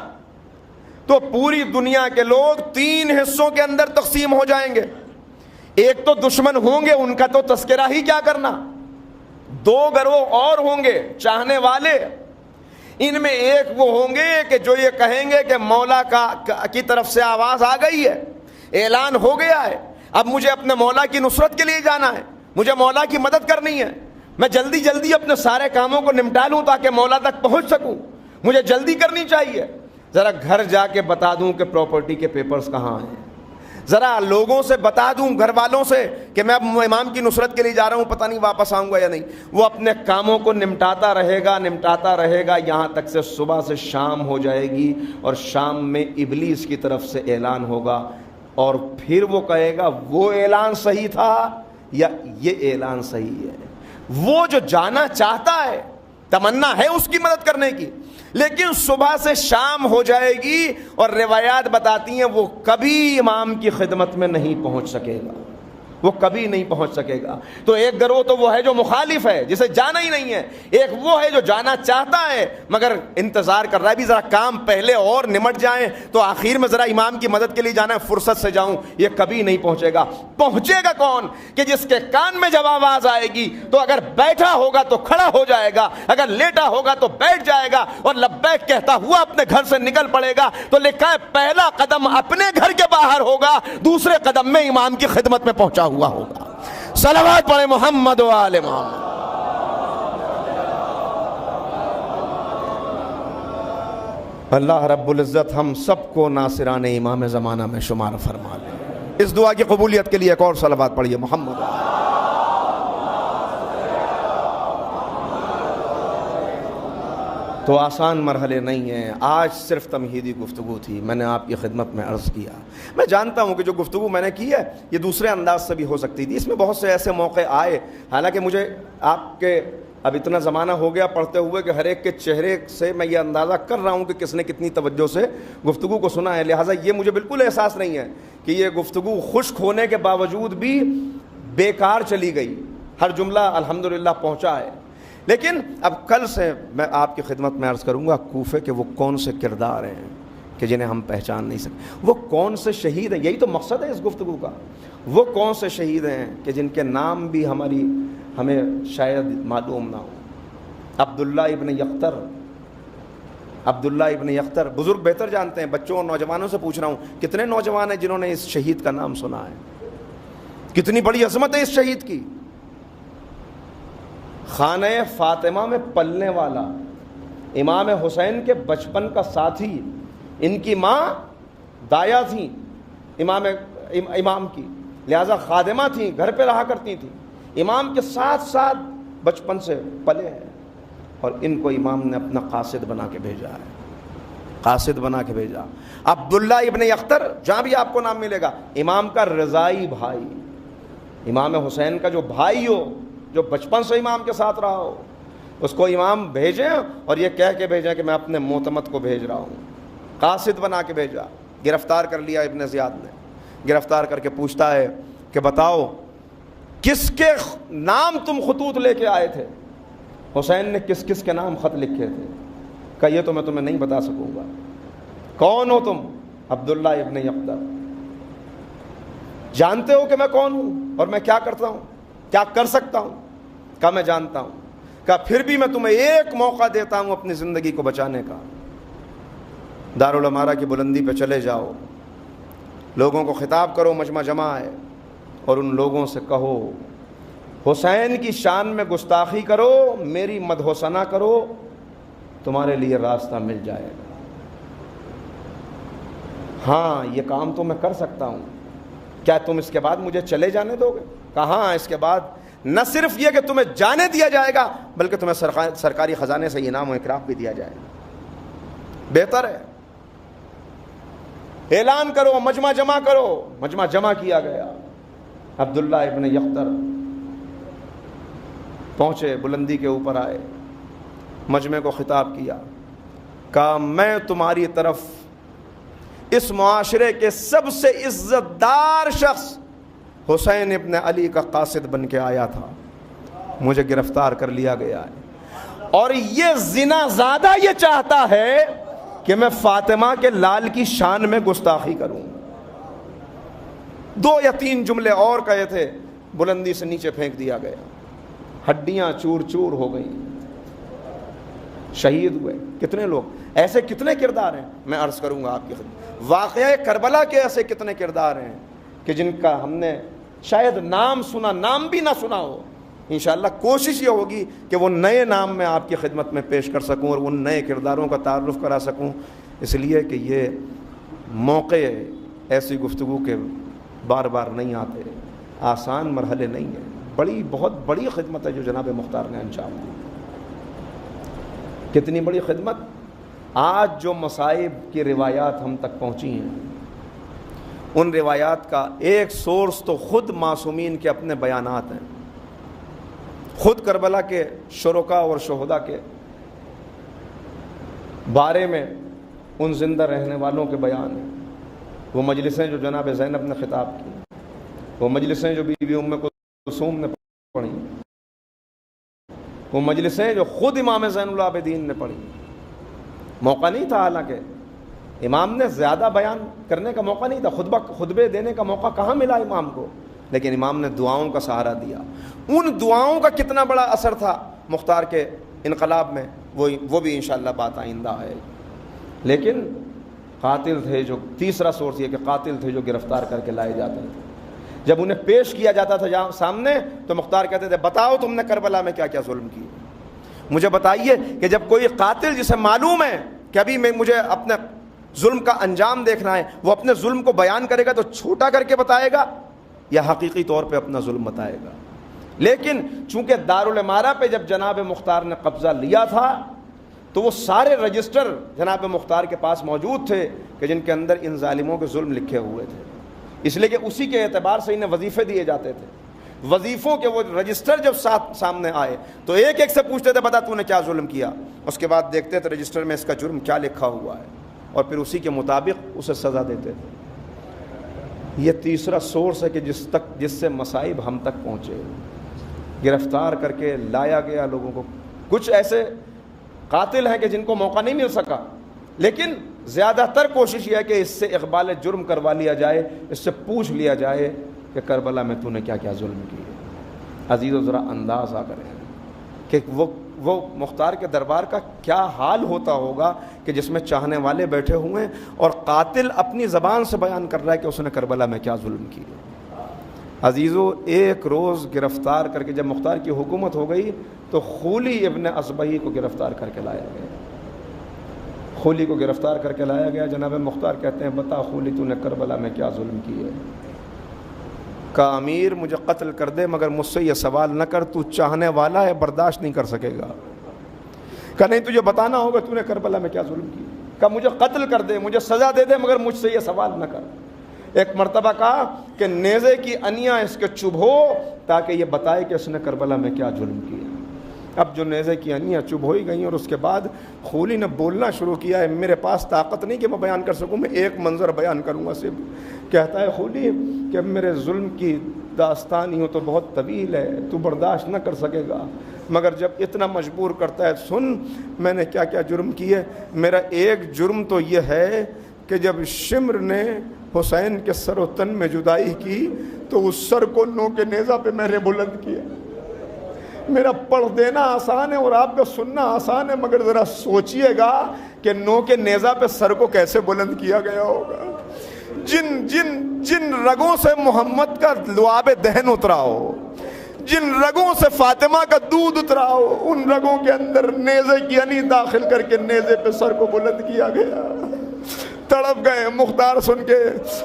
تو پوری دنیا کے لوگ 3 حصوں کے اندر تقسیم ہو جائیں گے. ایک تو دشمن ہوں گے, ان کا تو تذکرہ ہی کیا کرنا, 2 گروہ اور ہوں گے چاہنے والے. ان میں ایک وہ ہوں گے کہ جو یہ کہیں گے کہ مولا کی طرف سے آواز آ گئی ہے, اعلان ہو گیا ہے, اب مجھے اپنے مولا کی نصرت کے لیے جانا ہے, مجھے مولا کی مدد کرنی ہے, میں جلدی جلدی اپنے سارے کاموں کو نمٹا لوں تاکہ مولا تک پہنچ سکوں, مجھے جلدی کرنی چاہیے. ذرا گھر جا کے بتا دوں کہ پراپرٹی کے پیپرز کہاں ہیں, ذرا لوگوں سے بتا دوں, گھر والوں سے, کہ میں اب امام کی نصرت کے لیے جا رہا ہوں, پتہ نہیں واپس آؤں گا یا نہیں. وہ اپنے کاموں کو نمٹاتا رہے گا یہاں تک سے صبح سے شام ہو جائے گی, اور شام میں ابلیس کی طرف سے اعلان ہوگا, اور پھر وہ کہے گا وہ اعلان صحیح تھا یا یہ اعلان صحیح ہے. وہ جو جانا چاہتا ہے, تمنا ہے اس کی مدد کرنے کی, لیکن صبح سے شام ہو جائے گی, اور روایات بتاتی ہیں وہ کبھی امام کی خدمت میں نہیں پہنچ سکے گا, وہ کبھی نہیں پہنچ سکے گا. تو ایک گروہ تو وہ ہے جو مخالف ہے, جسے جانا ہی نہیں ہے, ایک وہ ہے جو جانا چاہتا ہے مگر انتظار کر رہا ہے بھی ذرا کام پہلے اور نمٹ جائیں تو آخر میں ذرا امام کی مدد کے لیے جانا ہے, فرصت سے جاؤں. یہ کبھی نہیں پہنچے گا. پہنچے گا کون؟ کہ جس کے کان میں جب آواز آئے گی تو اگر بیٹھا ہوگا تو کھڑا ہو جائے گا, اگر لیٹا ہوگا تو بیٹھ جائے گا, اور لبیک کہتا ہوا اپنے گھر سے نکل پڑے گا. تو لکھا ہے پہلا قدم اپنے گھر کے باہر ہوگا, دوسرے قدم میں امام کی خدمت میں پہنچا ہوا ہوگا. صلوات پڑھے محمد و آل محمد. اللہ رب العزت ہم سب کو ناصران امام زمانہ میں شمار فرما لے. اس دعا کی قبولیت کے لیے ایک اور صلوات پڑھیے محمد. تو آسان مرحلے نہیں ہیں. آج صرف تمہیدی گفتگو تھی, میں نے آپ کی خدمت میں عرض کیا. میں جانتا ہوں کہ جو گفتگو میں نے کی ہے یہ دوسرے انداز سے بھی ہو سکتی تھی, اس میں بہت سے ایسے موقع آئے, حالانکہ مجھے آپ کے اب اتنا زمانہ ہو گیا پڑھتے ہوئے کہ ہر ایک کے چہرے سے میں یہ اندازہ کر رہا ہوں کہ کس نے کتنی توجہ سے گفتگو کو سنا ہے. لہٰذا یہ مجھے بالکل احساس نہیں ہے کہ یہ گفتگو خشک ہونے کے باوجود بھی بیکار چلی گئی, ہر جملہ الحمدللہ پہنچا ہے. لیکن اب کل سے میں آپ کی خدمت میں عرض کروں گا کوفے کے وہ کون سے کردار ہیں کہ جنہیں ہم پہچان نہیں سکتے, وہ کون سے شہید ہیں, یہی تو مقصد ہے اس گفتگو کا. وہ کون سے شہید ہیں کہ جن کے نام بھی ہمیں شاید معلوم نہ ہو. عبداللہ ابن یختر بزرگ بہتر جانتے ہیں, بچوں اور نوجوانوں سے پوچھ رہا ہوں کتنے نوجوان ہیں جنہوں نے اس شہید کا نام سنا ہے, کتنی بڑی عظمت ہے اس شہید کی. خانہ فاطمہ میں پلنے والا, امام حسین کے بچپن کا ساتھی, ان کی ماں دایا تھیں امام کی, لہذا خادمہ تھیں, گھر پہ رہا کرتی تھیں, امام کے ساتھ ساتھ بچپن سے پلے ہیں, اور ان کو امام نے اپنا قاصد بنا کے بھیجا ہے, قاصد بنا کے بھیجا. عبداللہ ابن یختر جہاں بھی آپ کو نام ملے گا, امام کا رضائی بھائی, امام حسین کا جو بھائی ہو, جو بچپن سے امام کے ساتھ رہا ہو, اس کو امام بھیجیں اور یہ کہہ کے بھیجیں کہ میں اپنے معتمد کو بھیج رہا ہوں. قاصد بنا کے بھیجا, گرفتار کر لیا ابن زیاد نے, گرفتار کر کے پوچھتا ہے کہ بتاؤ کس کے نام تم خطوط لے کے آئے تھے؟ حسین نے کس کس کے نام خط لکھے تھے؟ کہ یہ تو میں تمہیں نہیں بتا سکوں گا۔ کون ہو تم؟ عبداللہ ابن یقظہ۔ جانتے ہو کہ میں کون ہوں اور میں کیا کرتا ہوں، کیا کر سکتا ہوں؟ کہا میں جانتا ہوں۔ کہا پھر بھی میں تمہیں ایک موقع دیتا ہوں اپنی زندگی کو بچانے کا، دارالعمارہ کی بلندی پہ چلے جاؤ، لوگوں کو خطاب کرو، مجمع جمع ہے، اور ان لوگوں سے کہو حسین کی شان میں گستاخی کرو، میری مدح و ثنا کرو، تمہارے لیے راستہ مل جائے گا۔ ہاں یہ کام تو میں کر سکتا ہوں، کیا تم اس کے بعد مجھے چلے جانے دو گے؟ کہا ہاں، اس کے بعد نہ صرف یہ کہ تمہیں جانے دیا جائے گا بلکہ تمہیں سرکاری خزانے سے انعام و اکرام بھی دیا جائے گا۔ بہتر ہے، اعلان کرو، مجمع جمع کرو۔ مجمع جمع کیا گیا، عبداللہ ابن یقظہ پہنچے، بلندی کے اوپر آئے، مجمع کو خطاب کیا، کہا میں تمہاری طرف اس معاشرے کے سب سے عزت دار شخص حسین ابن علی کا قاصد بن کے آیا تھا، مجھے گرفتار کر لیا گیا ہے، اور یہ زنا زادہ یہ چاہتا ہے کہ میں فاطمہ کے لال کی شان میں گستاخی کروں۔ 2 یا 3 جملے اور کہے تھے، بلندی سے نیچے پھینک دیا گیا، ہڈیاں چور چور ہو گئی، شہید ہوئے۔ کتنے لوگ ایسے، کتنے کردار ہیں، میں عرض کروں گا آپ کی خدمت۔ واقعہ کربلا کے ایسے کتنے کردار ہیں کہ جن کا ہم نے شاید نام سنا، نام بھی نہ سنا ہو۔ انشاءاللہ کوشش یہ ہوگی کہ وہ نئے نام میں آپ کی خدمت میں پیش کر سکوں اور ان نئے کرداروں کا تعارف کرا سکوں، اس لیے کہ یہ موقع ایسی گفتگو کے بار بار نہیں آتے، آسان مرحلے نہیں ہیں، بہت بڑی خدمت ہے جو جناب مختار نے انجام دی۔ کتنی بڑی خدمت! آج جو مصائب کی روایات ہم تک پہنچی ہیں، ان روایات کا ایک سورس تو خود معصومین کے اپنے بیانات ہیں، خود کربلا کے شرکاء اور شہداء کے بارے میں ان زندہ رہنے والوں کے بیان ہیں۔ وہ مجلسیں جو جناب زینب نے خطاب کی، وہ مجلسیں جو بی بی ام کلثوم نے پڑھی، وہ مجلسیں جو خود امام زین العابدین نے پڑھی۔ موقع نہیں تھا، حالانکہ امام نے زیادہ بیان کرنے کا موقع نہیں تھا، خطبے دینے کا موقع کہاں ملا امام کو، لیکن امام نے دعاؤں کا سہارا دیا۔ ان دعاؤں کا کتنا بڑا اثر تھا مختار کے انقلاب میں، وہ بھی انشاءاللہ بات آئندہ ہے۔ لیکن قاتل تھے جو، تیسرا سورس یہ کہ قاتل تھے جو گرفتار کر کے لائے جاتے تھے۔ جب انہیں پیش کیا جاتا تھا سامنے تو مختار کہتے تھے بتاؤ تم نے کربلا میں کیا کیا ظلم کیے، مجھے بتائیے۔ کہ جب کوئی قاتل جسے معلوم ہے کہ ابھی مجھے اپنے ظلم کا انجام دیکھنا ہے، وہ اپنے ظلم کو بیان کرے گا تو چھوٹا کر کے بتائے گا یا حقیقی طور پہ اپنا ظلم بتائے گا؟ لیکن چونکہ دارالعمارہ پہ جب جناب مختار نے قبضہ لیا تھا تو وہ سارے رجسٹر جناب مختار کے پاس موجود تھے کہ جن کے اندر ان ظالموں کے ظلم لکھے ہوئے تھے، اس لیے کہ اسی کے اعتبار سے انہیں وظیفے دیے جاتے تھے۔ وظیفوں کے وہ رجسٹر جب سامنے آئے تو ایک ایک سے پوچھتے تھے بتا تو نے کیا ظلم کیا، اس کے بعد دیکھتے تھے رجسٹر میں اس کا جرم کیا لکھا ہوا ہے اور پھر اسی کے مطابق اسے سزا دیتے تھے۔ یہ تیسرا سورس ہے کہ جس سے مصائب ہم تک پہنچے، گرفتار کر کے لایا گیا لوگوں کو۔ کچھ ایسے قاتل ہیں کہ جن کو موقع نہیں مل سکا، لیکن زیادہ تر کوشش یہ ہے کہ اس سے اقبال جرم کروا لیا جائے، اس سے پوچھ لیا جائے کہ کربلا میں تو نے کیا کیا ظلم کیے۔ عزیزو ذرا انداز آ کریں کہ وہ مختار کے دربار کا کیا حال ہوتا ہوگا کہ جس میں چاہنے والے بیٹھے ہوئے ہیں اور قاتل اپنی زبان سے بیان کر رہا ہے کہ اس نے کربلا میں کیا ظلم کیے۔ عزیزو ایک روز گرفتار کر کے جب مختار کی حکومت ہو گئی تو خولی ابن اصبہی کو گرفتار کر کے لایا گیا۔ خولی کو گرفتار کر کے لایا گیا۔ جناب مختار کہتے ہیں بتا خولی تو نے کربلا میں کیا ظلم کیے؟ کہا امیر مجھے قتل کر دے مگر مجھ سے یہ سوال نہ کر، تو چاہنے والا ہے برداشت نہیں کر سکے گا۔ کہا نہیں تجھے بتانا ہوگا تو نے کربلا میں کیا ظلم کیا۔ کہا مجھے قتل کر دے، مجھے سزا دے دے مگر مجھ سے یہ سوال نہ کر۔ ایک مرتبہ کہا کہ نیزے کی انیاں اس کے چبھو تاکہ یہ بتائے کہ اس نے کربلا میں کیا ظلم کیا۔ اب جو نیزے کی انیاں چبھ ہو گئیں اور اس کے بعد خولی نے بولنا شروع کیا ہے. میرے پاس طاقت نہیں کہ میں بیان کر سکوں, میں ایک منظر بیان کروں گا صرف. کہتا ہے خولی کہ میرے ظلم کی داستان یوں تو بہت طویل ہے, تو برداشت نہ کر سکے گا, مگر جب اتنا مجبور کرتا ہے سن میں نے کیا کیا جرم کیے. میرا ایک جرم تو یہ ہے کہ جب شمر نے حسین کے سر و تن میں جدائی کی تو اس سر کو نو کے نیزہ پہ میں نے بلند کیا. میرا پڑھ دینا آسان ہے اور آپ کا سننا آسان ہے, مگر ذرا سوچئے گا کہ نو کے نیزہ پہ سر کو کیسے بلند کیا گیا ہوگا. جن رگوں سے محمد کا لعاب دہن اترا ہو, جن رگوں سے فاطمہ کا دودھ اترا ہو, ان رگوں کے اندر نیزے کی یعنی داخل کر کے نیزے پہ سر کو بلند کیا گیا. تڑپ گئے مختار سن کے,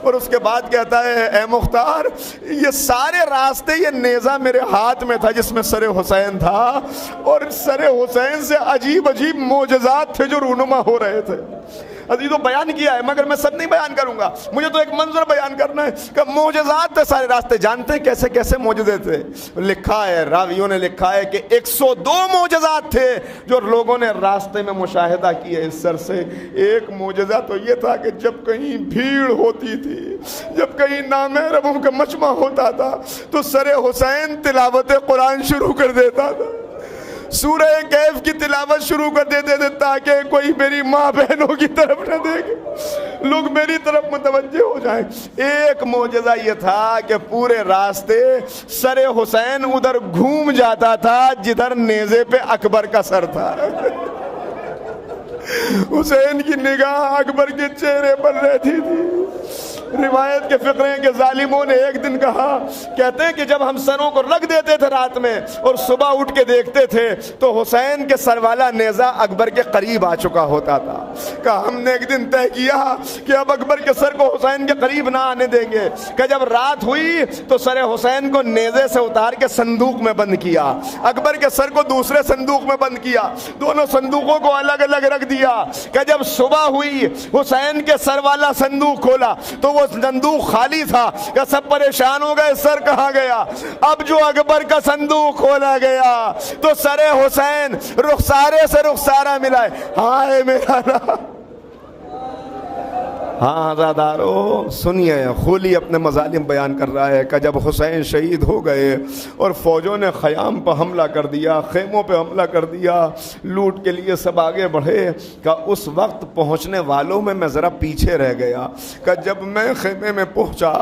اور اس کے بعد کہتا ہے اے مختار یہ سارے راستے یہ نیزہ میرے ہاتھ میں تھا جس میں سر حسین تھا, اور سر حسین سے عجیب عجیب معجزات تھے جو رونما ہو رہے تھے. عزیزو بیان کیا ہے مگر میں سب نہیں بیان کروں گا, مجھے تو ایک منظر بیان کرنا ہے کہ معجزات تھے سارے راستے. جانتے ہیں کیسے کیسے معجزے تھے؟ لکھا ہے, راویوں نے لکھا ہے کہ 102 معجزات تھے جو لوگوں نے راستے میں مشاہدہ کیے اس سر سے. ایک معجزہ تو یہ تھا کہ جب کہیں بھیڑ ہوتی تھی, جب کہیں نامحرموں کا مجمع ہوتا تھا تو سر حسین تلاوت قرآن شروع کر دیتا تھا, سورہ کہف کی تلاوت شروع کر دیتے تھے تاکہ کوئی میری ماں بہنوں کی طرف نہ دیکھے, لوگ میری طرف متوجہ ہو جائیں. ایک معجزہ یہ تھا کہ پورے راستے سر حسین ادھر گھوم جاتا تھا جدھر نیزے پہ اکبر کا سر تھا. حسین کی نگاہ اکبر کے چہرے پر رہتی تھی. روایت کے فقرے ہیں کہ ظالموں نے ایک دن کہا, کہتے ہیں کہ جب ہم سروں کو رکھ دیتے تھے رات میں اور صبح اٹھ کے دیکھتے تھے تو حسین کے سر والا نیزہ اکبر کے قریب آ چکا ہوتا تھا. کہ ہم نے ایک دن طے کیا کہ اب اکبر کے سر کو حسین کے قریب نہ آنے دیں گے. کہ جب رات ہوئی تو سر حسین کو نیزے سے اتار کے صندوق میں بند کیا, اکبر کے سر کو دوسرے صندوق میں بند کیا, دونوں صندوقوں کو الگ الگ رکھ دیا. کہ جب صبح ہوئی حسین کے سر والا صندوق کھولا تو وہ صندوق خالی تھا. کہ سب پریشان ہو گئے سر کہاں گیا. اب جو اکبر کا صندوق کھولا گیا تو سر حسین رخسارے سے رخسارہ ملا. ہائے میرا رب. ہاں عزادارو سنیے, خولی اپنے مظالم بیان کر رہا ہے کہ جب حسین شہید ہو گئے اور فوجوں نے خیام پہ حملہ کر دیا, خیموں پہ حملہ کر دیا, لوٹ کے لیے سب آگے بڑھے, کہ اس وقت پہنچنے والوں میں ذرا پیچھے رہ گیا. کہ جب میں خیمے میں پہنچا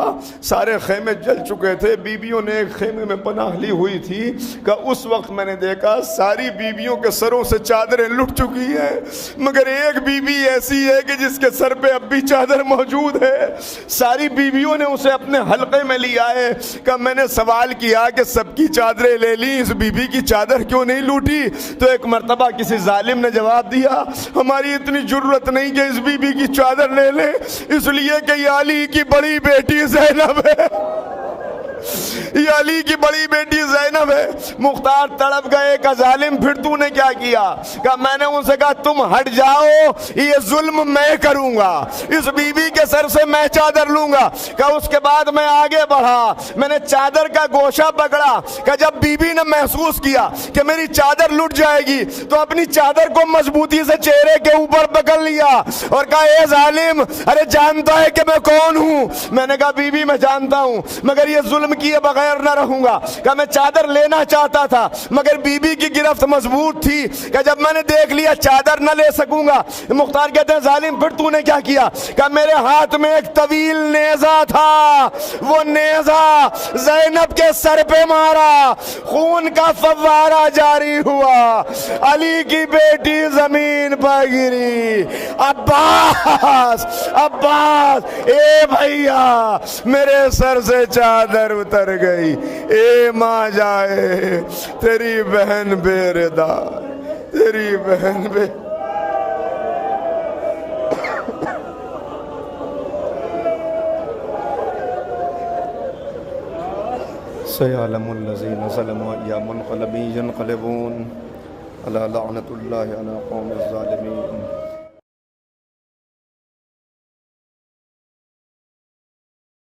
سارے خیمے جل چکے تھے, بیویوں نے ایک خیمے میں پناہ لی ہوئی تھی. کہ اس وقت میں نے دیکھا ساری بیویوں کے سروں سے چادریں لٹ چکی ہیں, مگر ایک بیوی ایسی ہے کہ جس کے سر پہ اب بھی چادر موجود ہے. ساری بیویوں نے اسے اپنے حلقے میں لیا ہے. کہ میں نے سوال کیا کہ سب کی چادریں لے لی, اس بی بی کی چادر کیوں نہیں لوٹی؟ تو ایک مرتبہ کسی ظالم نے جواب دیا, ہماری اتنی جرت نہیں کہ اس بی بی کی چادر لے لیں, اس لیے کہ یہ علی کی بڑی بیٹی زینب ہے, یہ علی کی بڑی بیٹی زینب ہے. مختار تڑپ گئے کہ ظالم پھر تو نے کیا کیا؟ کہ میں نے ان سے کہا تم ہٹ جاؤ, یہ ظلم میں کروں گا, اس بی بی کے سر سے میں چادر لوں گا. کہ اس کے بعد میں آگے بڑھا, میں نے چادر کا گوشہ پکڑا. کہ جب بی بی نے محسوس کیا کہ میری چادر لٹ جائے گی تو اپنی چادر کو مضبوطی سے چہرے کے اوپر پکڑ لیا اور کہا اے ظالم, ارے جانتا ہے کہ میں کون ہوں؟ میں نے کہا بی بی میں جانتا ہوں, مگر یہ ظلم کیے بغیر نہ رہوں گا. کہ میں چادر لینا چاہتا تھا مگر بی بی کی گرفت مضبوط تھی. کہ جب میں نے دیکھ لیا چادر نہ لے سکوں گا, مختار کہتے ہیں ظالم پھر تو نے کیا کیا؟ کہ میرے ہاتھ میں ایک طویل نیزہ تھا, وہ نیزہ زینب کے سر پہ مارا, خون کا فوارہ جاری ہوا, علی کی بیٹی زمین پر گری. عباس عباس اے بھیا میرے سر سے چادر اتر گئی, اے ماں جائے تیری بہن بے ردا, تیری بہن بے. سيعلم الذين ظلموا أي منقلب ينقلبون ألا لعنة الله على قوم الظالمين.